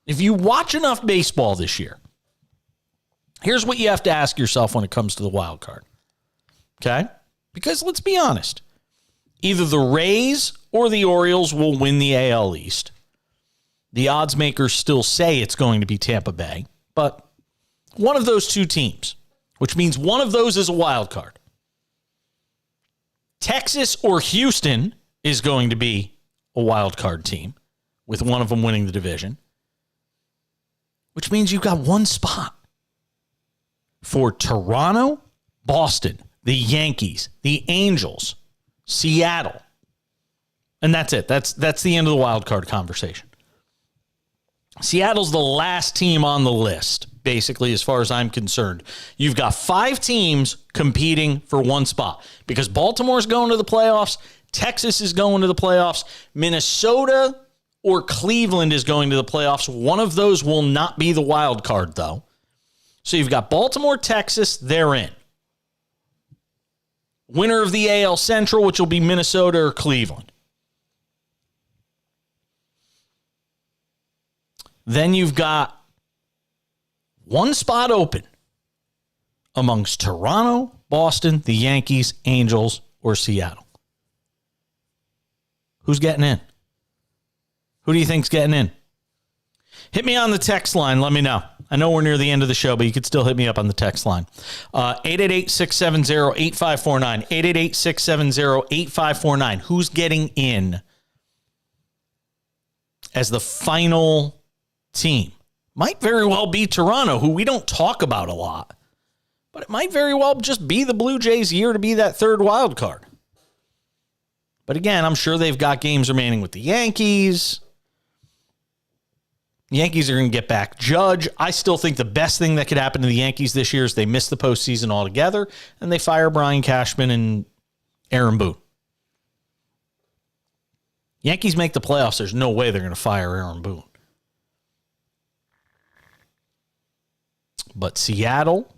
If you watch enough baseball this year, here's what you have to ask yourself when it comes to the wild card. Okay? Because let's be honest, either the Rays or the Orioles will win the AL East. The odds makers still say it's going to be Tampa Bay, but one of those two teams, which means one of those is a wild card. Texas or Houston is going to be a wild card team, with one of them winning the division, which means you've got one spot for Toronto, Boston, the Yankees, the Angels, Seattle. And that's it. That's the end of the wild card conversation. Seattle's the last team on the list, basically, as far as I'm concerned. You've got 5 teams competing for one spot because Baltimore's going to the playoffs, Texas is going to the playoffs, Minnesota or Cleveland is going to the playoffs. One of those will not be the wild card, though. So you've got Baltimore, Texas, they're in. Winner of the AL Central, which will be Minnesota or Cleveland. Then you've got one spot open amongst Toronto, Boston, the Yankees, Angels, or Seattle. Who's getting in? Who do you think's getting in? Hit me on the text line. Let me know. I know we're near the end of the show, but you could still hit me up on the text line. 888-670-8549. 888-670-8549. Who's getting in as the final team? Might very well be Toronto, who we don't talk about a lot. But it might very well just be the Blue Jays' year to be that third wild card. But again, I'm sure they've got games remaining with the Yankees. The Yankees are going to get back Judge. I still think the best thing that could happen to the Yankees this year is they miss the postseason altogether and they fire Brian Cashman and Aaron Boone. Yankees make the playoffs. There's no way they're going to fire Aaron Boone. But Seattle,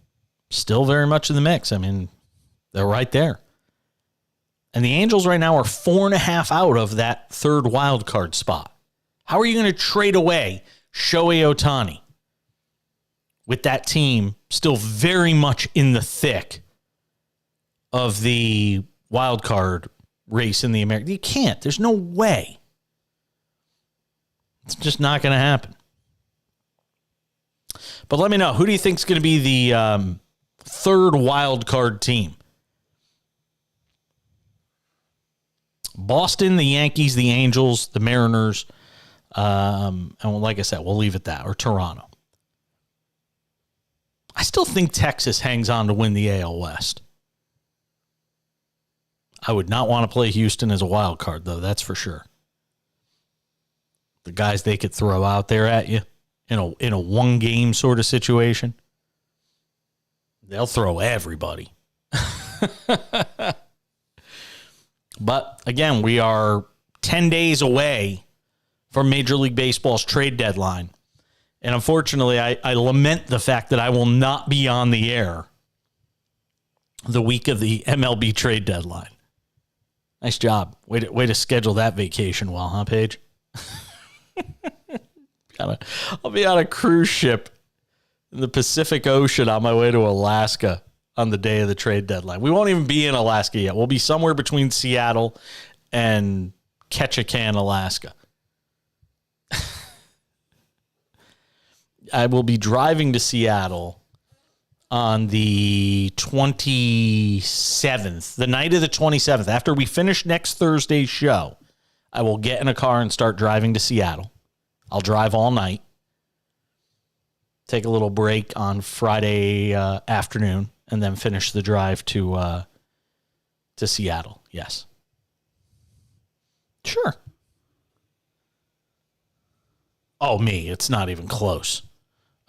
still very much in the mix. I mean, they're right there. And the Angels right now are 4.5 out of that third wild card spot. How are you going to trade away Shohei Ohtani with that team still very much in the thick of the wild card race in the American? You can't. There's no way. It's just not going to happen. But let me know, who do you think is going to be the third wild card team? Boston, the Yankees, the Angels, the Mariners, and like I said, we'll leave it at that, or Toronto. I still think Texas hangs on to win the AL West. I would not want to play Houston as a wild card, though. That's for sure. The guys they could throw out there at you in a one game sort of situation, they'll throw everybody. But again, we are 10 days away from Major League Baseball's trade deadline. And unfortunately, I lament the fact that I will not be on the air the week of the MLB trade deadline. Nice job. Way to schedule that vacation well, huh, Paige? I'll be on a cruise ship in the Pacific Ocean on my way to Alaska on the day of the trade deadline. We won't even be in Alaska yet. We'll be somewhere between Seattle and Ketchikan, Alaska. I will be driving to Seattle on the 27th, the night of the 27th. After we finish next Thursday's show, I will get in a car and start driving to Seattle. I'll drive all night, take a little break on Friday afternoon, and then finish the drive to Seattle. Yes. Sure. Oh, me. It's not even close.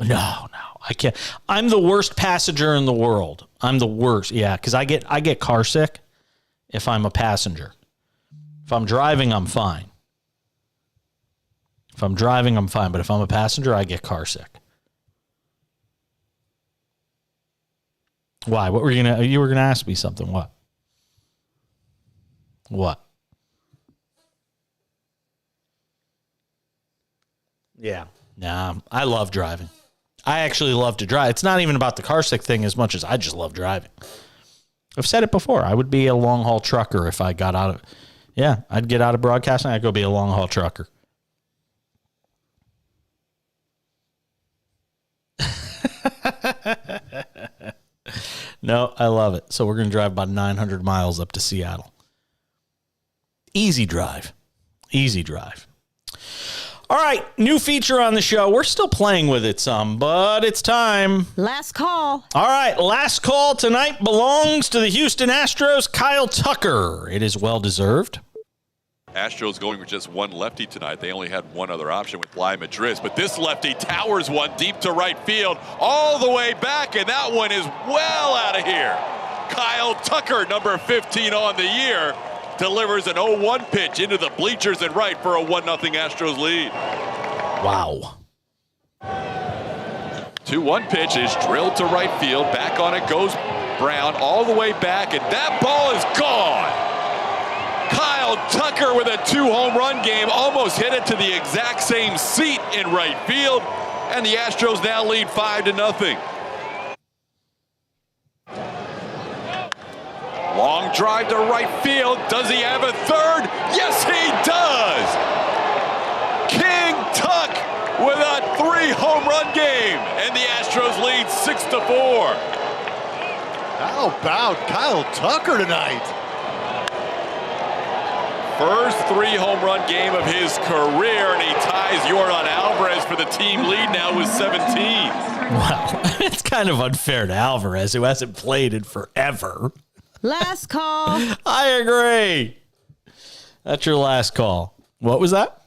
No, I can't. I'm the worst passenger in the world. I'm the worst. Yeah, because I get car sick if I'm a passenger. If I'm driving, I'm fine. If I'm driving, I'm fine. But if I'm a passenger, I get car sick. Why? What were you were gonna ask me something? What? What? Yeah. Nah, I love driving. I actually love to drive. It's not even about the car sick thing as much as I just love driving. I've said it before. I would be a long haul trucker if I got out of, I'd get out of broadcasting. I'd go be a long haul trucker. No, I love it. So we're going to drive about 900 miles up to Seattle. Easy drive. Easy drive. All right, new feature on the show. We're still playing with it some, but it's time. Last call. All right, last call tonight belongs to the Houston Astros, Kyle Tucker. It is well-deserved. Astros going with just one lefty tonight. They only had one other option with Bly Madrid, but this lefty towers one deep to right field, all the way back, and that one is well out of here. Kyle Tucker, number 15 on the year, delivers an 0-1 pitch into the bleachers and right for a 1-0 Astros lead. Wow. 2-1 pitch is drilled to right field. Back on it goes Brown all the way back, and that ball is gone. Kyle Tucker with a 2-home run game almost hit it to the exact same seat in right field, and the Astros now lead 5-0. Long drive to right field. Does he have a third? Yes, he does. King Tuck with a 3-home run game, and the Astros lead 6-4. How about Kyle Tucker tonight? First 3-home run game of his career, and he ties Yordan Alvarez for the team lead now with 17. Wow, it's kind of unfair to Alvarez, who hasn't played in forever. Last call. I agree. That's your last call. What was that?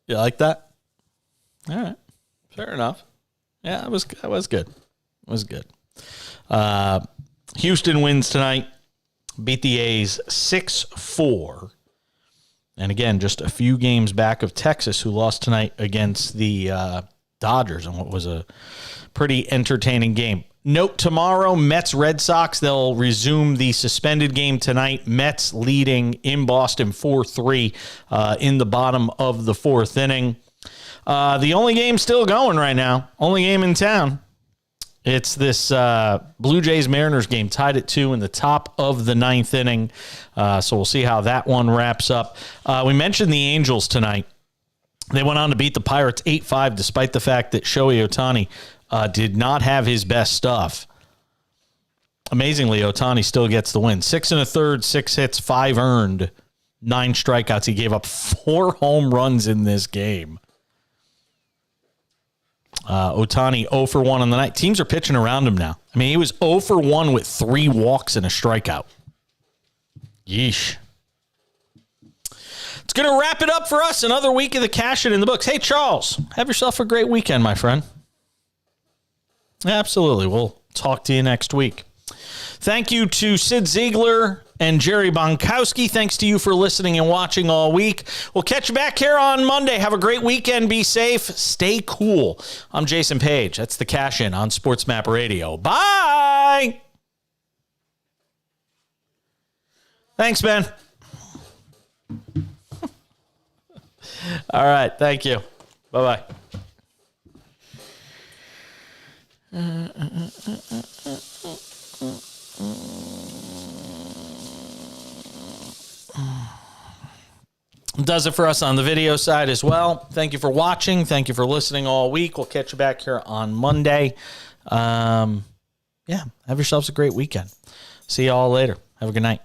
You like that? All right. Fair enough. Yeah, that was good. It was good. Houston wins tonight. Beat the A's 6-4. And again, just a few games back of Texas, who lost tonight against the Dodgers in what was a pretty entertaining game. Note tomorrow, Mets-Red Sox, they'll resume the suspended game tonight. Mets leading in Boston 4-3 in the bottom of the fourth inning. The only game still going right now, only game in town, it's this Blue Jays-Mariners game, tied at 2 in the top of the ninth inning. So we'll see how that one wraps up. We mentioned the Angels tonight. They went on to beat the Pirates 8-5, despite the fact that Shohei Ohtani did not have his best stuff. Amazingly, Ohtani still gets the win. 6 1/3, 6 hits, 5 earned, 9 strikeouts. He gave up 4 home runs in this game. Ohtani 0 for 1 on the night. Teams are pitching around him now. I mean, he was 0 for 1 with 3 walks and a strikeout. Yeesh. It's going to wrap it up for us. Another week of the Cash It in the books. Hey, Charles, have yourself a great weekend, my friend. Absolutely. We'll talk to you next week. Thank you to Sid Ziegler and Jerry Bonkowski. Thanks to you for listening and watching all week. We'll catch you back here on Monday. Have a great weekend. Be safe. Stay cool. I'm Jason Page. That's the Cash In on SportsMap Radio. Bye. Thanks, Ben. All right. Thank you. Bye-bye. Does it for us on the video side as well. Thank you for watching. Thank you for listening all week. We'll catch you back here on Monday. Have yourselves a great weekend. See you all later. Have a good night.